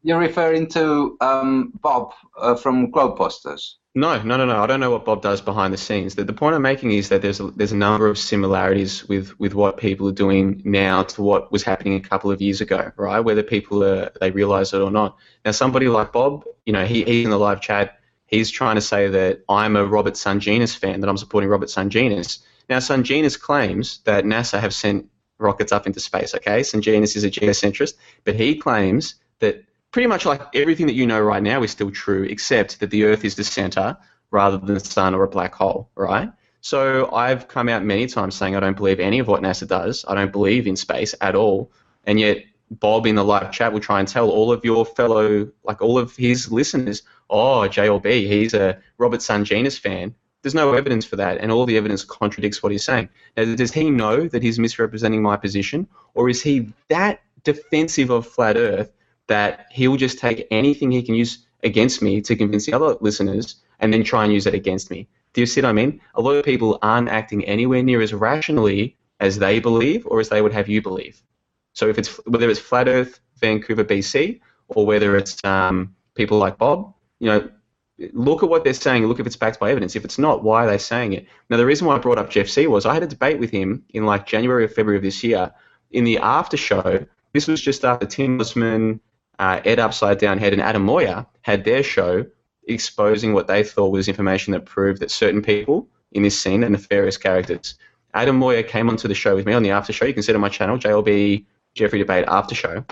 you're referring to Bob from Globebusters? No. I don't know what Bob does behind the scenes. The point I'm making is that there's a number of similarities with what people are doing now to what was happening a couple of years ago, right? Whether people they realise it or not. Now, somebody like Bob, he's in the live chat. He's trying to say that I'm a Robert Sungenis fan, that I'm supporting Robert Sungenis. Now, Sungenis claims that NASA have sent rockets up into space. Okay, Sungenis is a geocentrist, but he claims that pretty much like everything that you know right now is still true, except that the Earth is the center rather than the sun or a black hole, right? So I've come out many times saying I don't believe any of what NASA does. I don't believe in space at all. And yet Bob in the live chat will try and tell all of your fellow, like all of his listeners, oh, JLB, he's a Robert Sungenis fan. There's no evidence for that, and all the evidence contradicts what he's saying. Now, does he know that he's misrepresenting my position, or is he that defensive of flat Earth that he'll just take anything he can use against me to convince the other listeners and then try and use it against me? Do you see what I mean? A lot of people aren't acting anywhere near as rationally as they believe or as they would have you believe. So whether it's Flat Earth, Vancouver, BC, or whether it's people like Bob, look at what they're saying, look if it's backed by evidence. If it's not, why are they saying it? Now, the reason why I brought up Jeff C was I had a debate with him in like January or February of this year. In the after show, this was just after Tim Osman, Ed Upside Down Head, and Adam Moyer had their show exposing what they thought was information that proved that certain people in this scene are nefarious characters. Adam Moyer came onto the show with me on the after show. You can see it on my channel, JLB Jeffrey Debate After Show.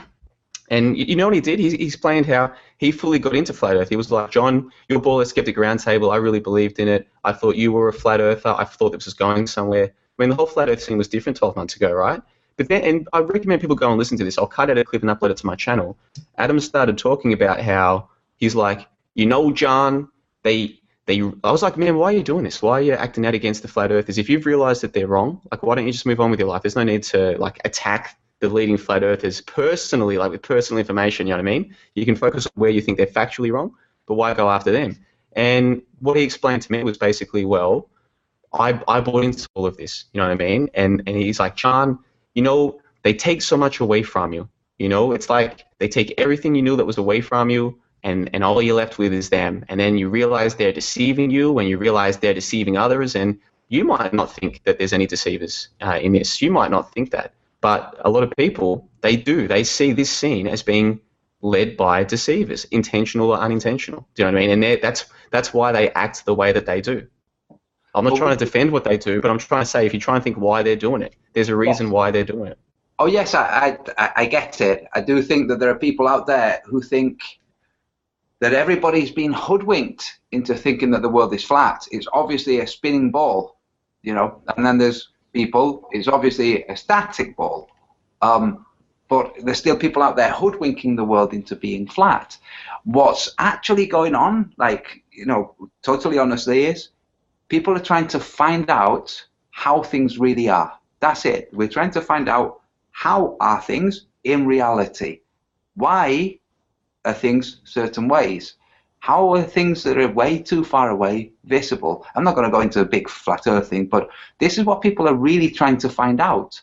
And you know what he did? He explained how he fully got into Flat Earth. He was like, John, your Baller Skeptic Roundtable, I really believed in it. I thought you were a Flat Earther. I thought this was going somewhere. I mean, the whole Flat Earth thing was different 12 months ago, right? But then, and I recommend people go and listen to this. I'll cut out a clip and upload it to my channel. Adam started talking about how he's like, John, I was like, man, why are you doing this? Why are you acting out against the Flat Earthers? If you've realized that they're wrong, like, why don't you just move on with your life? There's no need to, like, attack the leading Flat Earthers personally, like with personal information, you know what I mean? You can focus on where you think they're factually wrong, but why go after them? And what he explained to me was basically, well, I bought into all of this, you know what I mean? And he's like, John, they take so much away from you. It's like they take everything you knew that was away from you, and all you're left with is them. And then you realize they're deceiving you, and you realize they're deceiving others, and you might not think that there's any deceivers in this. You might not think that. But a lot of people, they do. They see this scene as being led by deceivers, intentional or unintentional. Do you know what I mean? And that's why they act the way that they do. I'm not trying to defend what they do, but I'm trying to say if you try and think why they're doing it, there's a reason why they're doing it. Oh, yes, I get it. I do think that there are people out there who think that everybody's been hoodwinked into thinking that the world is flat. It's obviously a spinning ball, and then there's people, it's obviously a static ball. But there's still people out there hoodwinking the world into being flat. What's actually going on, totally honestly, is people are trying to find out how things really are. That's it. We're trying to find out how are things in reality. Why are things certain ways? How are things that are way too far away visible? I'm not going to go into a big flat earth thing, but this is what people are really trying to find out.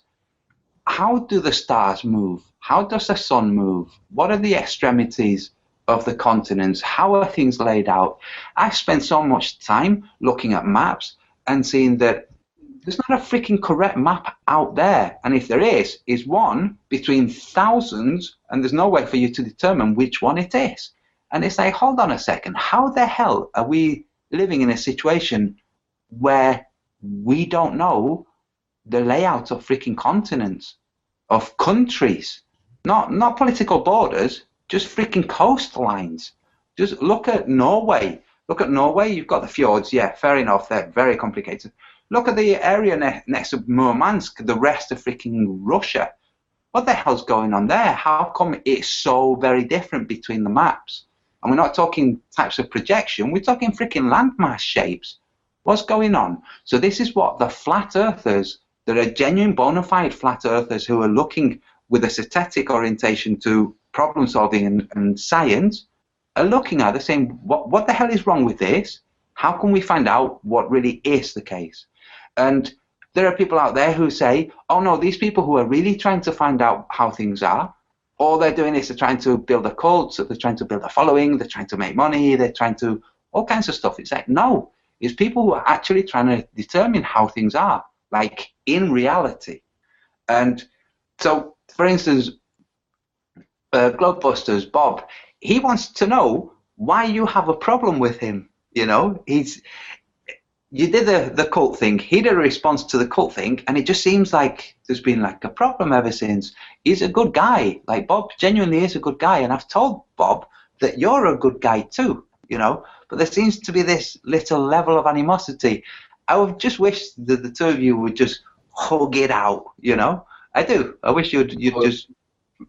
How do the stars move? How does the sun move? What are the extremities of the continents? How are things laid out? I spent so much time looking at maps and seeing that there's not a freaking correct map out there. And if there is one between thousands, and there's no way for you to determine which one it is. And it's like, hold on a second, how the hell are we living in a situation where we don't know the layout of freaking continents? of countries, not political borders, just freaking coastlines. Just look at Norway. Look at Norway. You've got the fjords. Yeah, fair enough. They're very complicated. Look at the area next to Murmansk, the rest of freaking Russia. What the hell's going on there? How come it's so very different between the maps? And we're not talking types of projection. We're talking freaking landmass shapes. What's going on? So this is what the flat earthers, that are genuine bona fide flat earthers who are looking with a synthetic orientation to problem solving and science, are looking at. They're saying, what the hell is wrong with this? How can we find out what really is the case? And there are people out there who say, oh no, these people who are really trying to find out how things are, all they're doing is they're trying to build a cult, so they're trying to build a following, they're trying to make money, they're trying to all kinds of stuff. It's like, no, it's people who are actually trying to determine how things are, like in reality. And so, for instance, Globebusters, Bob, he wants to know why you have a problem with him. You know, you did the cult thing, he did a response to the cult thing, and it just seems like there's been like a problem ever since. He's a good guy. Like, Bob genuinely is a good guy, and I've told Bob that you're a good guy too, you know, but there seems to be this little level of animosity. I would just wish that the two of you would just hug it out, you know. I do. I wish you'd just...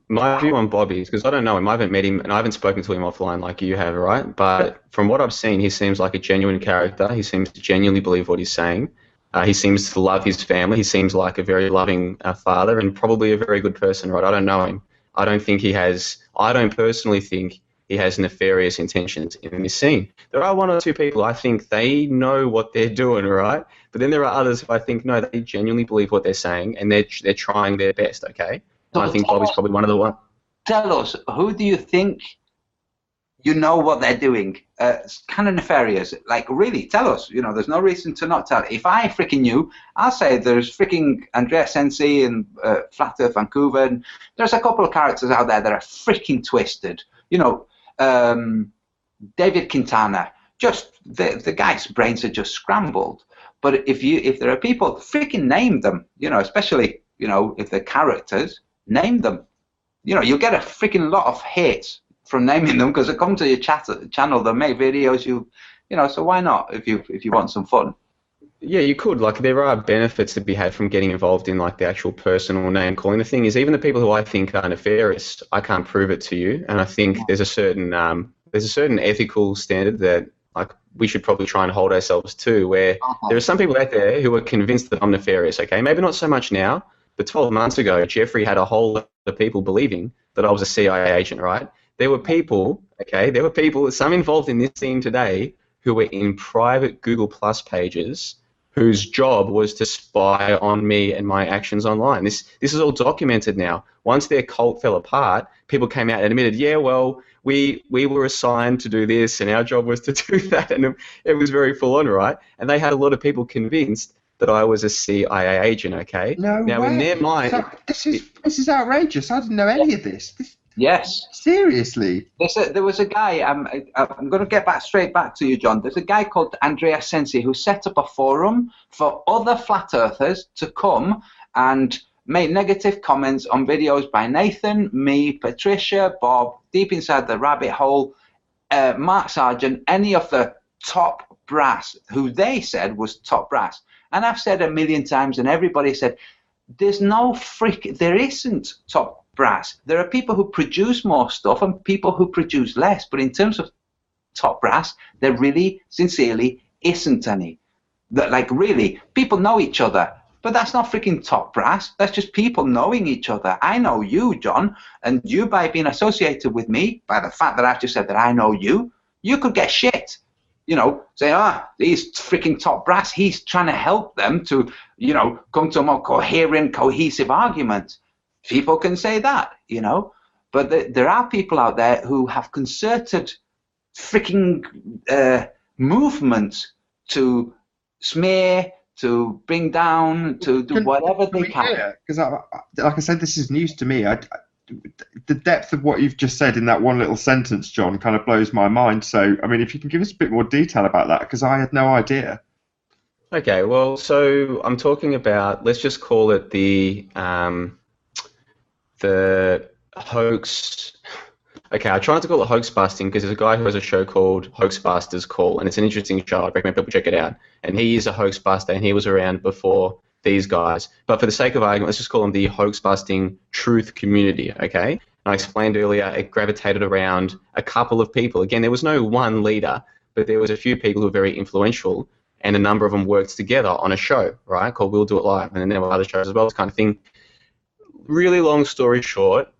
My view on Bobby is, because I don't know him, I haven't met him, and I haven't spoken to him offline like you have, right? But from what I've seen, he seems like a genuine character. He seems to genuinely believe what he's saying. He seems to love his family. He seems like a very loving father and probably a very good person, right? I don't know him. I don't personally think he has nefarious intentions in this scene. There are one or two people I think they know what they're doing, right? But then there are others who I think, no, they genuinely believe what they're saying and they're trying their best, okay? I think Bobby's probably one of the ones. Tell us, who do you think you know what they're doing? It's kind of nefarious. Like, really, tell us. You know, there's no reason to not tell. If I freaking knew, I'll say there's freaking Andrea Sensi and Flat Earth Vancouver. And there's a couple of characters out there that are freaking twisted. You know, David Quintana. Just the guy's brains are just scrambled. But if there are people, freaking name them. You know, especially, you know, if they're characters. Name them. You know, you'll get a freaking lot of hits from naming them because they come to your channel, they'll make videos. You know, so why not if you want some fun? Yeah, you could. Like, there are benefits to be had from getting involved in like the actual personal name calling. The thing is, even the people who I think are nefarious, I can't prove it to you, and I think there's a certain ethical standard that like we should probably try and hold ourselves to. Where there are some people out there who are convinced that I'm nefarious. Okay, maybe not so much now. But 12 months ago, Jeffrey had a whole lot of people believing that I was a CIA agent, right? There were people, some involved in this scene today who were in private Google Plus pages whose job was to spy on me and my actions online. This is all documented now. Once their cult fell apart, people came out and admitted, yeah, well, we were assigned to do this and our job was to do that. And it was very full on, right? And they had a lot of people convinced that I was a CIA agent, okay? No now, way. in their mind... So, this is outrageous. I didn't know any of this. Yes. Seriously. There was a guy, I'm going to get straight back to you, John. There's a guy called Andrea Sensi who set up a forum for other flat earthers to come and make negative comments on videos by Nathan, me, Patricia, Bob, Deep Inside the Rabbit Hole, Mark Sargent, any of the top brass, who they said was top brass. And I've said a million times, and everybody said, there isn't top brass. There are people who produce more stuff and people who produce less. But in terms of top brass, there really, sincerely, isn't any. Like, really, people know each other. But that's not freaking top brass. That's just people knowing each other. I know you, John, and you, by being associated with me, by the fact that I've just said that I know you, you could get shit. You know, say, he's freaking top brass. He's trying to help them to, you know, come to a more coherent, cohesive argument. People can say that, you know. But there are people out there who have concerted freaking movements to smear, to bring down, to do whatever they can. Because, like I said, this is news to me. The depth of what you've just said in that one little sentence, John, kind of blows my mind. So, I mean, if you can give us a bit more detail about that, because I had no idea. Okay, well, so I'm talking about, let's just call it the the hoax. Okay, I try not to call it hoax busting because there's a guy who has a show called Hoax Busters Call, and it's an interesting show. I recommend people check it out. And he is a hoax buster, and he was around before these guys. But for the sake of argument, let's just call him the hoax busting truth community, okay? And I explained earlier it gravitated around a couple of people. Again, there was no one leader, but there was a few people who were very influential, and a number of them worked together on a show, right, called We'll Do It Live. And then there were other shows as well, this kind of thing. Really long story short,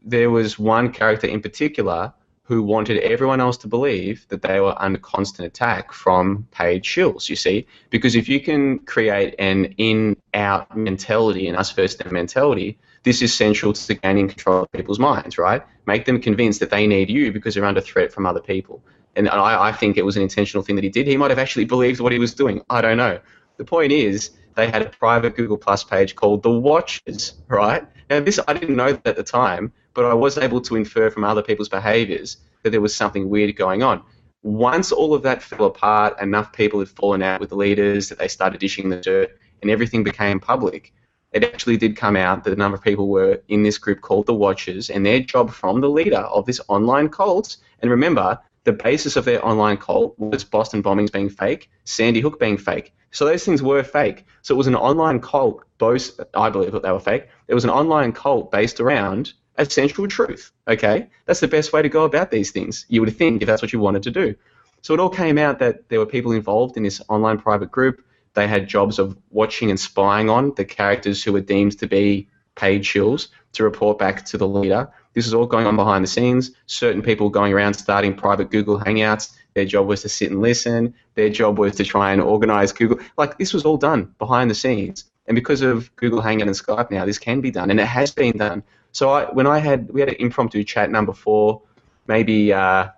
there was one character in particular who wanted everyone else to believe that they were under constant attack from paid shills, you see. Because if you can create an in-out mentality, an us first them mentality, this is central to gaining control of people's minds, right? Make them convinced that they need you because they're under threat from other people. And I think it was an intentional thing that he did. He might have actually believed what he was doing. I don't know. The point is, they had a private Google Plus page called The Watchers, right? Now, this, I didn't know that at the time, but I was able to infer from other people's behaviors that there was something weird going on. Once all of that fell apart, enough people had fallen out with the leaders that they started dishing the dirt, and everything became public, it actually did come out that a number of people were in this group called The Watchers, and their job from the leader of this online cult, and remember, the basis of their online cult was Boston bombings being fake, Sandy Hook being fake. So those things were fake. So it was an online cult, both, I believe that they were fake. It was an online cult based around essential truth, okay? That's the best way to go about these things, you would think, if that's what you wanted to do. So it all came out that there were people involved in this online private group. They had jobs of watching and spying on the characters who were deemed to be paid shills to report back to the leader. This is all going on behind the scenes. Certain people going around starting private Google Hangouts. Their job was to sit and listen. Their job was to try and organize Google. Like, this was all done behind the scenes. And because of Google Hangout and Skype now, this can be done, and it has been done. So we had an impromptu chat number 4, maybe, I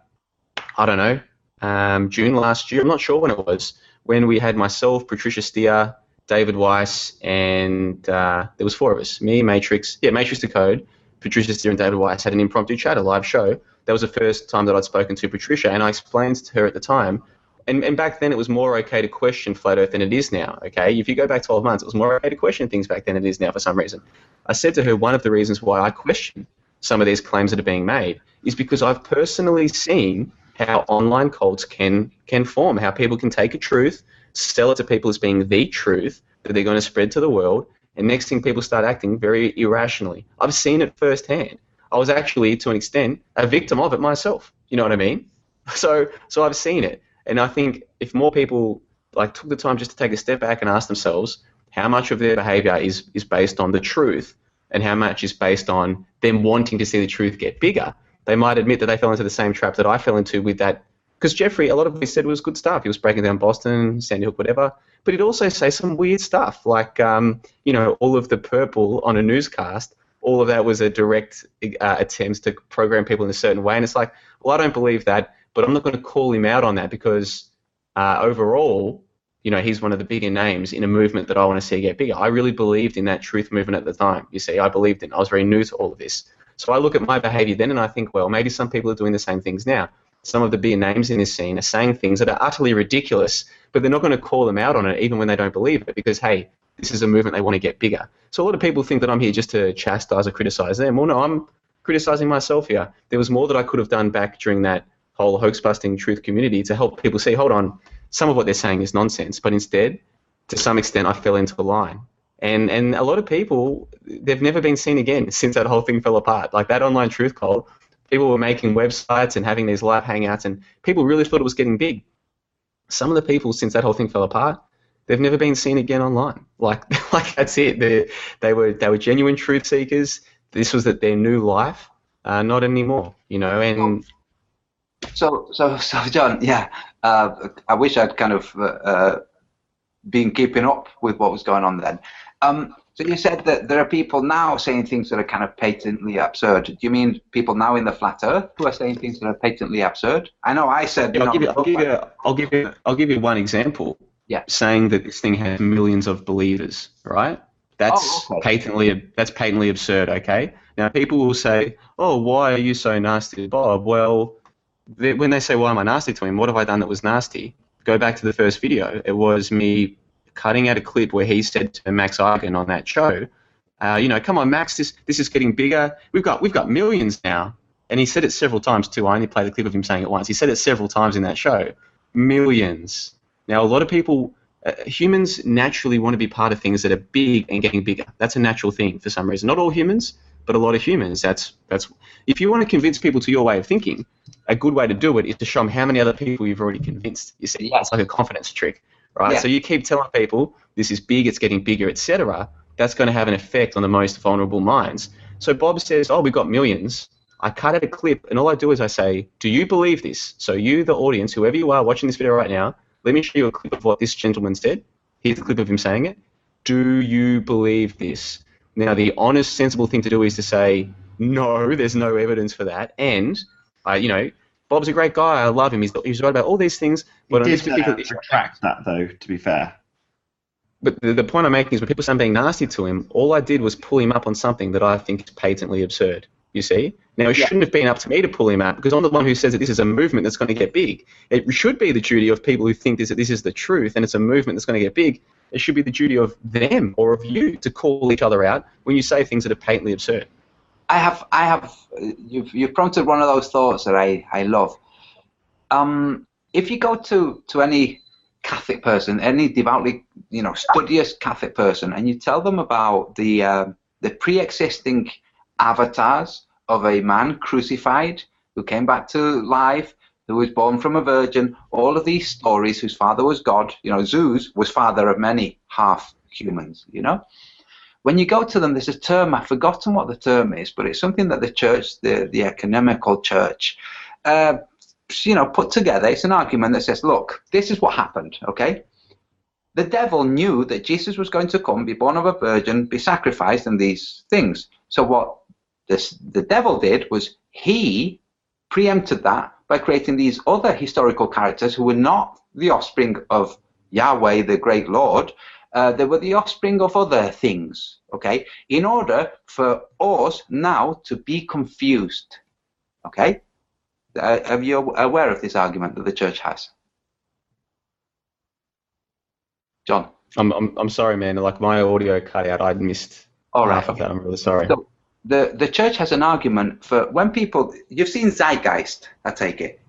don't know, June last year. I'm not sure when it was, when we had myself, Patricia Steer, David Weiss, and there was 4 of us. Me, Matrix to Code, Patricia Steer and David Weiss had an impromptu chat, a live show. That was the first time that I'd spoken to Patricia, and I explained to her at the time, and back then it was more okay to question Flat Earth than it is now, okay? If you go back 12 months, it was more okay to question things back then than it is now for some reason. I said to her, one of the reasons why I question some of these claims that are being made is because I've personally seen how online cults can form, how people can take a truth, sell it to people as being the truth that they're going to spread to the world, and next thing people start acting very irrationally. I've seen it firsthand. I was actually, to an extent, a victim of it myself. You know what I mean? So I've seen it. And I think if more people took the time just to take a step back and ask themselves how much of their behavior is based on the truth and how much is based on them wanting to see the truth get bigger, they might admit that they fell into the same trap that I fell into with that. Because Jeffrey, a lot of what he said was good stuff. He was breaking down Boston, Sandy Hook, whatever. But he'd also say some weird stuff, like, all of the purple on a newscast. All of that was a direct attempt to program people in a certain way. And it's like, well, I don't believe that, but I'm not going to call him out on that because overall, he's one of the bigger names in a movement that I want to see get bigger. I really believed in that truth movement at the time. You see, I believed in it. I was very new to all of this. So I look at my behavior then and I think, well, maybe some people are doing the same things now. Some of the bigger names in this scene are saying things that are utterly ridiculous, but they're not going to call them out on it even when they don't believe it because, hey, this is a movement they want to get bigger. So a lot of people think that I'm here just to chastise or criticize them. Well, no, I'm criticizing myself here. There was more that I could have done back during that whole hoax-busting truth community to help people see, hold on, some of what they're saying is nonsense, but instead, to some extent, I fell into a line. And a lot of people, they've never been seen again since that whole thing fell apart. Like that online truth cult, people were making websites and having these live hangouts, and people really thought it was getting big. Some of the people, since that whole thing fell apart, they've never been seen again online. Like that's it. They were genuine truth seekers. This was their new life. Not anymore, And so John, yeah. I wish I'd kind of been keeping up with what was going on then. So you said that there are people now saying things that are kind of patently absurd. Do you mean people now in the flat Earth who are saying things that are patently absurd? I know I said. Yeah, I'll give you one example. Yeah. Saying that this thing has millions of believers, right? That's patently absurd. Okay. Now people will say, "Oh, why are you so nasty to Bob?" Well, when they say, "Why am I nasty to him?" What have I done that was nasty? Go back to the first video. It was me cutting out a clip where he said to Max Igan on that show come on, Max, this is getting bigger. We've got millions now. And he said it several times too. I only played the clip of him saying it once. He said it several times in that show. Millions. Now, a lot of people, humans naturally want to be part of things that are big and getting bigger. That's a natural thing for some reason. Not all humans, but a lot of humans. That's. If you want to convince people to your way of thinking, a good way to do it is to show them how many other people you've already convinced. You see, it's like a confidence trick, right? Yeah. So you keep telling people this is big, it's getting bigger, etc. That's going to have an effect on the most vulnerable minds. So Bob says, "Oh, we've got millions." I cut out a clip, and all I do is I say, do you believe this? So you, the audience, whoever you are watching this video right now, let me show you a clip of what this gentleman said. Here's a clip of him saying it. Do you believe this? Now, the honest, sensible thing to do is to say, no, there's no evidence for that. And, Bob's a great guy. I love him. He's right about all these things. But on this particular issue, retract that, though, to be fair. But the point I'm making is when people say I'm being nasty to him, all I did was pull him up on something that I think is patently absurd. You see? Now, it shouldn't have been up to me to pull him out because I'm the one who says that this is a movement that's going to get big. It should be the duty of people who think that this is the truth and it's a movement that's going to get big. It should be the duty of them or of you to call each other out when you say things that are patently absurd. You've prompted one of those thoughts that I love. If you go to any Catholic person, any devoutly, studious Catholic person, and you tell them about the pre-existing avatars of a man crucified who came back to life, who was born from a virgin, all of these stories, whose father was God, Zeus was father of many half humans, When you go to them, there's a term, I've forgotten what the term is, but it's something that the church, the ecumenical church, put together. It's an argument that says, look, this is what happened, okay? The devil knew that Jesus was going to come, be born of a virgin, be sacrificed, and these things. So what the devil did was he preempted that by creating these other historical characters who were not the offspring of Yahweh, the great Lord. They were the offspring of other things, okay, in order for us now to be confused, okay? Are you aware of this argument that the church has? John? I'm sorry, man. Like, my audio cut out. I missed half of that. I'm really sorry. So the church has an argument for when people... You've seen Zeitgeist, I take it.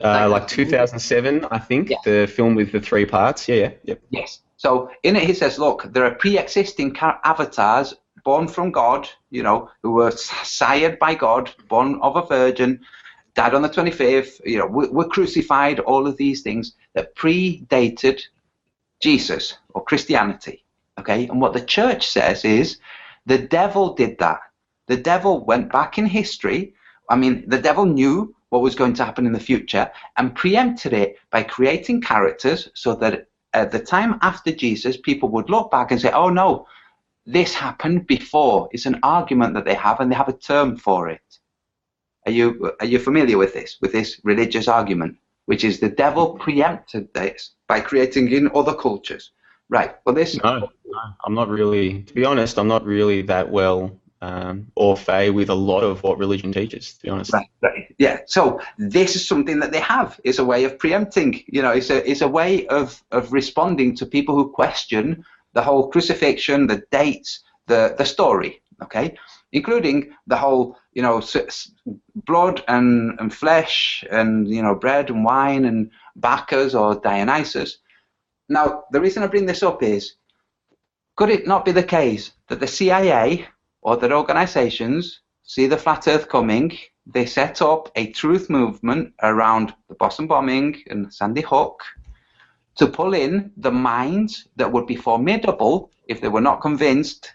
Like 2007, I think, the film with the 3 parts. Yep. Yes. So in it, he says, look, there are pre-existing avatars born from God, who were sired by God, born of a virgin, died on the 25th, were crucified, all of these things that predated Jesus or Christianity, okay? And what the church says is the devil did that. The devil went back in history. I mean, the devil knew what was going to happen in the future and preempted it by creating characters so that at the time after Jesus, people would look back and say, oh no, this happened before. It's an argument that they have, and they have a term for it. Are you familiar with this religious argument, which is the devil preempted this by creating in other cultures? Right. Well, this. No, I'm not really. To be honest, I'm not really that well au fait with a lot of what religion teaches. To be honest. Right. Yeah. So this is something that they have. It's a way of preempting. It's a way of responding to people who question the whole crucifixion, the dates, the story, okay, including the whole, blood and flesh and, bread and wine and Bacchus or Dionysus. Now, the reason I bring this up is, could it not be the case that the CIA or that organizations see the flat earth coming, they set up a truth movement around the Boston bombing and Sandy Hook, to pull in the minds that would be formidable if they were not convinced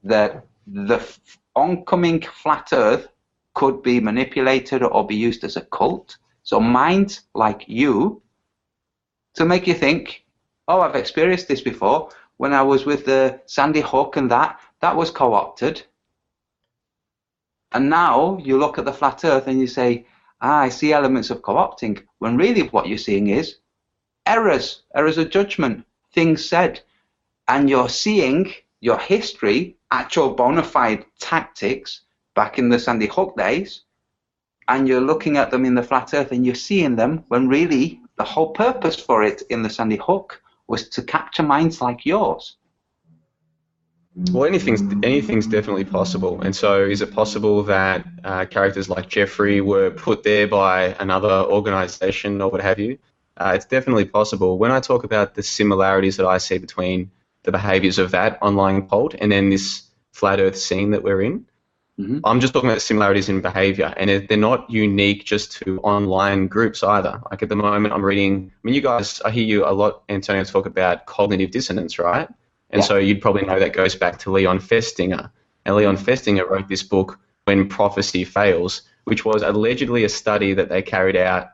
that the oncoming flat earth could be manipulated or be used as a cult. So minds like you, to make you think, oh, I've experienced this before. When I was with the Sandy Hook and that was co-opted. And now you look at the flat earth and you say, I see elements of co-opting, when really what you're seeing is errors of judgment, things said, and you're seeing your history, actual bona fide tactics back in the Sandy Hook days, and you're looking at them in the flat earth and you're seeing them when really the whole purpose for it in the Sandy Hook was to capture minds like yours. Well, anything's definitely possible. And so, is it possible that characters like Jeffrey were put there by another organization or what have you? It's definitely possible. When I talk about the similarities that I see between the behaviors of that online cult and then this flat Earth scene that we're in, I'm just talking about similarities in behavior, and they're not unique just to online groups either. Like at the moment, I'm reading. I mean, you guys, I hear you a lot, Antonio, talk about cognitive dissonance, right? And so you'd probably know that goes back to Leon Festinger. And Leon Festinger wrote this book, When Prophecy Fails, which was allegedly a study that they carried out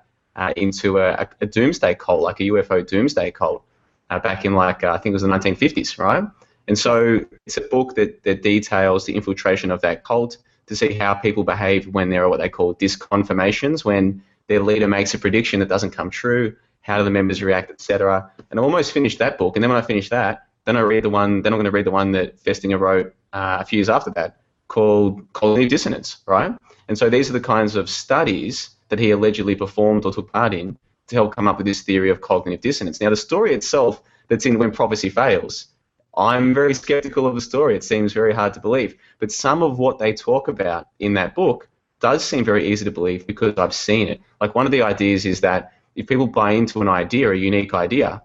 into a doomsday cult, like a UFO doomsday cult, back in I think it was the 1950s, right? And so it's a book that details the infiltration of that cult to see how people behave when there are what they call disconfirmations, when their leader makes a prediction that doesn't come true, how do the members react, etc. And I almost finished that book, and then when I finished that, then I'm going to read the one that Festinger wrote a few years after that called Cognitive Dissonance, right? And so these are the kinds of studies that he allegedly performed or took part in to help come up with this theory of cognitive dissonance. Now, the story itself that's in When Prophecy Fails, I'm very skeptical of the story. It seems very hard to believe. But some of what they talk about in that book does seem very easy to believe because I've seen it. Like one of the ideas is that if people buy into an idea, a unique idea,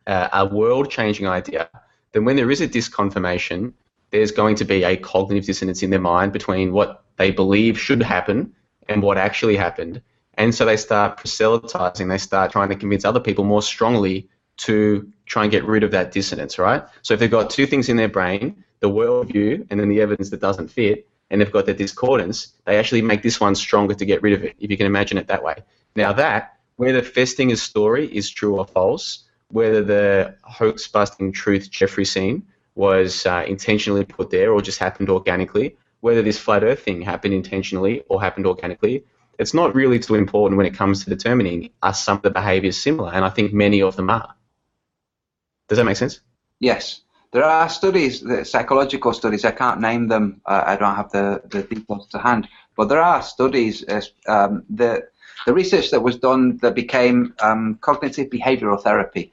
a world-changing idea, then when there is a disconfirmation, there's going to be a cognitive dissonance in their mind between what they believe should happen and what actually happened. And so they start proselytizing, they start trying to convince other people more strongly to try and get rid of that dissonance, right? So if they've got two things in their brain, the worldview and then the evidence that doesn't fit, and they've got that discordance, they actually make this one stronger to get rid of it, if you can imagine it that way. Now that, whether Festinger's story is true or false, whether the hoax-busting truth Jeffrey scene was intentionally put there or just happened organically, whether this flat Earth thing happened intentionally or happened organically, it's not really too important when it comes to determining are some of the behaviours similar, and I think many of them are. Does that make sense? Yes. There are studies, psychological studies, I can't name them, I don't have the details to hand, but there are studies, the research that was done that became cognitive behavioral therapy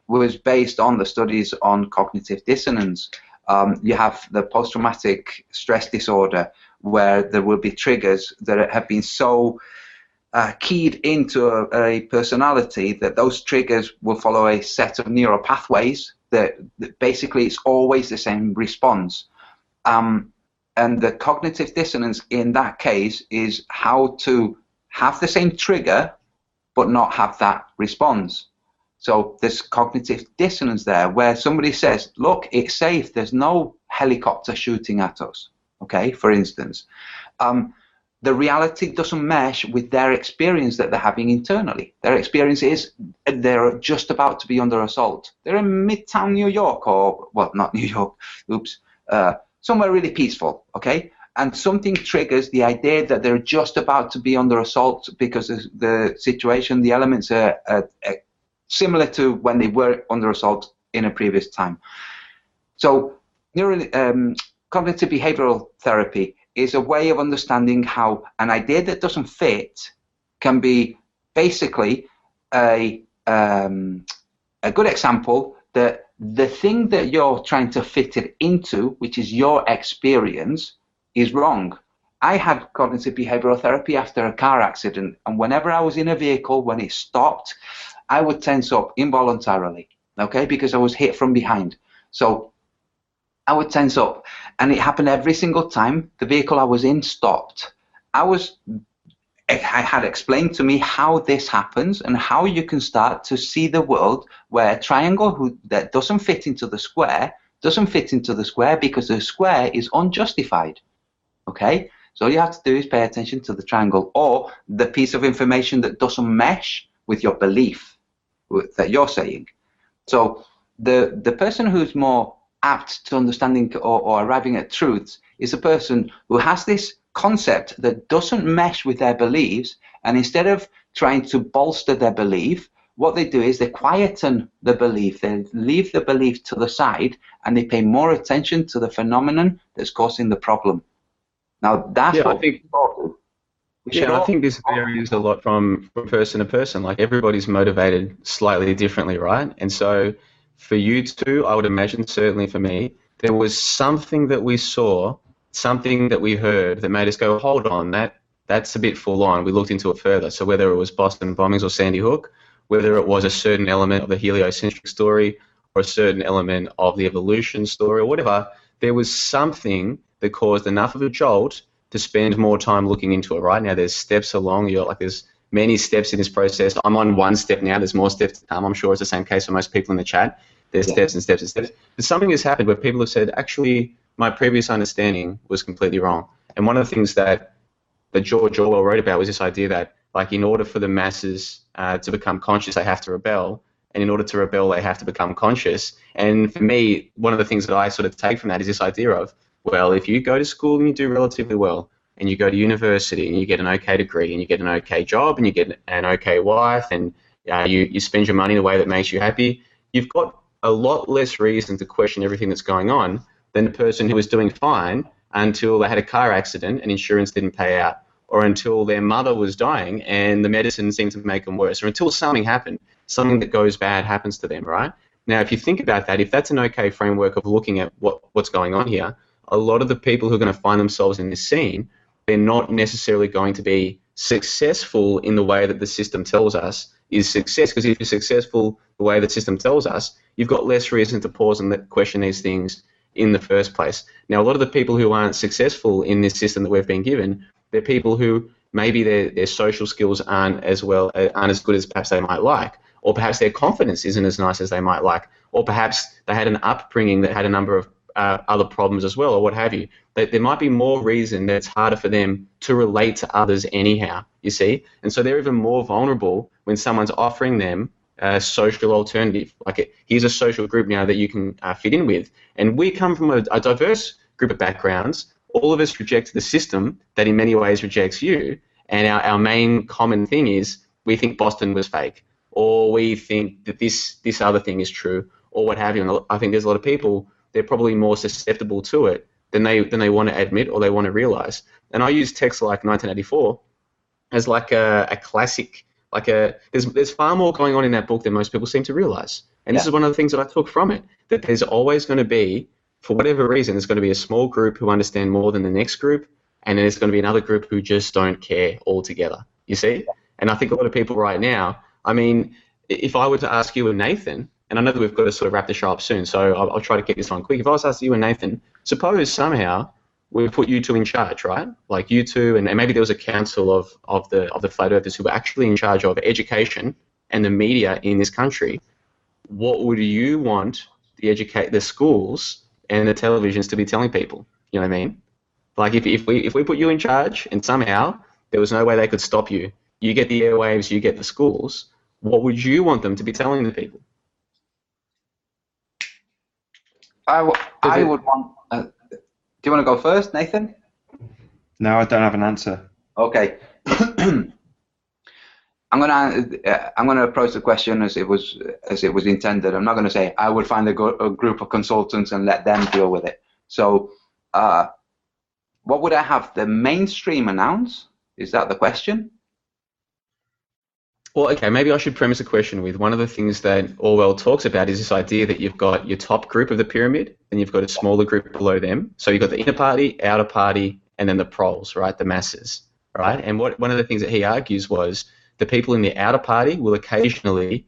was based on the studies on cognitive dissonance. You have the post-traumatic stress disorder where there will be triggers that have been so keyed into a personality that those triggers will follow a set of neural pathways that basically it's always the same response. And the cognitive dissonance in that case is how to have the same trigger but not have that response. So there's cognitive dissonance there where somebody says, look, it's safe, there's no helicopter shooting at us, okay, for instance. The reality doesn't mesh with their experience that they're having internally. Their experience is they're just about to be under assault. They're in Midtown New York, or, well, not New York, oops, somewhere really peaceful, okay? And something triggers the idea that they're just about to be under assault because the situation, the elements are similar to when they were under assault in a previous time. So cognitive behavioral therapy is a way of understanding how an idea that doesn't fit can be basically a good example that the thing that you're trying to fit it into, which is your experience, is wrong. I had cognitive behavioral therapy after a car accident, and whenever I was in a vehicle, when it stopped, I would tense up involuntarily, okay, because I was hit from behind. So I would tense up, and it happened every single time the vehicle I was in stopped. I had explained to me how this happens and how you can start to see the world where a triangle that doesn't fit into the square because the square is unjustified, okay? So all you have to do is pay attention to the triangle or the piece of information that doesn't mesh with your belief that you're saying. So the person who's more apt to understanding or arriving at truths is a person who has this concept that doesn't mesh with their beliefs, and instead of trying to bolster their belief, what they do is they quieten the belief, they leave the belief to the side, and they pay more attention to the phenomenon that's causing the problem. Now that's what I think. I think this varies a lot from person to person. Like everybody's motivated slightly differently, right? And so for you two, I would imagine, certainly for me, there was something that we saw, something that we heard that made us go, hold on, that's a bit full on. We looked into it further. So whether it was Boston bombings or Sandy Hook, whether it was a certain element of the heliocentric story or a certain element of the evolution story or whatever, there was something that caused enough of a jolt to spend more time looking into it. Right now, there's steps along. There's many steps in this process. I'm on one step now. There's more steps to come. I'm sure it's the same case for most people in the chat. There's steps and steps and steps. But something has happened where people have said, actually, my previous understanding was completely wrong. And one of the things that George Orwell wrote about was this idea that, like, in order for the masses to become conscious, they have to rebel. And in order to rebel, they have to become conscious. And for me, one of the things that I sort of take from that is this idea of, well, if you go to school and you do relatively well, and you go to university and you get an okay degree and you get an okay job and you get an okay wife and you spend your money in a way that makes you happy, you've got a lot less reason to question everything that's going on than the person who was doing fine until they had a car accident and insurance didn't pay out, or until their mother was dying and the medicine seemed to make them worse, or until something happened, something that goes bad happens to them, right? Now, if you think about that, if that's an okay framework of looking at what's going on here, a lot of the people who are going to find themselves in this scene, they're not necessarily going to be successful in the way that the system tells us is success, because if you're successful the way the system tells us, you've got less reason to pause and question these things in the first place. Now, a lot of the people who aren't successful in this system that we've been given, they're people who maybe their social skills aren't as good as perhaps they might like, or perhaps their confidence isn't as nice as they might like, or perhaps they had an upbringing that had a number of other problems as well, or what have you. There might be more reason that it's harder for them to relate to others anyhow, you see? And so they're even more vulnerable when someone's offering them a social alternative. Like, here's a social group now that you can fit in with. And we come from a diverse group of backgrounds. All of us reject the system that in many ways rejects you. And our main common thing is we think Boston was fake, or we think that this other thing is true, or what have you. And I think there's a lot of people, they're probably more susceptible to it than they want to admit or they want to realize. And I use texts like 1984 as like a classic. There's far more going on in that book than most people seem to realize. And this is one of the things that I took from it, that there's always going to be, for whatever reason, there's going to be a small group who understand more than the next group, and then there's going to be another group who just don't care altogether, you see? And I think a lot of people right now, I mean, if I were to ask you and Nathan, and I know that we've got to sort of wrap the show up soon, so I'll try to get this on quick. If I was to ask you and Nathan, suppose somehow we put you two in charge, right? Like you two, and maybe there was a council of the flat earthers who were actually in charge of education and the media in this country. What would you want the schools and the televisions to be telling people? You know what I mean? Like if we put you in charge and somehow there was no way they could stop you, you get the airwaves, you get the schools, what would you want them to be telling the people? I would want... do you want to go first, Nathan? No, I don't have an answer. Okay. I'm gonna approach the question as it was intended. I'm not going to say I would find a group of consultants and let them deal with it. So, what would I have the mainstream announce? Is that the question? Well, okay, maybe I should premise the question with one of the things that Orwell talks about is this idea that you've got your top group of the pyramid and you've got a smaller group below them. So you've got the inner party, outer party, and then the proles, right, the masses, right? And one of the things that he argues was the people in the outer party will occasionally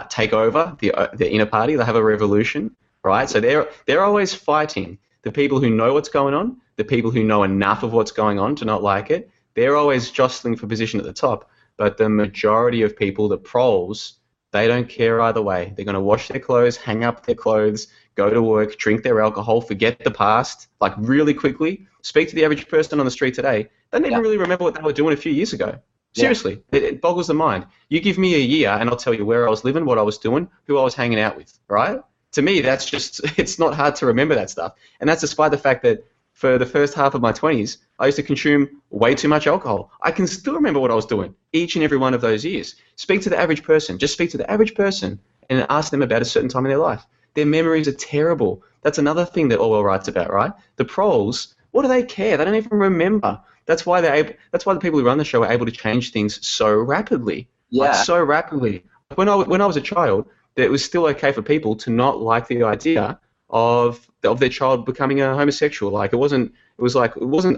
take over the inner party. They'll have a revolution, right? So they're always fighting the people who know what's going on, the people who know enough of what's going on to not like it. They're always jostling for position at the top. But the majority of people, the proles, they don't care either way. They're going to wash their clothes, hang up their clothes, go to work, drink their alcohol, forget the past, like really quickly. Speak to the average person on the street today. They don't even really remember what they were doing a few years ago. Seriously, it boggles the mind. You give me a year and I'll tell you where I was living, what I was doing, who I was hanging out with, right? To me, that's just, it's not hard to remember that stuff. And that's despite the fact that for the first half of my 20s, I used to consume way too much alcohol. I can still remember what I was doing each and every one of those years. Speak to the average person. Just speak to the average person and ask them about a certain time in their life. Their memories are terrible. That's another thing that Orwell writes about, right? The proles, what do they care? They don't even remember. That's why the people who run the show are able to change things so rapidly. Yeah. Like, so rapidly. When I was a child, it was still okay for people to not like the idea of their child becoming a homosexual. Like it wasn't,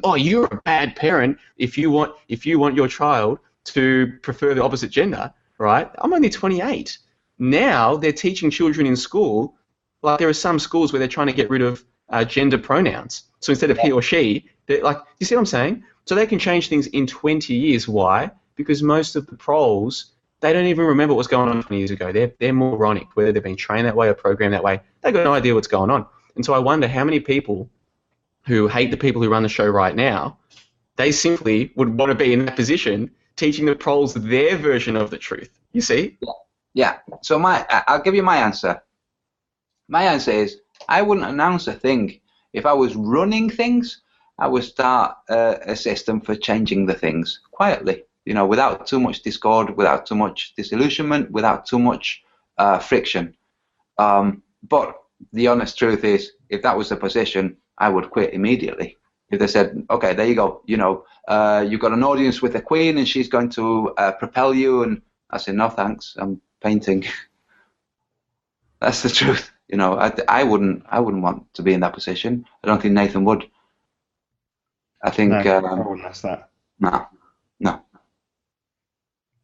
oh, you're a bad parent if you want your child to prefer the opposite gender, right? I'm only 28. Now they're teaching children in school, like there are some schools where they're trying to get rid of gender pronouns. So instead of he or she, they're like, you see what I'm saying? So they can change things in 20 years. Why? Because most of the proles, they don't even remember what was going on 20 years ago. They're moronic, whether they've been trained that way or programmed that way. They've got no idea what's going on. And so I wonder how many people who hate the people who run the show right now, they simply would want to be in that position teaching the proles their version of the truth. You see? Yeah. So I'll give you my answer. My answer is I wouldn't announce a thing. If I was running things, I would start a system for changing the things quietly, without too much discord, without too much disillusionment, without too much friction. But the honest truth is, if that was the position, I would quit immediately. If they said, okay, there you go, you've got an audience with the Queen and she's going to propel you, and I said, no thanks, I'm painting. That's the truth. I wouldn't want to be in that position. I don't think Nathan would. I think I wouldn't ask that. No.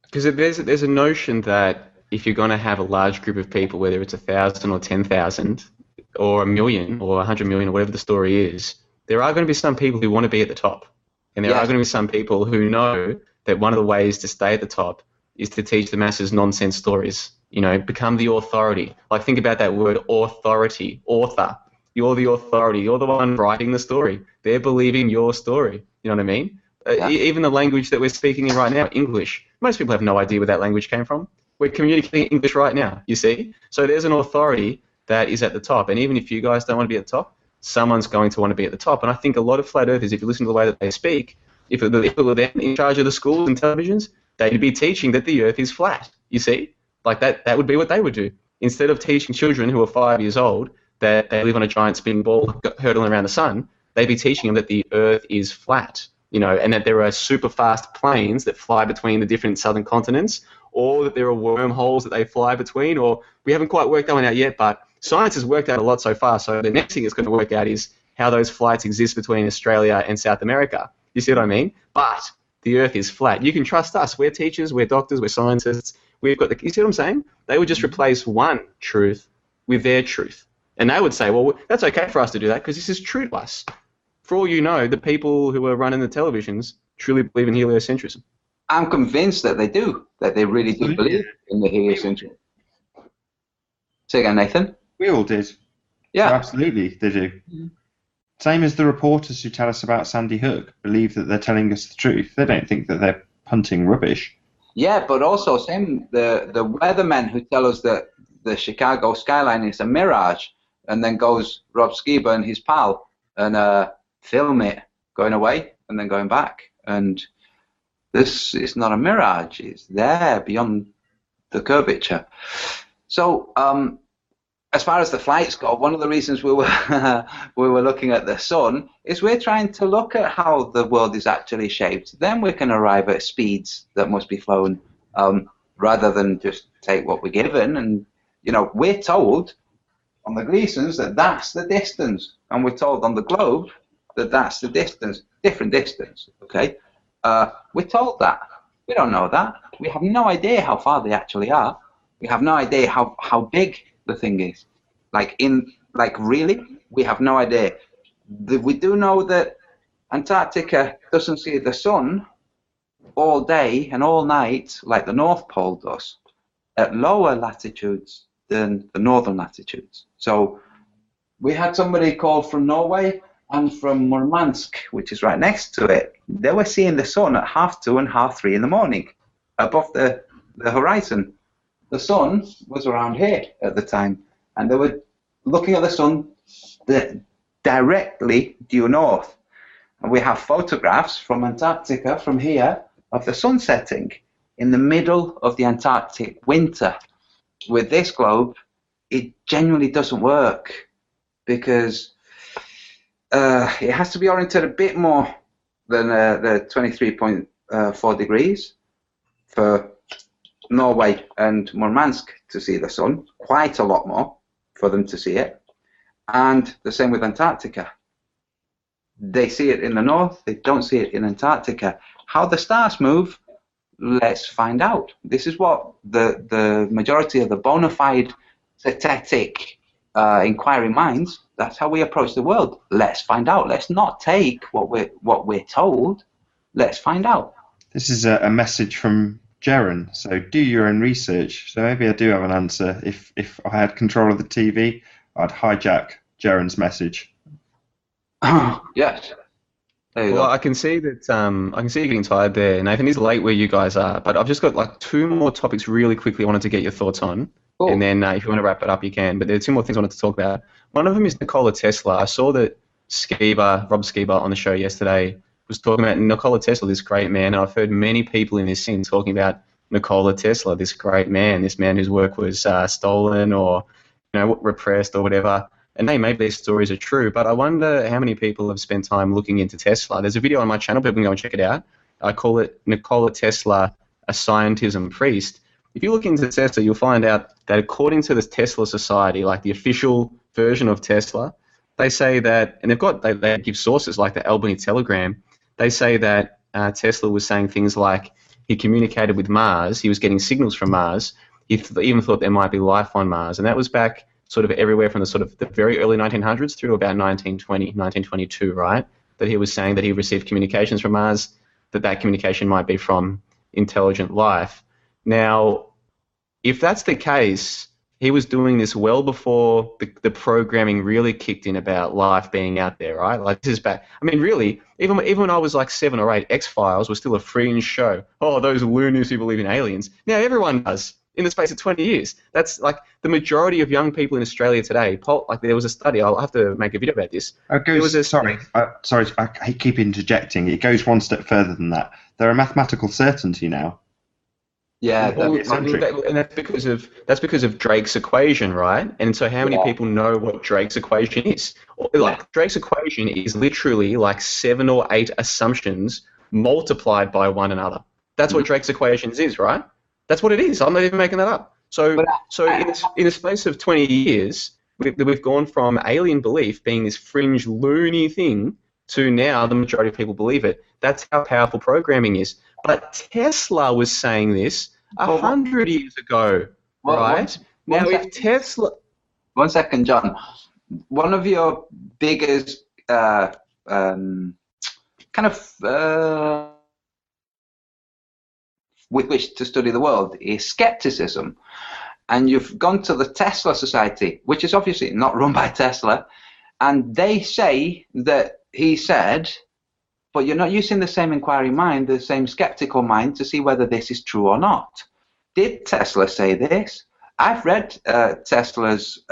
Because there's a notion that if you're going to have a large group of people, whether it's 1,000 or 10,000 or 1 million or 100 million or whatever the story is, there are going to be some people who want to be at the top, and there are going to be some people who know that one of the ways to stay at the top is to teach the masses nonsense stories. Become the authority. Like, think about that word, authority, author. You're the authority. You're the one writing the story. They're believing your story. You know what I mean? Yeah. Even the language that we're speaking in right now, English. Most people have no idea where that language came from. We're communicating English right now, you see? So there's an authority that is at the top. And even if you guys don't want to be at the top, someone's going to want to be at the top. And I think a lot of flat earthers, if you listen to the way that they speak, if it were them in charge of the schools and televisions, they'd be teaching that the earth is flat, you see? Like that would be what they would do. Instead of teaching children who are 5 years old that they live on a giant spinning ball hurtling around the sun, they'd be teaching them that the earth is flat, and that there are super fast planes that fly between the different southern continents, or that there are wormholes that they fly between, or we haven't quite worked that one out yet, but science has worked out a lot so far. So the next thing it's going to work out is how those flights exist between Australia and South America. You see what I mean? But the earth is flat. You can trust us. We're teachers, we're doctors, we're scientists. We've got you see what I'm saying? They would just replace one truth with their truth. And they would say, well, that's okay for us to do that because this is true to us. For all you know, the people who are running the televisions truly believe in heliocentrism. I'm convinced that they do, that they really do believe in the heliocentrism. Say again, Nathan? We all did. Yeah. So absolutely, they do. Same as the reporters who tell us about Sandy Hook believe that they're telling us the truth. They don't think that they're punting rubbish. Yeah, but also same the weathermen who tell us that the Chicago skyline is a mirage, and then goes Rob Skiba and his pal and film it going away and then going back. And this is not a mirage; it's there beyond the curvature. So, as far as the flights go, one of the reasons we were looking at the sun is we're trying to look at how the world is actually shaped. Then we can arrive at speeds that must be flown, rather than just take what we're given. And we're told on the Gleasons that that's the distance, and we're told on the globe that that's the distance, different distance. Okay, we're told that. We don't know that. We have no idea how far they actually are. We have no idea how big the thing is. Really, we have no idea. We do know that Antarctica doesn't see the sun all day and all night like the North Pole does at lower latitudes than the northern latitudes. So we had somebody call from Norway and from Murmansk, which is right next to it. They were seeing the sun at 2:30 and 3:30 in the morning above the horizon. The sun was around here at the time, and they were looking at the sun directly due north. And we have photographs from Antarctica, from here, of the sun setting in the middle of the Antarctic winter. With this globe, it genuinely doesn't work because it has to be oriented a bit more than the 23.4 degrees for Norway and Murmansk to see the sun, quite a lot more for them to see it. And the same with Antarctica. They see it in the north, they don't see it in Antarctica. How the stars move, let's find out. This is what the majority of the bona fide synthetic inquiry minds, that's how we approach the world. Let's find out. Let's not take what we're told. Let's find out. This is a message from Jaren. So do your own research. So maybe I do have an answer. If I had control of the TV, I'd hijack Jaren's message. Yes. There you Well, go. I can see that. I can see you getting tired there, Nathan. It's late where you guys are, but I've just got like 2 more topics really quickly. I wanted to get your thoughts on, Cool. and then if you want to wrap it up, you can. But there are 2 more things I wanted to talk about. One of them is Nikola Tesla. I saw that Rob Skiba on the show yesterday was talking about Nikola Tesla, this great man. And I've heard many people in this scene talking about Nikola Tesla, this great man, this man whose work was stolen or repressed or whatever. And hey, maybe these stories are true, but I wonder how many people have spent time looking into Tesla. There's a video on my channel, people can go and check it out. I call it Nikola Tesla, a scientism priest. If you look into Tesla, you'll find out that according to the Tesla Society, like the official version of Tesla, they say that, and they give sources like the Albany Telegram, they say that Tesla was saying things like he communicated with Mars, he was getting signals from Mars, he even thought there might be life on Mars, and that was back sort of everywhere from the very early 1900s through about 1920, 1922, right? That he was saying that he received communications from Mars, that communication might be from intelligent life. Now, if that's the case, he was doing this well before the programming really kicked in about life being out there, right? Like this is back. I mean, really, even when I was like 7 or 8, X-Files was still a fringe show. Oh, those loonies who believe in aliens. Now everyone does. In the space of 20 years. That's like the majority of young people in Australia today. Like there was a study, I'll have to make a video about this. Sorry, I keep interjecting. It goes one step further than that. There are mathematical certainty now. Yeah, and that's because of Drake's equation, right? And so how many people know what Drake's equation is? Like Drake's equation is literally like 7 or 8 assumptions multiplied by one another. That's what Drake's equations is, right? That's what it is. I'm not even making that up. So in a space of 20 years, we've gone from alien belief being this fringe, loony thing to now the majority of people believe it. That's how powerful programming is. But Tesla was saying this 100 years ago, right? Now, if Tesla... One second, John. One of your biggest with which to study the world is skepticism. And you've gone to the Tesla Society, which is obviously not run by Tesla, and they say that he said, but you're not using the same inquiry mind, the same skeptical mind to see whether this is true or not. Did Tesla say this? I've read Tesla's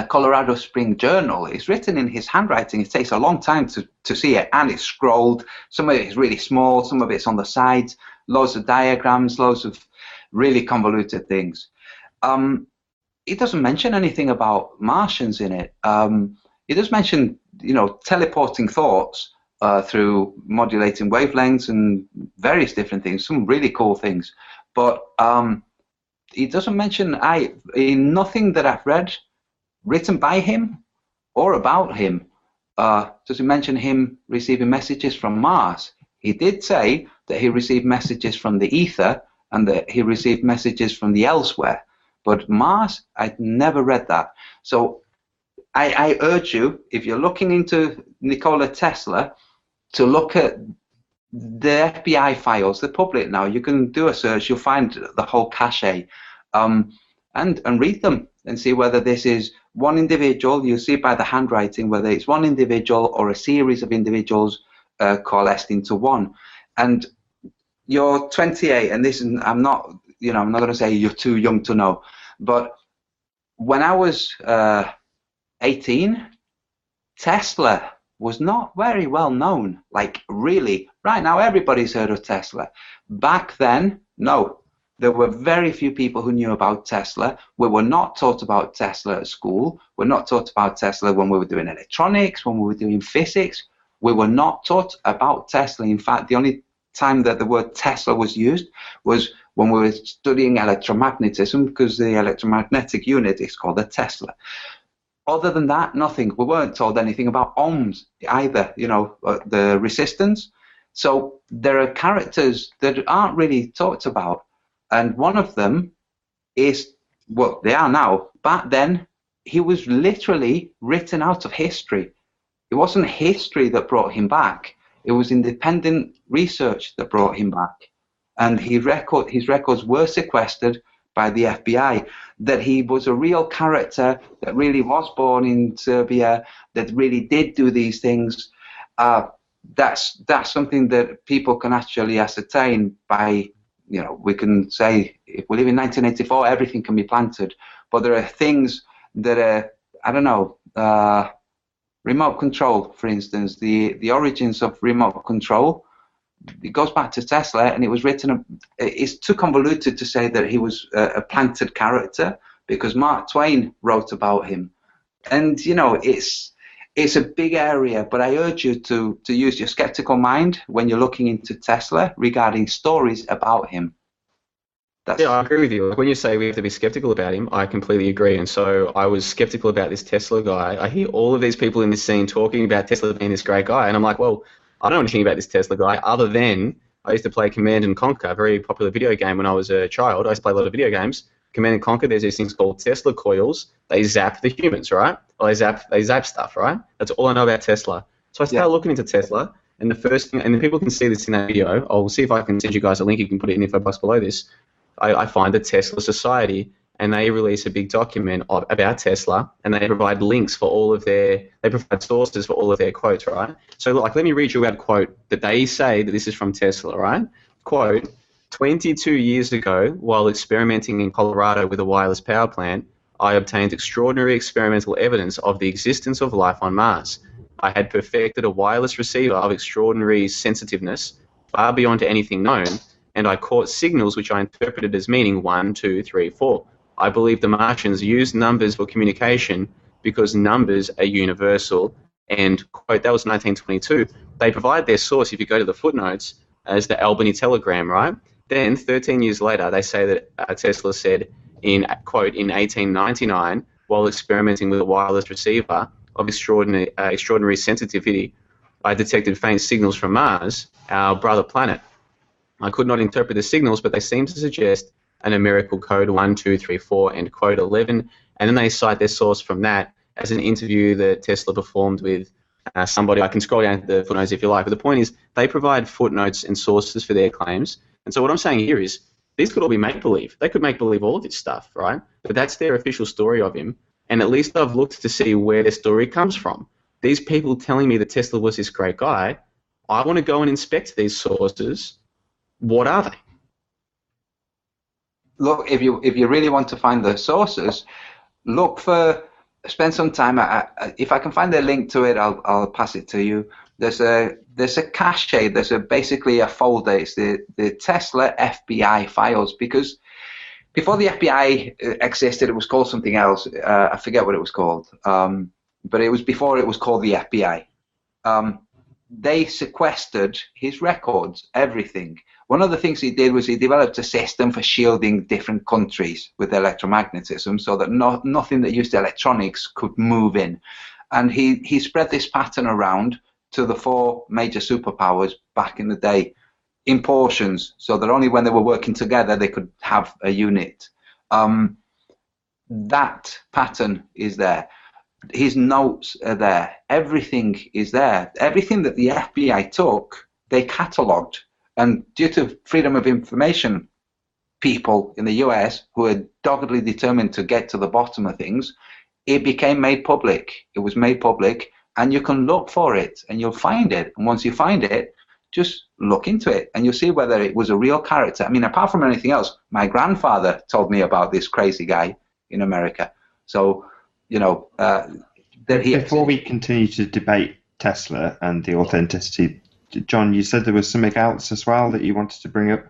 Colorado Spring Journal. It's written in his handwriting. It takes a long time to see it, and it's scrolled. Some of it is really small, some of it's on the sides, loads of diagrams, loads of really convoluted things. It doesn't mention anything about Martians in it. It does mention, teleporting thoughts through modulating wavelengths and various different things, some really cool things. But it doesn't mention, in nothing that I've read, written by him or about him, does it mention him receiving messages from Mars. He did say that he received messages from the ether and that he received messages from the elsewhere. But Mars, I'd never read that. So I urge you, if you're looking into Nikola Tesla, to look at the FBI files. They're public now. You can do a search. You'll find the whole cache, and read them and see whether this is one individual. You'll see by the handwriting whether it's one individual or a series of individuals coalesced into one. And you're 28, and this is, I'm not going to say you're too young to know, but when I was 18, Tesla was not very well known. Like, really, right now everybody's heard of Tesla. Back then, no. There were very few people who knew about Tesla. We were not taught about Tesla at school. We're not taught about Tesla when we were doing electronics, when we were doing physics. We were not taught about Tesla. In fact, the only time that the word Tesla was used was when we were studying electromagnetism, because the electromagnetic unit is called a Tesla. other than that, nothing. We weren't told anything about ohms either, the resistance. So there are characters that aren't really talked about. And one of them is, well, they are now. Back then, he was literally written out of history. It wasn't history that brought him back. It was independent research that brought him back. And his records were sequestered by the FBI, that he was a real character that really was born in Serbia, that really did do these things. That's something that people can actually ascertain by, we can say, if we live in 1984, everything can be planted. But there are things that are, I don't know, remote control, for instance, the origins of remote control. It goes back to Tesla, and it was written. It's too convoluted to say that he was a planted character, because Mark Twain wrote about him, and it's a big area. But I urge you to use your skeptical mind when you're looking into Tesla regarding stories about him. Yeah, I agree with you. Like, when you say we have to be skeptical about him, I completely agree. And so I was skeptical about this Tesla guy. I hear all of these people in this scene talking about Tesla being this great guy, and I'm like, well, I don't know anything about this Tesla guy other than I used to play Command and Conquer, a very popular video game when I was a child. I used to play a lot of video games. Command and Conquer, there's these things called Tesla coils. They zap the humans, right? Or they zap stuff, right? That's all I know about Tesla. So I started looking into Tesla, and the first thing, and people can see this in that video. I'll see if I can send you guys a link. You can put it in the info box below this. I find the Tesla Society, and they release a big document about Tesla, and they provide links for all of they provide sources for all of their quotes, right? So, like, let me read you out a quote that they say that this is from Tesla, right? Quote, 22 years ago, while experimenting in Colorado with a wireless power plant, I obtained extraordinary experimental evidence of the existence of life on Mars. I had perfected a wireless receiver of extraordinary sensitiveness, far beyond anything known, and I caught signals which I interpreted as meaning 1, 2, 3, 4. I believe the Martians use numbers for communication because numbers are universal. And, quote, that was 1922. They provide their source, if you go to the footnotes, as the Albany Telegram, right? Then, 13 years later, they say that Tesla said, quote, in 1899, while experimenting with a wireless receiver of extraordinary sensitivity, I detected faint signals from Mars, our brother planet. I could not interpret the signals, but they seem to suggest a numerical code 1, 2, 3, 4, and quote 11. And then they cite their source from that as an interview that Tesla performed with somebody. I can scroll down to the footnotes if you like. But the point is, they provide footnotes and sources for their claims. And so what I'm saying here is, these could all be make-believe. They could make-believe all of this stuff, right? But that's their official story of him. And at least I've looked to see where their story comes from. These people telling me that Tesla was this great guy, I want to go and inspect these sources. What are they? Look, if you really want to find the sources, spend some time. If I can find a link to it, I'll pass it to you. There's a cache. There's basically a folder. It's the Tesla FBI files, because before the FBI existed, it was called something else. I forget what it was called, but it was before it was called the FBI. They sequestered his records, everything. One of the things he did was he developed a system for shielding different countries with electromagnetism, so that nothing that used electronics could move in. And he spread this pattern around to the 4 major superpowers back in the day in portions, so that only when they were working together they could have a unit. That pattern is there. His notes are there. Everything is there. Everything that the FBI took, they catalogued. And due to freedom of information, people in the US who are doggedly determined to get to the bottom of things, it became made public. It was made public, and you can look for it, and you'll find it. And once you find it, just look into it, and you'll see whether it was a real character. I mean, apart from anything else, my grandfather told me about this crazy guy in America. So, before we continue to debate Tesla and the authenticity, John, you said there was something else as well that you wanted to bring up.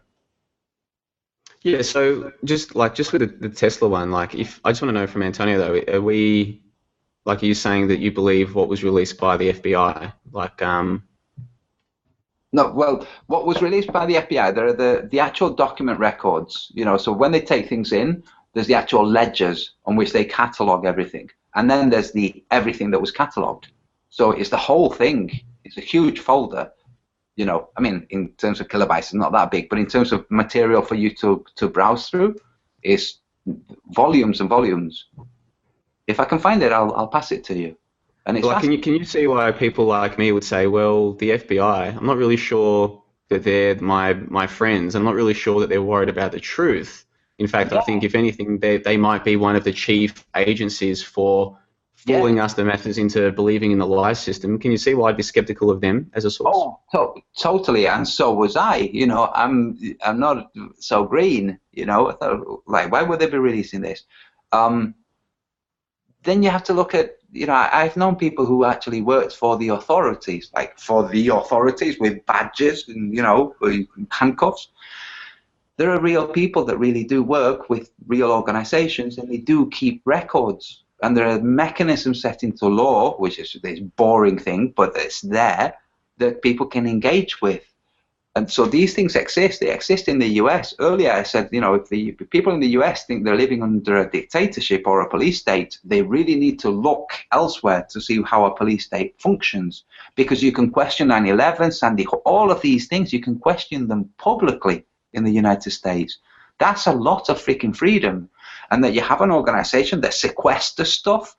Yeah, so just with the Tesla one, like, if I just want to know from Antonio though, are you saying that you believe what was released by the FBI, No, well, what was released by the FBI, there are the actual document records, so when they take things in, there's the actual ledgers on which they catalog everything. and then there's the everything that was catalogued. So it's the whole thing. It's a huge folder. You know, I mean, in terms of kilobytes, it's not that big, but in terms of material for you to browse through, it's volumes and volumes. If I can find it, I'll pass it to you. And it's can you see why people like me would say, well, the FBI, I'm not really sure that they're my friends. I'm not really sure that they're worried about the truth. In fact, I think if anything, they might be one of the chief agencies for fooling us, the masses, into believing in the lie system. Can you see why I'd be skeptical of them as a source? Oh, totally, and so was I. You know, I'm not so green. You know, I thought, like, why would they be releasing this? Then you have to look at, you know, I've known people who actually worked for the authorities, like for the authorities with badges and, you know, handcuffs. There are real people that really do work with real organizations, and they do keep records. And there are mechanisms set into law, which is this boring thing, but it's there, that people can engage with. And so these things exist. They exist in the US. Earlier I said, you know, if the people in the US think they're living under a dictatorship or a police state, they really need to look elsewhere to see how a police state functions. Because you can question 9/11, Sandy, all of these things, you can question them publicly in the United States. That's a lot of freaking freedom. And that you have an organization that sequesters stuff,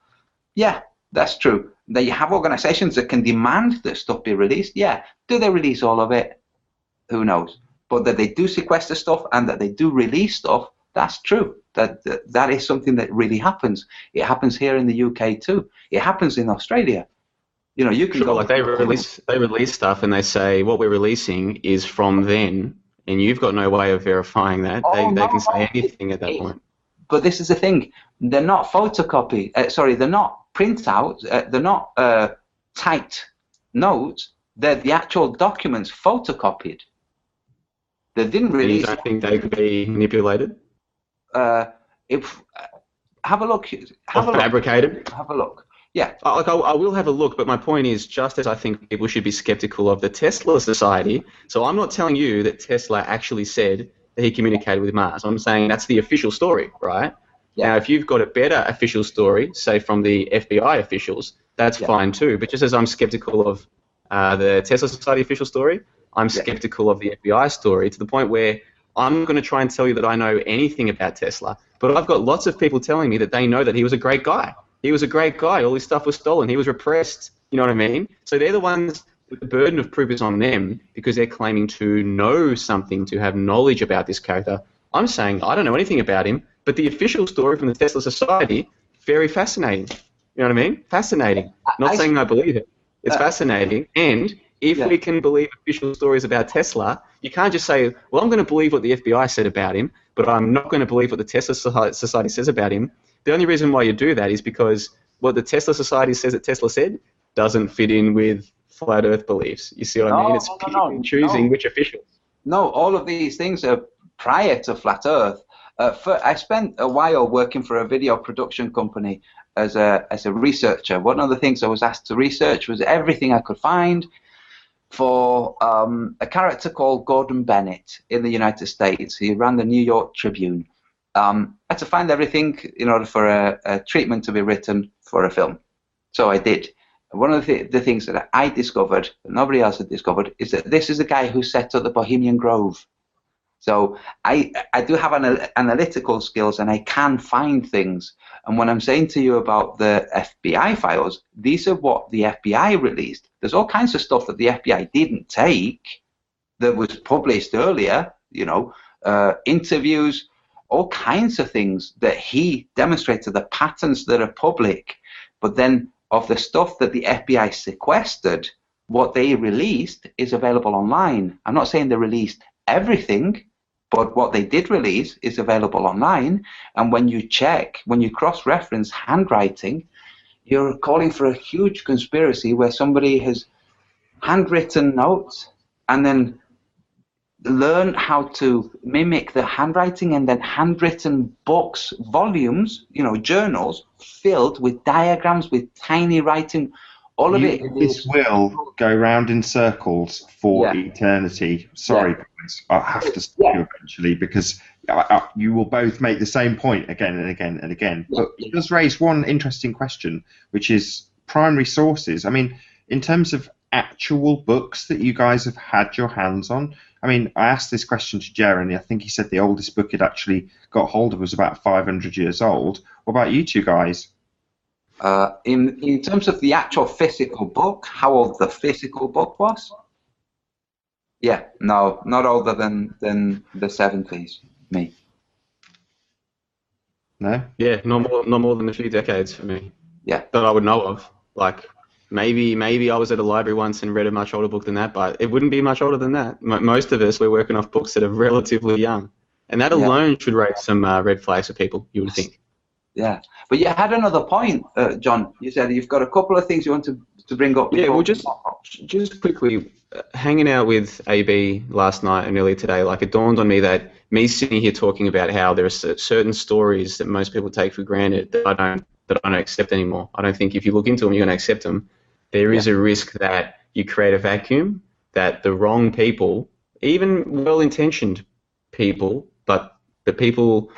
yeah, that's true. That you have organizations that can demand that stuff be released, yeah. Do they release all of it? Who knows? But that they do sequester stuff and that they do release stuff, that's true. That is something that really happens. It happens here in the UK too. It happens in Australia. You know, you can go like they release stuff and they say what we're releasing is from then, and you've got no way of verifying that. They can say anything at that point. But this is the thing: they're not photocopy. They're not printouts. They're not typed notes. They're the actual documents photocopied. They didn't release. You don't think they could be manipulated? Have a look. Fabricated. Have a look. Yeah. I will have a look, but my point is, just as I think people should be skeptical of the Tesla Society, so I'm not telling you that Tesla actually said that he communicated with Mars. I'm saying that's the official story, right? Yeah. Now, if you've got a better official story, say from the FBI officials, that's fine too. But just as I'm skeptical of the Tesla Society official story, I'm skeptical of the FBI story, to the point where I'm going to try and tell you that I know anything about Tesla, but I've got lots of people telling me that they know that he was a great guy. He was a great guy. All his stuff was stolen. He was repressed. You know what I mean? So they're the ones with the burden of proof is on them because they're claiming to know something, to have knowledge about this character. I'm saying I don't know anything about him, but the official story from the Tesla Society, very fascinating. You know what I mean? Fascinating. Not saying I believe it. It's fascinating. And if we can believe official stories about Tesla, you can't just say, well, I'm going to believe what the FBI said about him, but I'm not going to believe what the Tesla Society says about him. The only reason why you do that is because what the Tesla Society says that Tesla said doesn't fit in with flat Earth beliefs. You see what I mean? It's choosing which officials. No, all of these things are prior to flat Earth. I spent a while working for a video production company as a researcher. One of the things I was asked to research was everything I could find for a character called Gordon Bennett in the United States. He ran the New York Tribune. I had to find everything in order for a treatment to be written for a film. So I did. One of the things that I discovered, that nobody else had discovered, is that this is the guy who set up the Bohemian Grove. So I do have analytical skills, and I can find things. And when I'm saying to you about the FBI files, these are what the FBI released. There's all kinds of stuff that the FBI didn't take that was published earlier, you know, interviews, all kinds of things that he demonstrated, the patterns that are public. But then of the stuff that the FBI sequestered, what they released is available online. I'm not saying they released everything, but what they did release is available online. And when you check, when you cross-reference handwriting, you're calling for a huge conspiracy where somebody has handwritten notes and then learn how to mimic the handwriting, and then handwritten books, volumes, you know, journals filled with diagrams, with tiny writing. All of it. This will go round in circles for eternity. Sorry, guys, I have to stop you eventually, because you will both make the same point again and again and again. Yeah. But it does raise one interesting question, which is primary sources. I mean, in terms of actual books that you guys have had your hands on, I mean, I asked this question to Jeremy. I think he said the oldest book he'd actually got hold of was about 500 years old. What about you two guys? In terms of the actual physical book, how old the physical book was? Yeah, no, not older than the 70s. Me. No? Yeah, not more than a few decades for me. Yeah. That I would know of. Like maybe I was at a library once and read a much older book than that, but it wouldn't be much older than that. Most of us, we're working off books that are relatively young, and that alone should raise some red flags for people, you would think. Yeah, but you had another point, John. You said you've got a couple of things you want to bring up. Yeah, well, just quickly, hanging out with AB last night and earlier today, like it dawned on me that me sitting here talking about how there are certain stories that most people take for granted that I don't accept anymore. I don't think if you look into them, you're going to accept them. There is a risk that you create a vacuum, that the wrong people, even well-intentioned people, but the people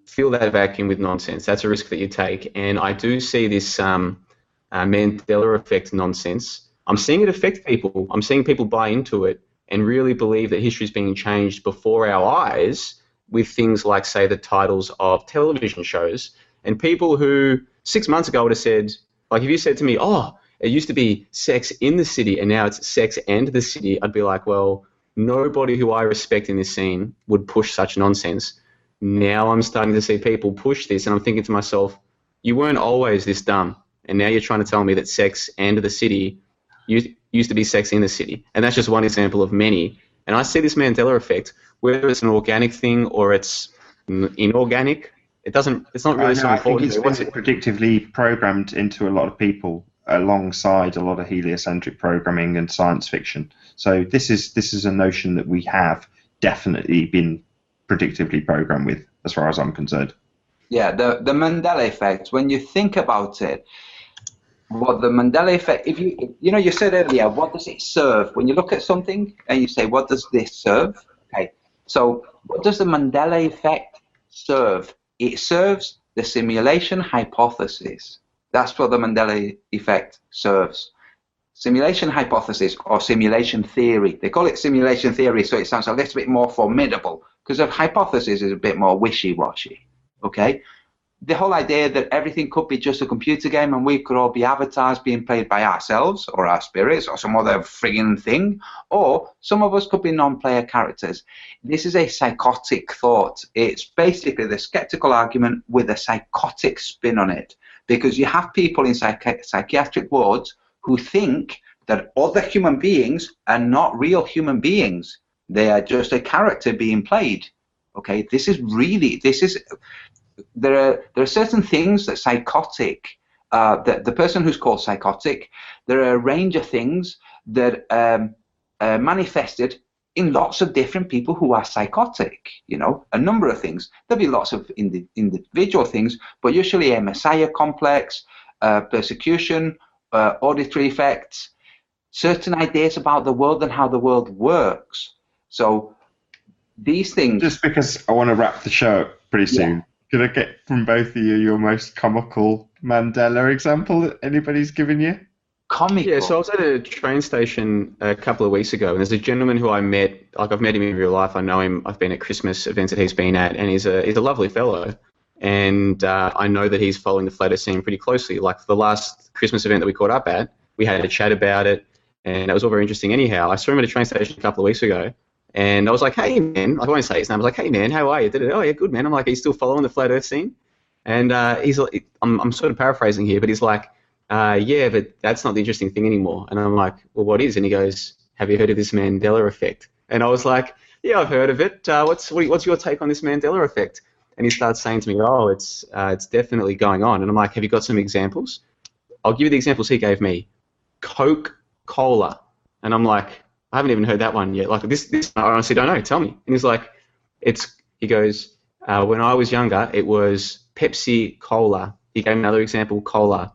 fill that vacuum with nonsense. That's a risk that you take. And I do see this Mandela effect nonsense. I'm seeing it affect people. I'm seeing people buy into it and really believe that history is being changed before our eyes with things like, say, the titles of television shows. And people who 6 months ago would have said, like if you said to me, oh, it used to be Sex in the City and now it's Sex and the City, I'd be like, well, nobody who I respect in this scene would push such nonsense. Now I'm starting to see people push this, and I'm thinking to myself, you weren't always this dumb, and now you're trying to tell me that Sex and the City used to be Sex in the City. And that's just one example of many. And I see this Mandela effect, whether it's an organic thing or it's inorganic, it's not really so important. I think it's been predictively programmed into a lot of people alongside a lot of heliocentric programming and science fiction. So this is a notion that we have definitely been predictively programmed with, as far as I'm concerned. Yeah, the Mandela effect, when you think about it, what the Mandela effect, if you said earlier, what does it serve? When you look at something and you say, what does this serve? Okay, so what does the Mandela effect serve? It serves the simulation hypothesis. That's what the Mandela effect serves. Simulation hypothesis or simulation theory. They call it simulation theory, so it sounds a little bit more formidable, because a hypothesis is a bit more wishy-washy. Okay? The whole idea that everything could be just a computer game and we could all be avatars being played by ourselves or our spirits or some other frigging thing, or some of us could be non-player characters. This is a psychotic thought. It's basically the skeptical argument with a psychotic spin on it, because you have people in psychiatric wards who think that other human beings are not real human beings. They are just a character being played. Okay, there are certain things that psychotic, the person who's called psychotic, there are a range of things that are manifested in lots of different people who are psychotic, a number of things. There'll be lots of individual things, but usually a messiah complex, persecution, auditory effects, certain ideas about the world and how the world works. So these things... Just because I want to wrap the show up pretty soon, yeah. Could I get from both of you your most comical Mandela example that anybody's given you? Comical? Yeah, so I was at a train station a couple of weeks ago, and there's a gentleman who I met, like I've met him in real life, I know him, I've been at Christmas events that he's been at, and he's a lovely fellow. And I know that he's following the flat earth scene pretty closely. Like the last Christmas event that we caught up at, we had a chat about it, and it was all very interesting anyhow. I saw him at a train station a couple of weeks ago, and I was like, hey, man, I won't say his name. I was like, hey, man, how are you? Oh, yeah, good, man. I'm like, are you still following the flat earth scene? And he's like, I'm sort of paraphrasing here, but he's like, yeah, but that's not the interesting thing anymore. And I'm like, well, what is? And he goes, have you heard of this Mandela effect? And I was like, yeah, I've heard of it. What's your take on this Mandela effect? And he starts saying to me, oh, it's definitely going on. And I'm like, have you got some examples? I'll give you the examples he gave me. Coca-Cola. And I'm like, I haven't even heard that one yet. Like this, I honestly don't know. Tell me. And he's like, he goes, when I was younger, it was Pepsi Cola. He gave another example, cola,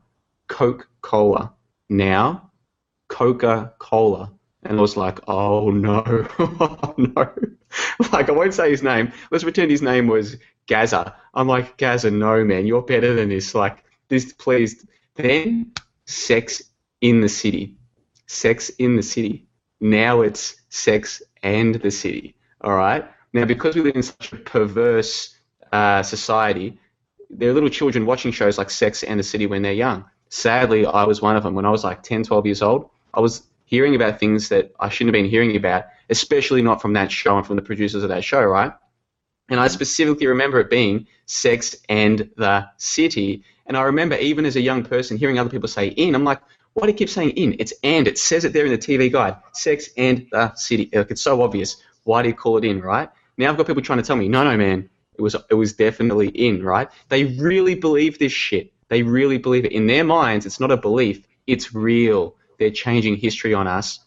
Coca-Cola. Now, Coca-Cola. And I was like, oh no, oh no. Like, I won't say his name. Let's pretend his name was Gaza. I'm like, Gaza, no, man, you're better than this. Like, this, please. Then, Sex in the City. Sex in the City. Now it's Sex and the City. All right? Now, because we live in such a perverse society, there are little children watching shows like Sex and the City when they're young. Sadly, I was one of them. When I was like 10, 12 years old, I was hearing about things that I shouldn't have been hearing about, especially not from that show and from the producers of that show, right? And I specifically remember it being Sex and the City. And I remember even as a young person hearing other people say in, I'm like, why do you keep saying in? It's and. It says it there in the TV guide. Sex and the City. Like, it's so obvious. Why do you call it in, right? Now I've got people trying to tell me, no, no, man, it was definitely in, right? They really believe this shit. They really believe it. In their minds, it's not a belief. It's real. They're changing history on us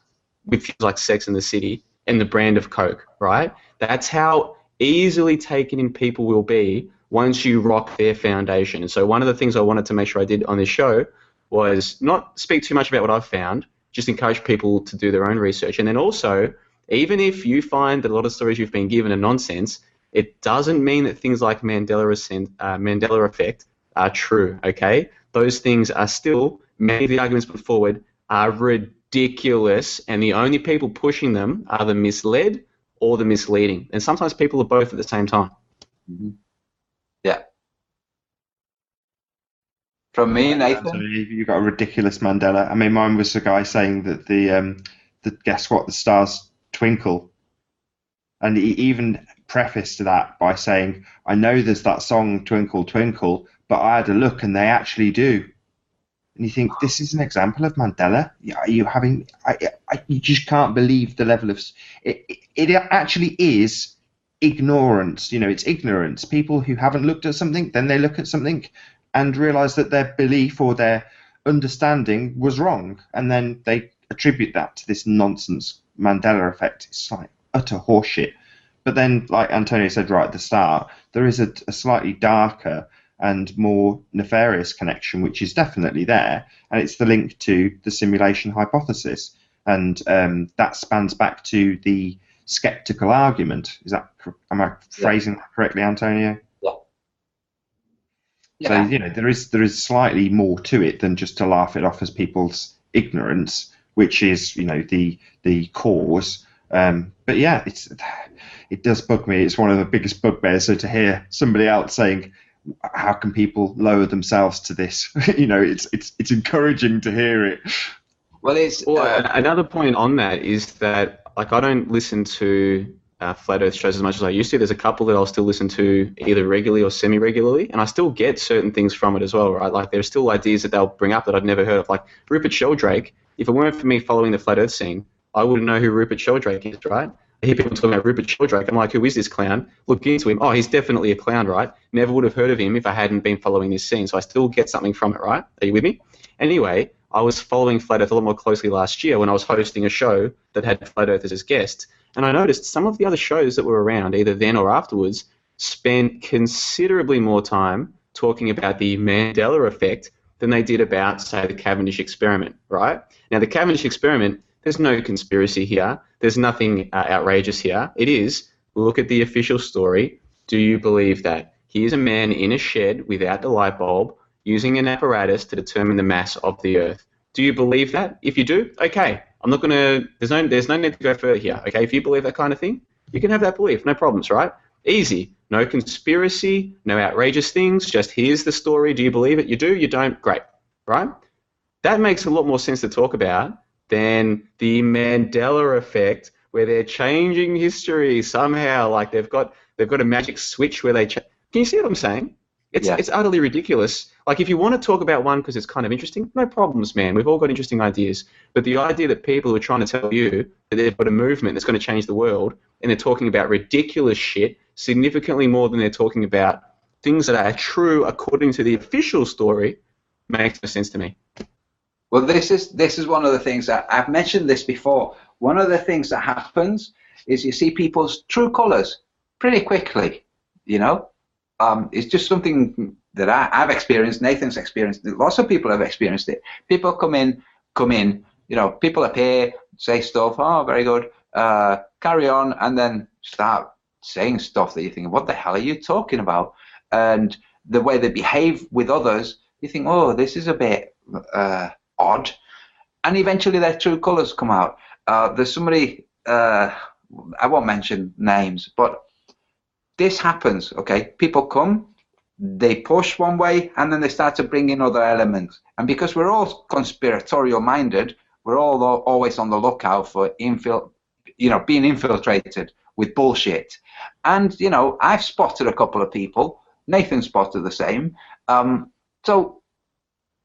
with things like Sex and the City and the brand of Coke, right? That's how easily taken in people will be once you rock their foundation. And so one of the things I wanted to make sure I did on this show was not speak too much about what I've found, just encourage people to do their own research. And then also, even if you find that a lot of stories you've been given are nonsense, it doesn't mean that things like Mandela effect are true, okay? Those things are still, many of the arguments put forward are ridiculous, and the only people pushing them are the misled or the misleading. And sometimes people are both at the same time. Mm-hmm. Yeah. From me, Nathan? So you got a ridiculous Mandela. I mean, mine was the guy saying that the guess what, the stars twinkle. And he even prefaced that by saying, I know there's that song Twinkle Twinkle, but I had a look and they actually do. And you think, this is an example of Mandela? Are you having... you just can't believe the level of... It actually is ignorance. You know, it's ignorance. People who haven't looked at something, then they look at something and realise that their belief or their understanding was wrong. And then they attribute that to this nonsense Mandela effect. It's like utter horseshit. But then, like Antonio said right at the start, there is a slightly darker and more nefarious connection, which is definitely there, and it's the link to the simulation hypothesis, and that spans back to the skeptical argument. Am I phrasing that correctly, Antonio? Yeah. So you know there is slightly more to it than just to laugh it off as people's ignorance, which is the cause. But yeah, it does bug me. It's one of the biggest bugbears. So to hear somebody else saying, how can people lower themselves to this? It's encouraging to hear it. Well, another point on that is that, like, I don't listen to flat Earth shows as much as I used to. There's a couple that I'll still listen to either regularly or semi-regularly, and I still get certain things from it as well, right? Like, there's still ideas that they'll bring up that I'd never heard of. Like Rupert Sheldrake. If it weren't for me following the flat Earth scene, I wouldn't know who Rupert Sheldrake is, right? I hear people talking about Rupert Sheldrake. I'm like, who is this clown? Look into him. Oh, he's definitely a clown, right? Never would have heard of him if I hadn't been following this scene. So I still get something from it, right? Are you with me? Anyway, I was following Flat Earth a lot more closely last year when I was hosting a show that had Flat Earthers as guests. And I noticed some of the other shows that were around, either then or afterwards, spent considerably more time talking about the Mandela effect than they did about, say, the Cavendish experiment, right? Now, the Cavendish experiment, there's no conspiracy here. There's nothing outrageous here. It is, look at the official story. Do you believe that? Here's a man in a shed without the light bulb using an apparatus to determine the mass of the Earth. Do you believe that? If you do, okay. I'm not going to, there's no need to go further here, okay? If you believe that kind of thing, you can have that belief, no problems, right? Easy. No conspiracy, no outrageous things, just here's the story. Do you believe it? You do, you don't? Great, right? That makes a lot more sense to talk about than the Mandela effect, where they're changing history somehow, like they've got a magic switch where they can you see what I'm saying? It's utterly ridiculous. Like, if you want to talk about one because it's kind of interesting, no problems, man. We've all got interesting ideas. But the idea that people are trying to tell you that they've got a movement that's going to change the world, and they're talking about ridiculous shit significantly more than they're talking about things that are true according to the official story, makes no sense to me. Well, this is one of the things that I've mentioned this before. One of the things that happens is you see people's true colours pretty quickly. It's just something that I've experienced. Nathan's experienced. Lots of people have experienced it. People come in. People appear. say stuff, oh, very good, carry on, and then start saying stuff that you think, what the hell are you talking about? And the way they behave with others, you think, oh, this is a bit odd. And eventually their true colours come out. There's somebody, I won't mention names, but this happens, okay? People come, they push one way, and then they start to bring in other elements. And because we're all conspiratorial minded, we're all always on the lookout for being infiltrated with bullshit. And, I've spotted a couple of people. Nathan spotted the same. So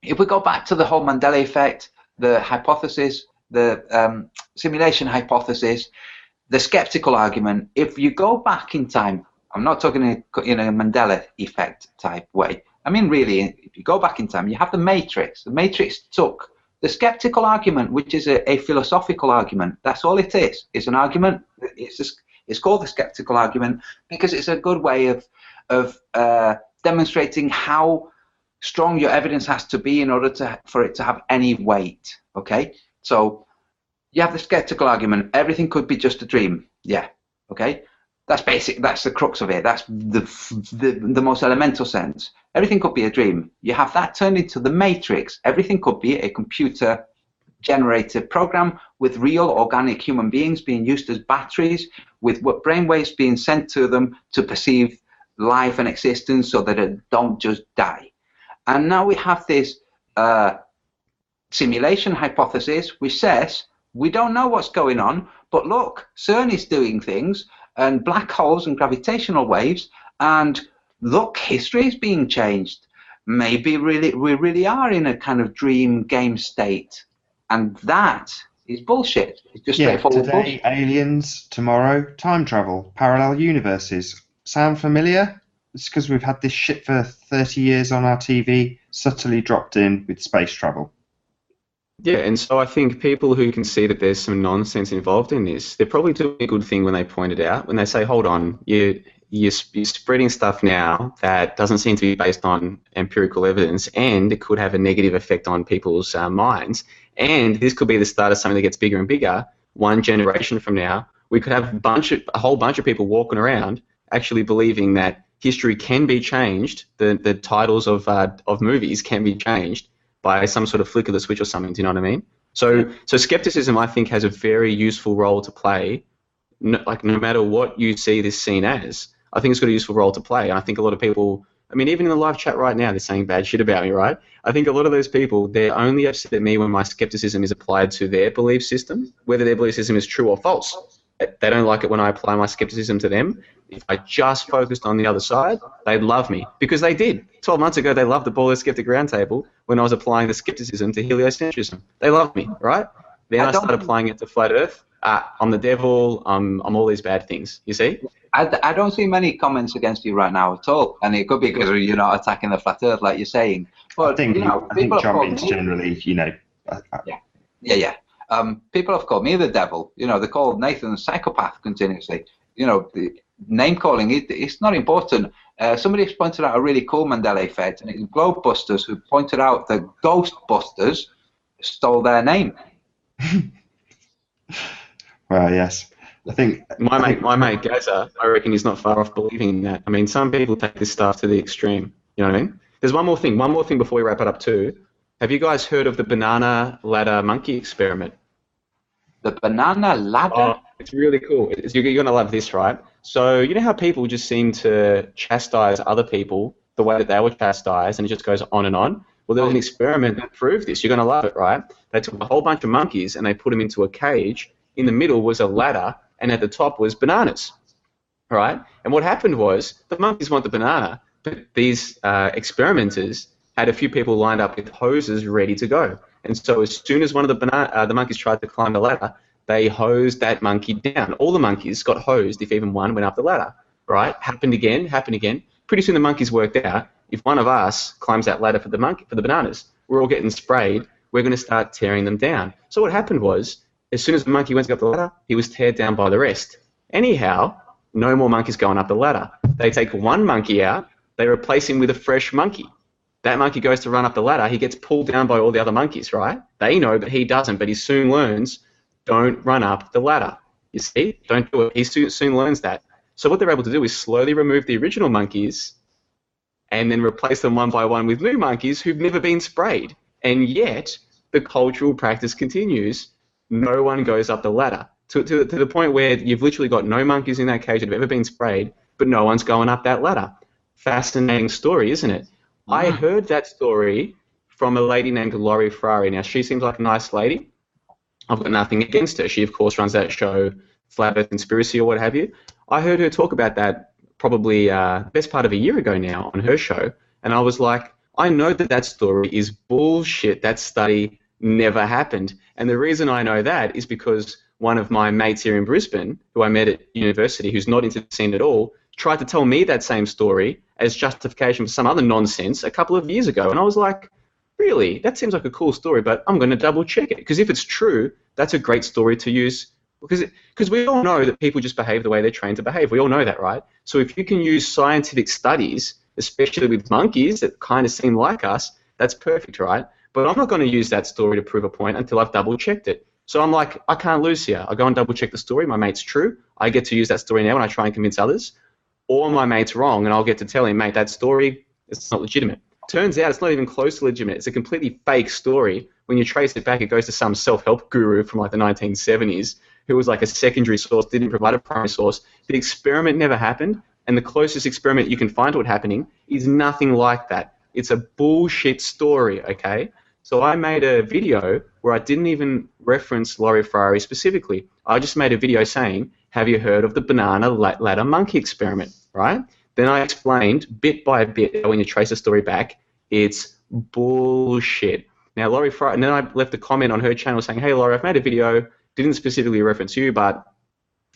if we go back to the whole Mandela effect, the hypothesis, the simulation hypothesis, the skeptical argument, if you go back in time, I'm not talking in a Mandela effect type way. I mean, really, if you go back in time, you have the Matrix. The Matrix took the skeptical argument, which is a philosophical argument. That's all it is. It's an argument. It's called the skeptical argument because it's a good way of demonstrating how strong your evidence has to be in order for it to have any weight. Okay, so you have the skeptical argument. Everything could be just a dream. Yeah. Okay. That's basic. That's the crux of it. That's the most elemental sense. Everything could be a dream. You have that turned into the Matrix. Everything could be a computer-generated program with real organic human beings being used as batteries, with brainwaves being sent to them to perceive life and existence so that it don't just die. And now we have this simulation hypothesis which says we don't know what's going on, but look, CERN is doing things, and black holes and gravitational waves, and look, history is being changed. Maybe we really are in a kind of dream game state, and that is bullshit. It's just straightforward today, bullshit. Aliens, tomorrow, time travel, parallel universes. Sound familiar? It's because we've had this shit for 30 years on our TV, subtly dropped in with space travel. Yeah, and so I think people who can see that there's some nonsense involved in this, they're probably doing a good thing when they point it out, when they say, hold on, you're spreading stuff now that doesn't seem to be based on empirical evidence, and it could have a negative effect on people's minds, and this could be the start of something that gets bigger and bigger. One generation from now, we could have a whole bunch of people walking around actually believing that history can be changed, the titles of movies can be changed by some sort of flick of the switch or something. Do you know what I mean? So skepticism, I think, has a very useful role to play. No matter what you see this scene as, I think it's got a useful role to play. And I think a lot of people, I mean, even in the live chat right now, they're saying bad shit about me, right? I think a lot of those people, they're only upset at me when my skepticism is applied to their belief system, whether their belief system is true or false. They don't like it when I apply my skepticism to them. If I just focused on the other side, they'd love me. Because they did. 12 months ago, they loved the Baller Skeptic Roundtable when I was applying the skepticism to heliocentrism. They loved me, right? Then I started applying it to flat Earth. I'm the devil. I'm all these bad things. You see? I don't see many comments against you right now at all. And it could be because you're not attacking the flat Earth like you're saying. But, I think John's generally, Yeah. People have called me the devil. They call Nathan a psychopath continuously. The name calling, it's not important. Somebody has pointed out a really cool Mandela effect, and it's Globebusters who pointed out that Ghostbusters stole their name. Well, yes. I think my mate Gaza, I reckon he's not far off believing that. I mean, some people take this stuff to the extreme. You know what I mean? There's one more thing before we wrap it up too. Have you guys heard of the banana ladder monkey experiment? The banana ladder? Oh, it's really cool. You're going to love this, right? So you know how people just seem to chastise other people the way that they were chastised, and it just goes on and on? Well, there was an experiment that proved this. You're going to love it, right? They took a whole bunch of monkeys and they put them into a cage. In the middle was a ladder, and at the top was bananas, right? And what happened was the monkeys want the banana, but these experimenters had a few people lined up with hoses ready to go. And so as soon as one of the monkeys tried to climb the ladder, they hosed that monkey down. All the monkeys got hosed if even one went up the ladder, right? Happened again. Pretty soon the monkeys worked out, if one of us climbs that ladder for the bananas, we're all getting sprayed, we're going to start tearing them down. So what happened was, as soon as the monkey went to go up the ladder, he was teared down by the rest. Anyhow, no more monkeys going up the ladder. They take one monkey out, they replace him with a fresh monkey. That monkey goes to run up the ladder, he gets pulled down by all the other monkeys, right? They know, but he doesn't, but he soon learns don't run up the ladder. You see? Don't do it. He soon learns that. So what they're able to do is slowly remove the original monkeys and then replace them one by one with new monkeys who've never been sprayed. And yet, the cultural practice continues. No one goes up the ladder to the point where you've literally got no monkeys in that cage that have ever been sprayed, but no one's going up that ladder. Fascinating story, isn't it? Yeah. I heard that story from a lady named Laurie Ferrari. Now, she seems like a nice lady. I've got nothing against her. She, of course, runs that show, Flat Earth Conspiracy or what have you. I heard her talk about that probably best part of a year ago now on her show, and I was like, I know that story is bullshit. That study never happened. And the reason I know that is because one of my mates here in Brisbane, who I met at university, who's not into the scene at all, tried to tell me that same story as justification for some other nonsense a couple of years ago. And I was like, really? That seems like a cool story, but I'm going to double check it. Because if it's true, that's a great story to use. Because we all know that people just behave the way they're trained to behave. We all know that, right? So if you can use scientific studies, especially with monkeys that kind of seem like us, that's perfect, right? But I'm not going to use that story to prove a point until I've double-checked it. So I'm like, I can't lose here. I go and double-check the story. My mate's true. I get to use that story now when I try and convince others. Or my mate's wrong, and I'll get to tell him, mate, that story, it's not legitimate. Turns out it's not even close to legitimate. It's a completely fake story. When you trace it back, it goes to some self-help guru from like the 1970s who was like a secondary source, didn't provide a primary source. The experiment never happened, and the closest experiment you can find to it happening is nothing like that. It's a bullshit story, okay? So I made a video where I didn't even reference Laurie Ferrari specifically. I just made a video saying, have you heard of the banana ladder monkey experiment, right? Then I explained bit by bit when you trace the story back, it's bullshit. Now, Laurie Ferrari, and then I left a comment on her channel saying, hey, Laurie, I've made a video, didn't specifically reference you, but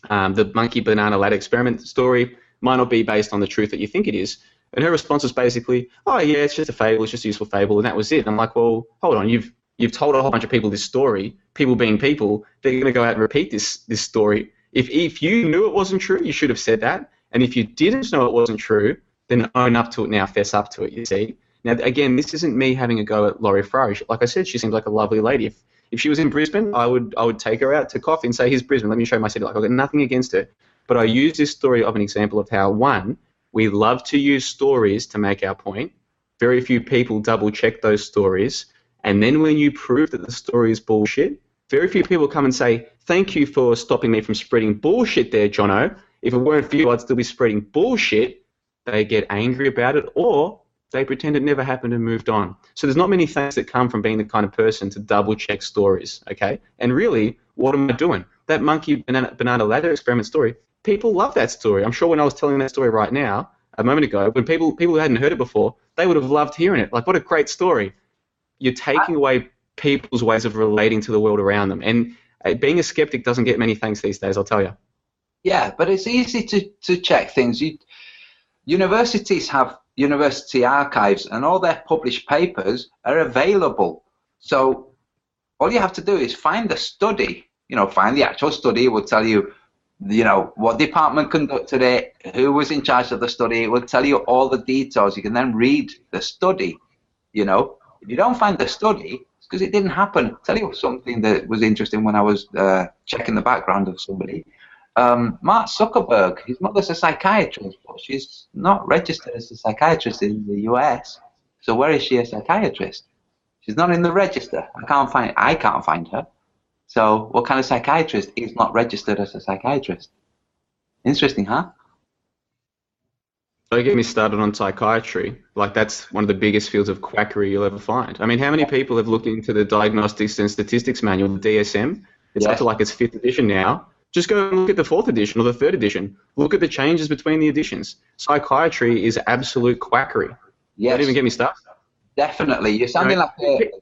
the monkey banana ladder experiment story might not be based on the truth that you think it is. And her response was basically, oh, yeah, it's just a fable, it's just a useful fable, and that was it. And I'm like, well, hold on, you've told a whole bunch of people this story, people being people, they're going to go out and repeat this story. If you knew it wasn't true, you should have said that. And if you didn't know it wasn't true, then own up to it now, fess up to it, you see. Now, again, this isn't me having a go at Laurie Ferrari. Like I said, she seems like a lovely lady. If she was in Brisbane, I would take her out to coffee and say, here's Brisbane, let me show you my city. Like, I've got nothing against her. But I use this story of an example of how, one, we love to use stories to make our point. Very few people double-check those stories. And then when you prove that the story is bullshit, very few people come and say, thank you for stopping me from spreading bullshit there, Jono. If it weren't for you, I'd still be spreading bullshit. They get angry about it, or they pretend it never happened and moved on. So there's not many things that come from being the kind of person to double-check stories, okay? And really, what am I doing? That monkey banana ladder experiment story, people love that story. I'm sure when I was telling that story right now, a moment ago, when people who hadn't heard it before, they would have loved hearing it. Like, what a great story. You're taking away people's ways of relating to the world around them. And being a skeptic doesn't get many thanks these days, I'll tell you. Yeah, but it's easy to check things. Universities have university archives, and all their published papers are available. So all you have to do is find the study, find the actual study. It will tell you, what department conducted it, who was in charge of the study. It will tell you all the details. You can then read the study, If you don't find the study, it's because it didn't happen. I'll tell you something that was interesting when I was checking the background of somebody. Mark Zuckerberg, his mother's a psychiatrist, but she's not registered as a psychiatrist in the US. So where is she a psychiatrist? She's not in the register. I can't find her. So what kind of psychiatrist is not registered as a psychiatrist? Interesting, huh? Don't get me started on psychiatry. Like, that's one of the biggest fields of quackery you'll ever find. I mean, how many people have looked into the Diagnostics and Statistics Manual, the DSM? It's up to like its 5th edition now. Just go and look at the 4th edition or the 3rd edition. Look at the changes between the editions. Psychiatry is absolute quackery. Yes. Don't even get me started. Definitely. You're sounding like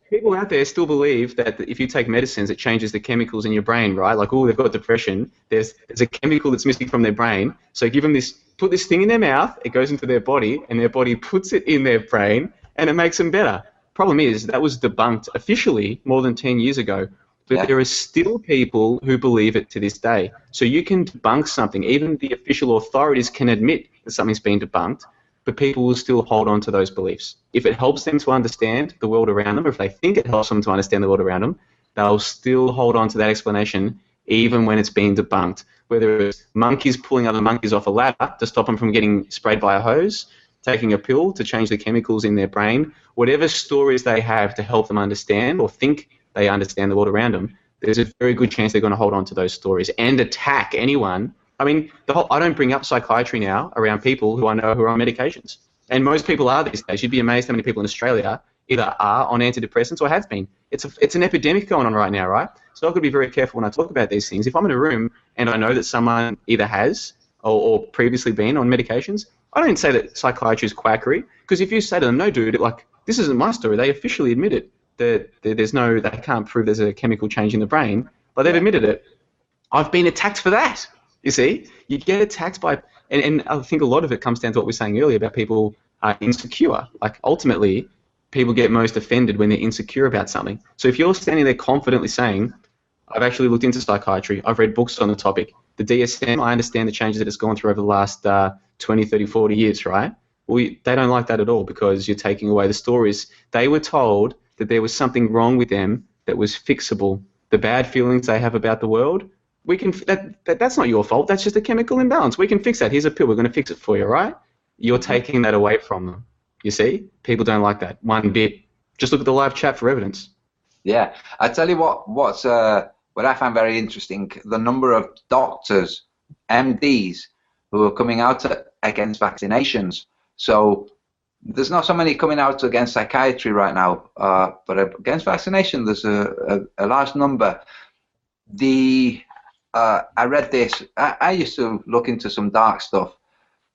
people out there still believe that if you take medicines, it changes the chemicals in your brain, right? Like, oh, they've got depression. There's a chemical that's missing from their brain. So give them put this thing in their mouth, it goes into their body, and their body puts it in their brain, and it makes them better. Problem is, that was debunked officially more than 10 years ago. But there are still people who believe it to this day. So you can debunk something. Even the official authorities can admit that something's been debunked, but people will still hold on to those beliefs. If it helps them to understand the world around them, or if they think it helps them to understand the world around them, they'll still hold on to that explanation even when it's been debunked. Whether it's monkeys pulling other monkeys off a ladder to stop them from getting sprayed by a hose, taking a pill to change the chemicals in their brain, whatever stories they have to help them understand or think they understand the world around them, there's a very good chance they're going to hold on to those stories and attack anyone. I mean, I don't bring up psychiatry now around people who I know who are on medications. And most people are these days. You'd be amazed how many people in Australia either are on antidepressants or have been. It's an epidemic going on right now, right? So I've got to be very careful when I talk about these things. If I'm in a room and I know that someone either has or previously been on medications, I don't say that psychiatry is quackery, because if you say to them, no, dude, like, this isn't my story, they officially admit it, that they can't prove there's a chemical change in the brain, but they've admitted it. I've been attacked for that, you see? You get attacked by, and I think a lot of it comes down to what we were saying earlier about people are insecure. Like, ultimately, people get most offended when they're insecure about something. So if you're standing there confidently saying, I've actually looked into psychiatry, I've read books on the topic, the DSM, I understand the changes that it's gone through over the last 20, 30, 40 years, right? Well, they don't like that at all, because you're taking away the stories. They were told that there was something wrong with them that was fixable. The bad feelings they have about the world, we can that's not your fault. That's just a chemical imbalance. We can fix that. Here's a pill. We're going to fix it for you, right? You're taking that away from them. You see? People don't like that one bit. Just look at the live chat for evidence. Yeah. I tell you what I find very interesting, the number of doctors, MDs, who are coming out against vaccinations. So there's not so many coming out against psychiatry right now, but against vaccination, there's a large number. I read this. I used to look into some dark stuff.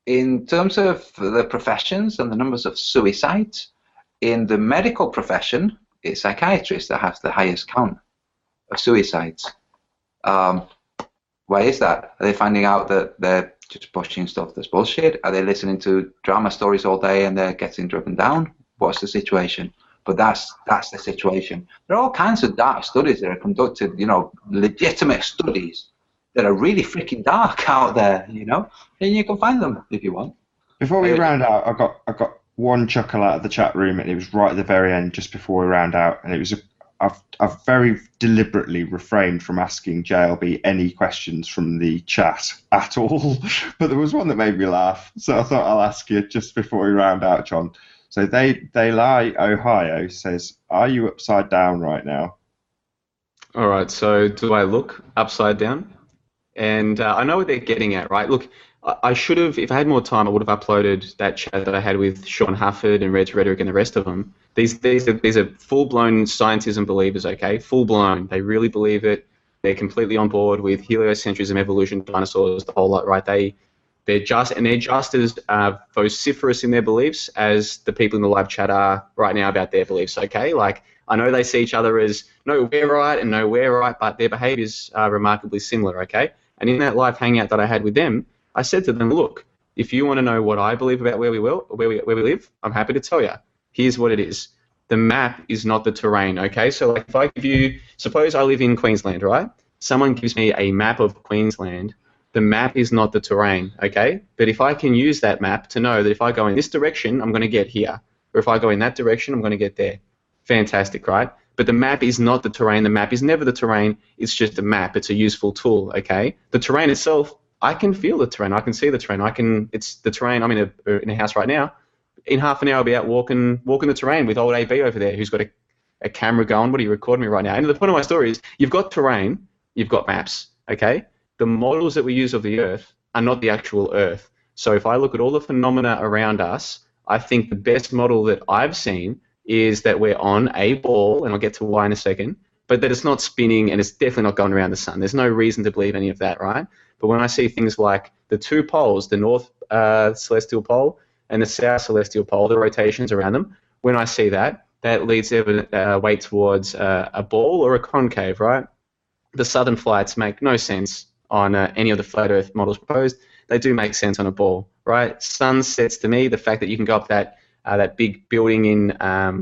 In terms of the professions and the numbers of suicides, in the medical profession, it's psychiatrists that have the highest count of suicides. Why is that? Are they finding out that they're just pushing stuff that's bullshit? Are they listening to drama stories all day and they're getting driven down? What's the situation? But that's the situation. There are all kinds of dark studies that are conducted, legitimate studies that are really freaking dark out there, and you can find them if you want. Before we round out, I got one chuckle out of the chat room, and it was right at the very end, just before we round out, and it was I've very deliberately refrained from asking JLB any questions from the chat at all, but there was one that made me laugh, so I thought I'll ask you just before we round out, John. So they lie Ohio says, are you upside down right now? All right, so do I look upside down? And I know what they're getting at, right? Look, I should have, if I had more time, I would have uploaded that chat that I had with Sean Hufford and Reds Rhetoric and the rest of them. These are full-blown scientism believers, okay? Full-blown. They really believe it. They're completely on board with heliocentrism, evolution, dinosaurs, the whole lot, right? They're just as vociferous in their beliefs as the people in the live chat are right now about their beliefs, okay? Like, I know they see each other as, no, we're right and no, we're right, but their behaviors are remarkably similar, okay? And in that live hangout that I had with them, I said to them, look, if you want to know what I believe about where we live, I'm happy to tell you. Here's what it is. The map is not the terrain, okay? So like if I give you, suppose I live in Queensland, right? Someone gives me a map of Queensland. The map is not the terrain, okay? But if I can use that map to know that if I go in this direction, I'm going to get here. Or if I go in that direction, I'm going to get there. Fantastic, right? But the map is not the terrain. The map is never the terrain. It's just a map. It's a useful tool, okay? The terrain itself, I can feel the terrain. I can see the terrain. It's the terrain. I'm in a house right now. In half an hour, I'll be out walking the terrain with old AB over there, who's got a camera going. What are you recording me right now? And the point of my story is, you've got terrain, you've got maps, okay? The models that we use of the Earth are not the actual Earth. So if I look at all the phenomena around us, I think the best model that I've seen is that we're on a ball, and I'll get to why in a second, but that it's not spinning and it's definitely not going around the sun. There's no reason to believe any of that, right? But when I see things like the two poles, the north celestial pole and the south celestial pole, the rotations around them, when I see that, that leads weight towards a ball or a concave, right? The southern flights make no sense on any of the flat Earth models proposed. They do make sense on a ball, right? Sunsets, to me, the fact that you can go up that big building in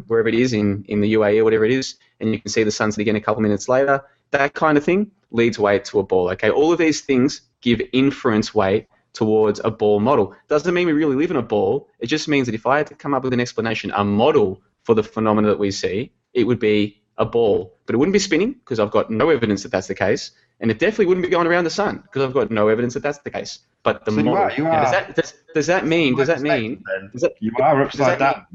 wherever it is, in the UAE or whatever it is, and you can see the sunset again a couple minutes later, that kind of thing leads weight to a ball, okay? All of these things give inference weight towards a ball model. Doesn't mean we really live in a ball. It just means that if I had to come up with an explanation, a model for the phenomena that we see, it would be a ball, but it wouldn't be spinning because I've got no evidence that that's the case, and it definitely wouldn't be going around the sun because I've got no evidence that that's the case. But the So model. you Now, are. does that mean? You are upside down.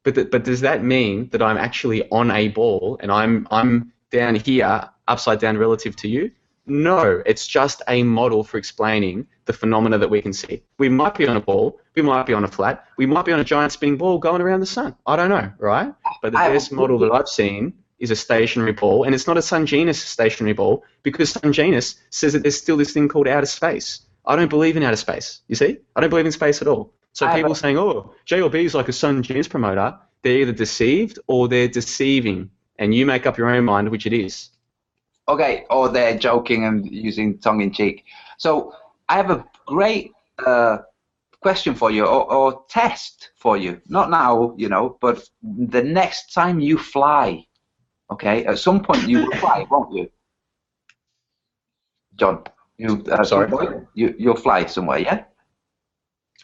But does that mean that I'm actually on a ball and I'm down here upside down relative to you? No, it's just a model for explaining the phenomena that we can see. We might be on a ball, we might be on a flat, we might be on a giant spinning ball going around the sun. I don't know, right? But the best model that I've seen is a stationary ball, and it's not a sun genus stationary ball because sun genus says that there's still this thing called outer space. I don't believe in outer space, you see? I don't believe in space at all. So people saying, oh, JLB is like a sun genus promoter, they're either deceived or they're deceiving, and you make up your own mind which it is. Okay, or they're joking and using tongue-in-cheek. So I have a great question for you, or test for you. Not now, you know, but the next time you fly, okay? At some point you will fly, won't you? John, Sorry? You'll fly somewhere, yeah?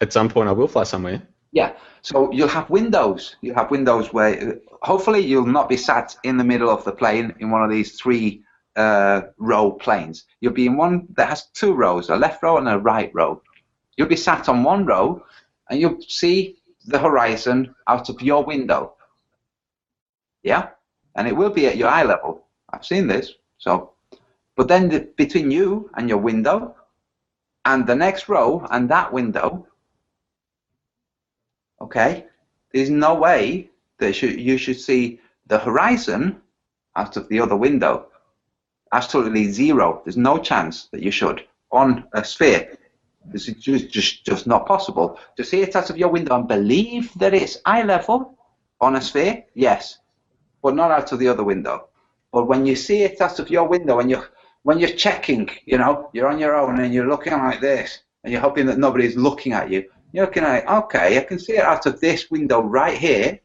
At some point I will fly somewhere. Yeah, so you'll have windows. You'll have windows where hopefully you'll not be sat in the middle of the plane in one of these 3 row planes. You'll be in one that has 2 rows, a left row and a right row. You'll be sat on one row and you'll see the horizon out of your window. Yeah? And it will be at your eye level. I've seen this. So, but then between you and your window and the next row and that window, okay, there's no way that you should see the horizon out of the other window. Absolutely zero. There's no chance that you should on a sphere. This is just not possible. To see it out of your window and believe that it's eye level on a sphere, yes, but not out of the other window. But when you see it out of your window and when you're checking, you know, you're on your own and you're looking like this and you're hoping that nobody's looking at you. You're looking at, okay, I can see it out of this window right here,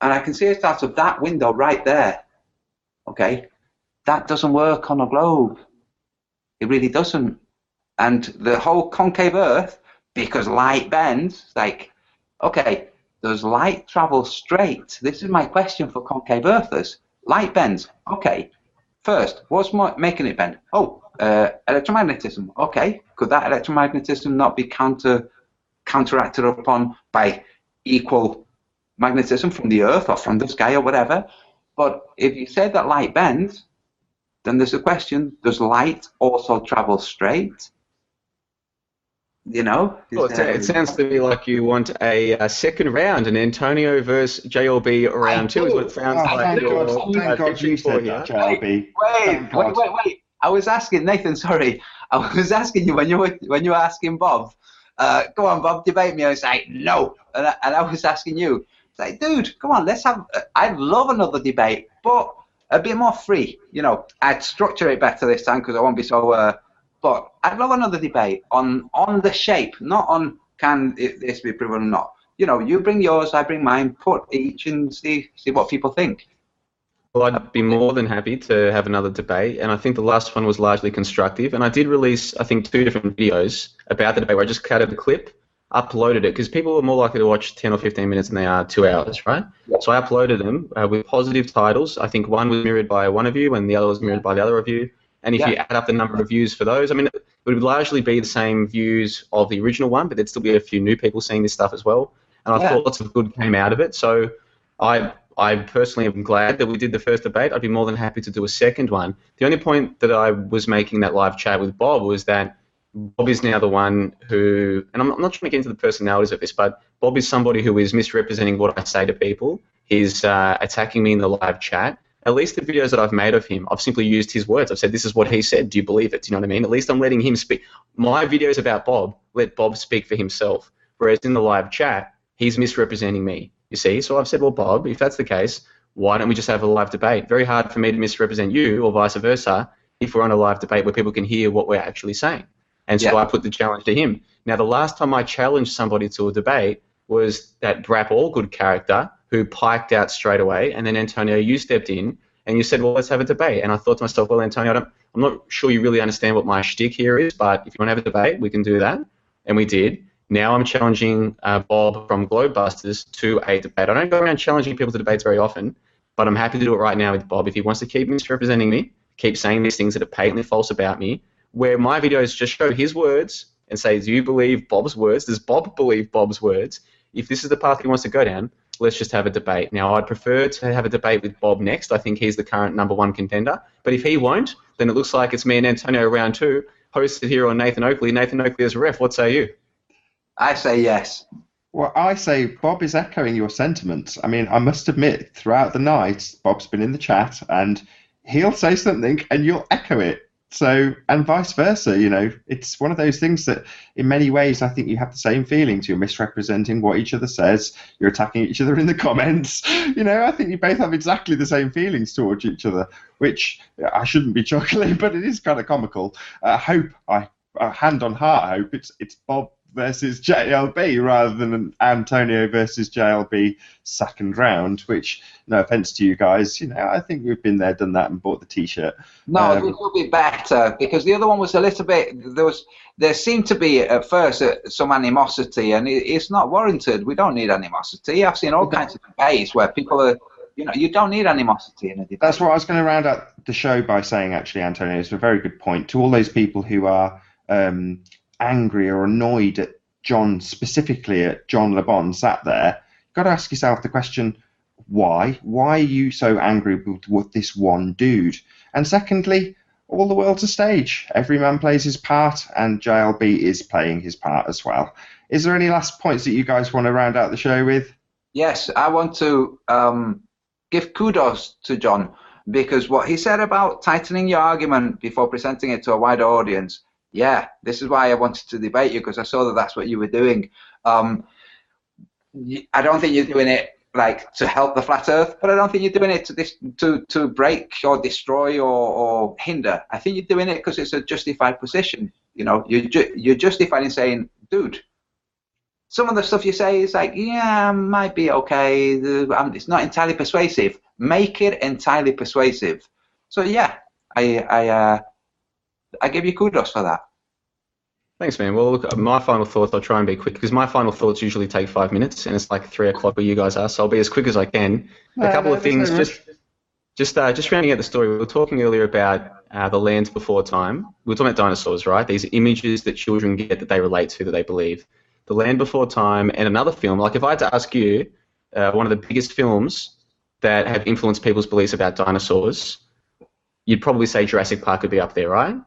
and I can see it out of that window right there. Okay. That doesn't work on a globe. It really doesn't. And the whole concave Earth, because light bends, like, okay, does light travel straight? This is my question for concave Earthers. Light bends. Okay. First, what's making it bend? Oh, electromagnetism. Okay. Could that electromagnetism not be counteracted upon by equal magnetism from the Earth or from the sky or whatever? But if you say that light bends, then there's a question, does light also travel straight? You know? Well, it sounds to me like you want a second round, an Antonio versus JLB round 2 is what it sounds like. Thank God you said that, JLB. Wait. I was asking, Nathan, sorry. I was asking you when you were asking Bob, go on, Bob, debate me. I was like, no. And I was asking you, like, dude, come on, let's have, I'd love another debate, but a bit more free, you know. I'd structure it better this time because I won't be so. But I'd love another debate on the shape, not on can this be proven or not. You know, you bring yours, I bring mine, put each and see what people think. Well, I'd be more than happy to have another debate, and I think the last one was largely constructive. And I did release, I think, 2 different videos about the debate where I just cut out a clip, uploaded it, because people are more likely to watch 10 or 15 minutes than they are 2 hours, right? Yep. So I uploaded them with positive titles. I think one was mirrored by one of you and the other was mirrored by the other of you. And if you add up the number of views for those, I mean, it would largely be the same views of the original one, but there'd still be a few new people seeing this stuff as well. And I thought lots of good came out of it. So I personally am glad that we did the first debate. I'd be more than happy to do a second one. The only point that I was making that live chat with Bob was that Bob is now the one who, and I'm not trying to get into the personalities of this, but Bob is somebody who is misrepresenting what I say to people. He's attacking me in the live chat. At least the videos that I've made of him, I've simply used his words. I've said, this is what he said. Do you believe it? Do you know what I mean? At least I'm letting him speak. My videos about Bob let Bob speak for himself. Whereas in the live chat, he's misrepresenting me, you see? So I've said, well, Bob, if that's the case, why don't we just have a live debate? Very hard for me to misrepresent you or vice versa if we're on a live debate where people can hear what we're actually saying. And so I put the challenge to him. Now, the last time I challenged somebody to a debate was that Brap Allgood character who piked out straight away, and then Antonio, you stepped in and you said, well, let's have a debate. And I thought to myself, well, Antonio, I'm not sure you really understand what my shtick here is, but if you want to have a debate, we can do that. And we did. Now I'm challenging Bob from Globebusters to a debate. I don't go around challenging people to debates very often, but I'm happy to do it right now with Bob. If he wants to keep misrepresenting me, keep saying these things that are patently false about me, where my videos just show his words and say, do you believe Bob's words? Does Bob believe Bob's words? If this is the path he wants to go down, let's just have a debate. Now, I'd prefer to have a debate with Bob next. I think he's the current #1 contender. But if he won't, then it looks like it's me and Antonio round 2, hosted here on Nathan Oakley. Nathan Oakley as ref. What say you? I say yes. Well, I say Bob is echoing your sentiments. I mean, I must admit, throughout the night, Bob's been in the chat, and he'll say something, and you'll echo it. So, and vice versa, you know, it's one of those things that in many ways I think you have the same feelings. You're misrepresenting what each other says, you're attacking each other in the comments. You know, I think you both have exactly the same feelings towards each other, which I shouldn't be chuckling, but it is kind of comical. Hand on heart, I hope it's Bob versus JLB rather than an Antonio versus JLB second round, which, no offense to you guys, you know, I think we've been there, done that, and bought the t-shirt. No, it will be better, because the other one was a little bit, there seemed to be at first some animosity, and it's not warranted. We don't need animosity. I've seen all kinds of debates where people are, you know, you don't need animosity in a debate. That's what I was going to round out the show by saying, actually, Antonio. It's a very good point. To all those people who are angry or annoyed at John, specifically at John Le Bon sat there, you've got to ask yourself the question, why? Why are you so angry with this one dude? And secondly, all the world's a stage. Every man plays his part, and JLB is playing his part as well. Is there any last points that you guys want to round out the show with? Yes, I want to give kudos to John, because what he said about tightening your argument before presenting it to a wider audience, yeah, this is why I wanted to debate you, because I saw that that's what you were doing. I don't think you're doing it like to help the flat Earth, but I don't think you're doing it to break or destroy or hinder. I think you're doing it because it's a justified position. You know, you're justified in saying, dude, some of the stuff you say is like, yeah, might be okay. It's not entirely persuasive. Make it entirely persuasive. So yeah, I give you kudos for that. Thanks, man. Well, look, my final thoughts, I'll try and be quick, because my final thoughts usually take 5 minutes, and it's like 3 o'clock where you guys are, so I'll be as quick as I can. A couple of things, just rounding out the story. We were talking earlier about the land before time. We were talking about dinosaurs, right? These images that children get that they relate to, that they believe. The Land Before Time and another film, like if I had to ask you, one of the biggest films that have influenced people's beliefs about dinosaurs, you'd probably say Jurassic Park would be up there, right?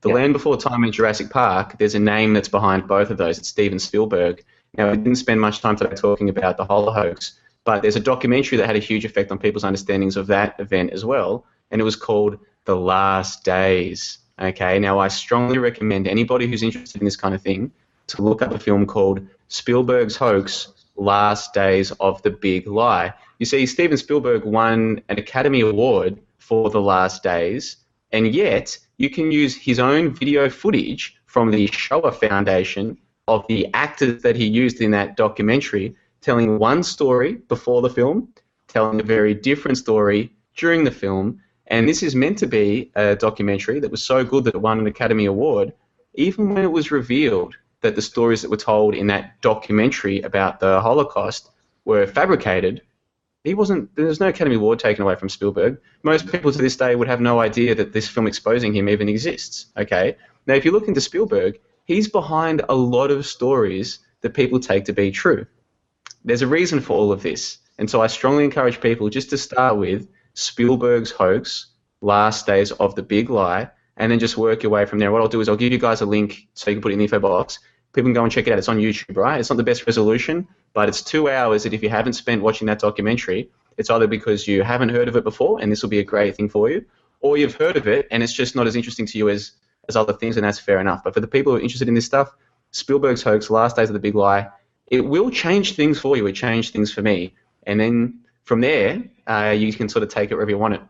The Land Before Time and Jurassic Park, there's a name that's behind both of those. It's Steven Spielberg. Now, we didn't spend much time today talking about the Holocaust, but there's a documentary that had a huge effect on people's understandings of that event as well, and it was called The Last Days. Okay, now I strongly recommend anybody who's interested in this kind of thing to look up a film called Spielberg's Hoax, Last Days of the Big Lie. You see, Steven Spielberg won an Academy Award for The Last Days, and yet you can use his own video footage from the Shoah Foundation of the actors that he used in that documentary, telling one story before the film, telling a very different story during the film, and this is meant to be a documentary that was so good that it won an Academy Award, even when it was revealed that the stories that were told in that documentary about the Holocaust were fabricated. There's no Academy Award taken away from Spielberg. Most people to this day would have no idea that this film exposing him even exists. Okay. Now, if you look into Spielberg, he's behind a lot of stories that people take to be true. There's a reason for all of this. And so I strongly encourage people just to start with Spielberg's Hoax, Last Days of the Big Lie, and then just work your way from there. What I'll do is I'll give you guys a link so you can put it in the info box. People can go and check it out. It's on YouTube, right? It's not the best resolution, but it's 2 hours that if you haven't spent watching that documentary, it's either because you haven't heard of it before, and this will be a great thing for you, or you've heard of it, and it's just not as interesting to you as other things, and that's fair enough. But for the people who are interested in this stuff, Spielberg's Hoax, Last Days of the Big Lie, it will change things for you. It changed things for me. And then from there, you can sort of take it wherever you want it.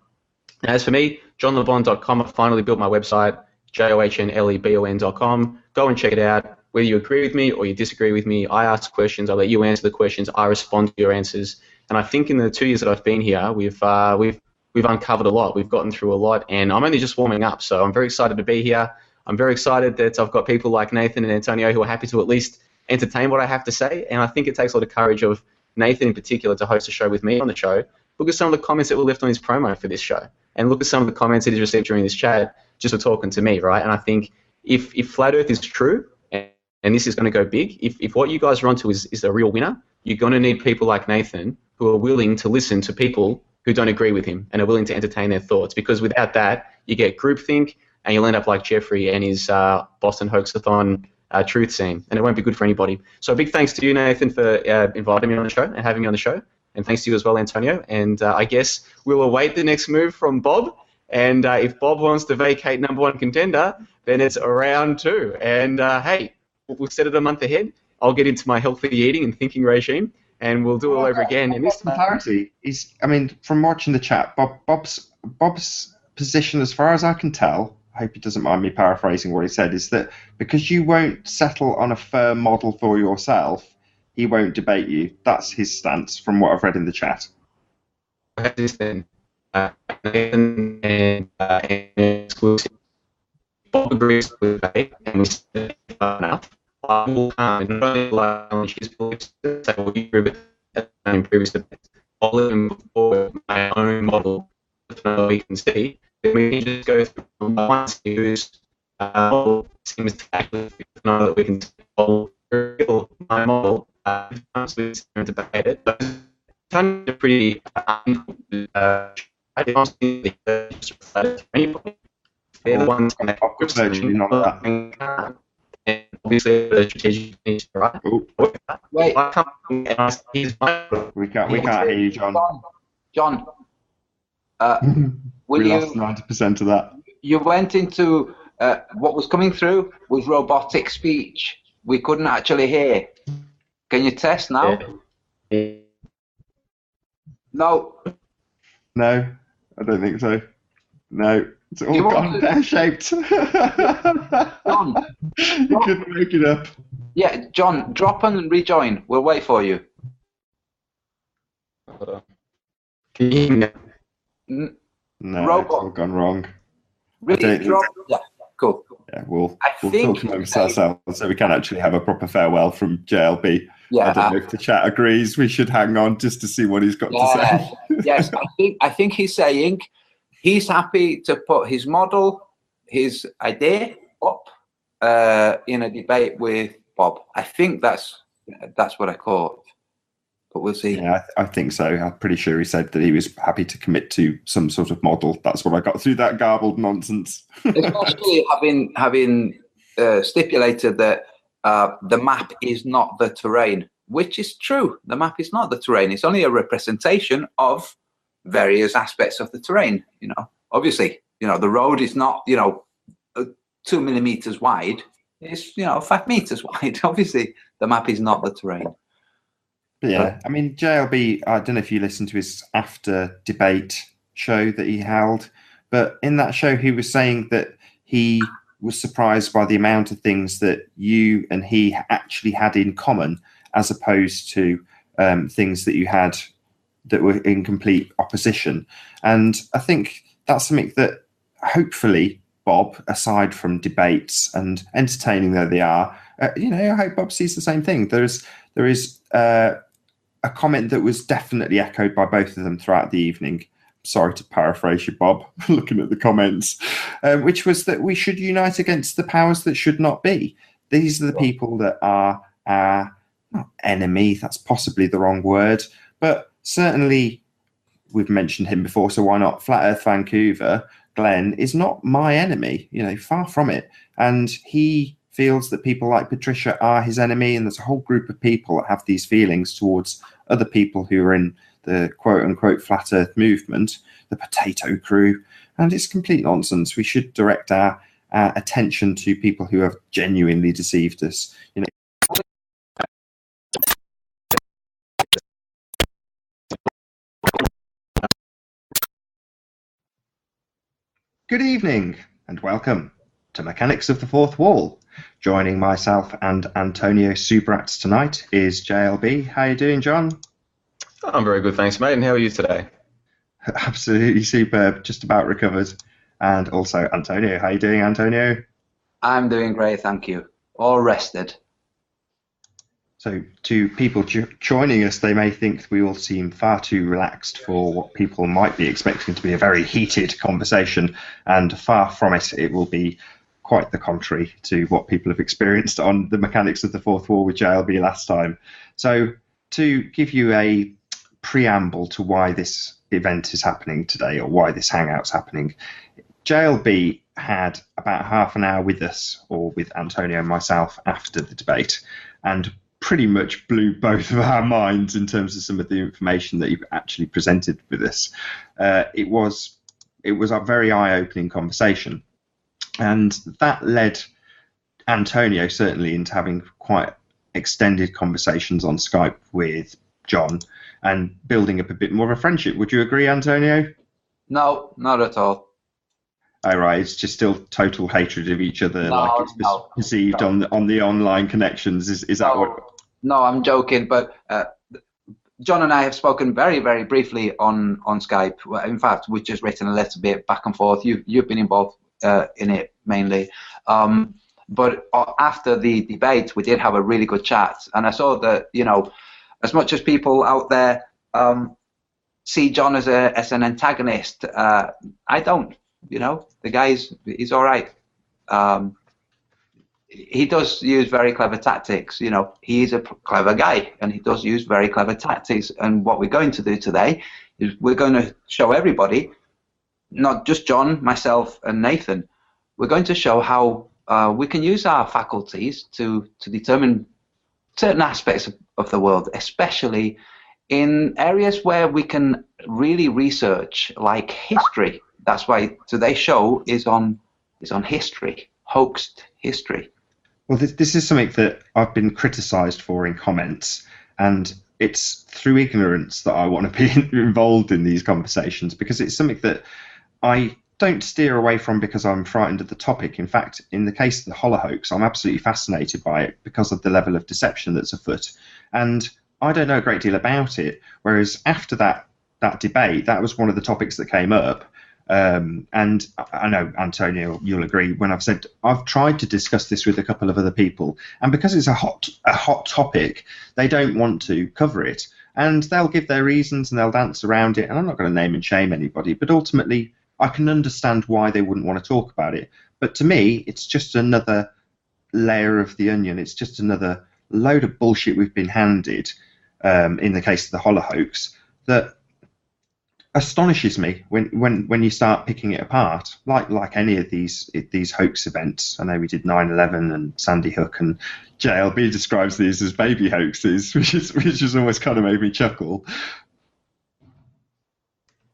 As for me, johnlebon.com, I finally built my website, johnlebon.com. Go and check it out. Whether you agree with me or you disagree with me, I ask questions, I let you answer the questions, I respond to your answers. And I think in the 2 years that I've been here, we've uncovered a lot. We've gotten through a lot, and I'm only just warming up. So I'm very excited to be here. I'm very excited that I've got people like Nathan and Antonio who are happy to at least entertain what I have to say. And I think it takes a lot of courage of Nathan in particular to host a show with me on the show, look at some of the comments that were left on his promo for this show, and look at some of the comments that he's received during this chat just for talking to me, right? And I think if Flat Earth is true, and this is going to go big, if what you guys are onto is a real winner, you're going to need people like Nathan who are willing to listen to people who don't agree with him and are willing to entertain their thoughts, because without that, you get groupthink, and you'll end up like Jeffrey and his Boston Hoaxathon truth scene, and it won't be good for anybody. So a big thanks to you, Nathan, for inviting me on the show and having me on the show, and thanks to you as well, Antonio. And I guess we'll await the next move from Bob, and if Bob wants to vacate #1 contender, then it's round 2. And hey, we'll set it a month ahead. I'll get into my healthy eating and thinking regime, and we'll do it all over again. And this clarity is, I mean, from watching the chat, Bob's position, as far as I can tell, I hope he doesn't mind me paraphrasing what he said, is that because you won't settle on a firm model for yourself, he won't debate you. That's his stance from what I've read in the chat. Then, Nathan and exclusive. Bob agrees with debate, and we said enough. I will come and not only challenge his beliefs, say, well, you agree with that in previous debates. I'll let him forward my own model so we can see. Then we can just go through once whose model seems to actually know that we can follow my model times we debate it. But it's kind of pretty I don't think just anybody. They're the ones that are and obviously the strategic finish, right? Wait. We can't hear you, John. John, we lost 90% of that. You went into what was coming through was robotic speech. We couldn't actually hear. Can you test now? Yeah. No. No, I don't think so. No. It's all gone pear-shaped. John, you couldn't make it up. Yeah, John, drop and rejoin. We'll wait for you. Hold on. Can you hear me now? No, Robot. it's all gone wrong. Really? Drop? Yeah, cool. Yeah, we'll think talk amongst ourselves so we can actually have a proper farewell from JLB. Yeah, I don't know if the chat agrees. We should hang on just to see what he's got to say. Yes, I think he's saying he's happy to put his model, his idea up in a debate with Bob. I think that's what I caught, but we'll see. Yeah, I think so. I'm pretty sure he said that he was happy to commit to some sort of model. That's what I got through that garbled nonsense. Especially having stipulated that the map is not the terrain, which is true. The map is not the terrain. It's only a representation of various aspects of the terrain. You know, obviously, the road is not 2 millimeters wide. It's 5 meters wide. Obviously, the map is not the terrain. Yeah, I mean, JLB, I don't know if you listened to his after debate show that he held, but in that show he was saying that he was surprised by the amount of things that you and he actually had in common, as opposed to things that you had that were in complete opposition. And I think that's something that hopefully Bob, aside from debates and entertaining though they are, I hope Bob sees the same thing. There is a comment that was definitely echoed by both of them throughout the evening. Sorry to paraphrase you, Bob, looking at the comments, which was that we should unite against the powers that should not be. These are the people that are our not enemy, that's possibly the wrong word, but certainly we've mentioned him before, so why not? Flat Earth Vancouver, Glenn, is not my enemy, far from it. And he feels that people like Patricia are his enemy, and there's a whole group of people that have these feelings towards other people who are in the quote-unquote flat earth movement, the potato crew, and it's complete nonsense. We should direct our attention to people who have genuinely deceived us. Good evening and welcome to Mechanics of the Fourth Wall. Joining myself and Antonio Subrats tonight is JLB. How you doing, John? I'm very good, thanks, mate. And how are you today? Absolutely superb, just about recovered. And also Antonio. How you doing, Antonio? I'm doing great, thank you. All rested. So, to people joining us, they may think we all seem far too relaxed for what people might be expecting to be a very heated conversation, and far from it. It will be quite the contrary to what people have experienced on the mechanics of the Fourth Wall with JLB last time. So, to give you a preamble to why this event is happening today, or why this hangout's happening, JLB had about half an hour with us, or with Antonio and myself, after the debate, and pretty much blew both of our minds in terms of some of the information that he actually presented with us. It was a very eye-opening conversation, and that led Antonio certainly into having quite extended conversations on Skype with John and building up a bit more of a friendship. Would you agree, Antonio? No, not at all. Oh, right, it's just still total hatred of each other, like it's perceived on the online connections. Is that what? No, I'm joking. But John and I have spoken very, very briefly on Skype. In fact, we've just written a little bit back and forth. You've been involved in it mainly. But after the debate, we did have a really good chat, and I saw that, you know, as much as people out there see John as an antagonist, I don't. You know, the he's all right. He does use very clever tactics. You know, he's a clever guy, and he does use very clever tactics. And what we're going to do today is we're going to show everybody, not just John, myself, and Nathan. We're going to show how we can use our faculties to determine certain aspects of the world, especially in areas where we can really research, like history. That's why today's show is on history, hoaxed history. Well, this is something that I've been criticised for in comments, and it's through ignorance that I want to be involved in these conversations, because it's something that I don't steer away from because I'm frightened of the topic. In fact, in the case of the holohoax, I'm absolutely fascinated by it because of the level of deception that's afoot, and I don't know a great deal about it. Whereas after that debate, that was one of the topics that came up. And I know, Antonio, you'll agree when I've said I've tried to discuss this with a couple of other people, and because it's a hot topic, they don't want to cover it, and they'll give their reasons and they'll dance around it. And I'm not going to name and shame anybody, but ultimately, I can understand why they wouldn't want to talk about it. But to me, it's just another layer of the onion. It's just another load of bullshit we've been handed. In the case of the holohoax, that astonishes me when you start picking it apart, like any of these hoax events. I know we did 9/11 and Sandy Hook, and JLB describes these as baby hoaxes, which has always kind of made me chuckle.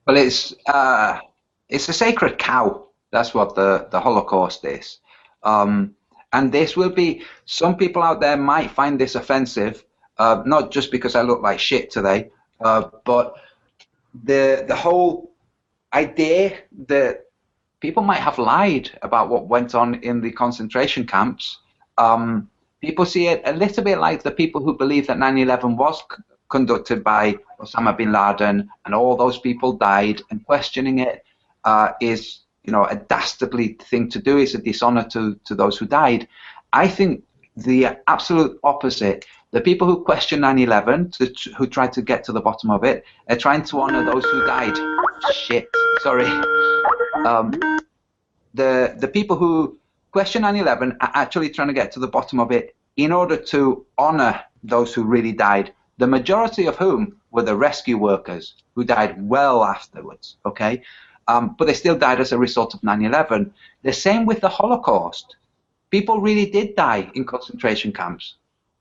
Well, it's a sacred cow. That's what the Holocaust is. And this will be, some people out there might find this offensive, not just because I look like shit today, but the whole idea that people might have lied about what went on in the concentration camps. People see it a little bit like the people who believe that 9/11 was conducted by Osama bin Laden and all those people died, and questioning it is, you know, a dastardly thing to do. It's a dishonor to those who died. I think the absolute opposite. The people who question 9/11, who try to get to the bottom of it, are trying to honor those who died. Shit, sorry. The people who question 9/11 are actually trying to get to the bottom of it in order to honor those who really died, the majority of whom were the rescue workers who died well afterwards, okay? But they still died as a result of 9/11. The same with the Holocaust. People really did die in concentration camps.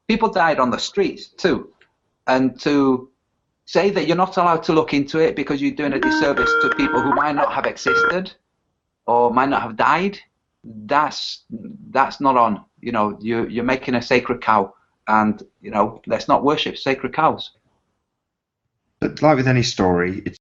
People died on the streets too. And to say that you're not allowed to look into it because you're doing a disservice to people who might not have existed or might not have died, that's not on. You know, you're making a sacred cow, and, you know, let's not worship sacred cows. But like with any story,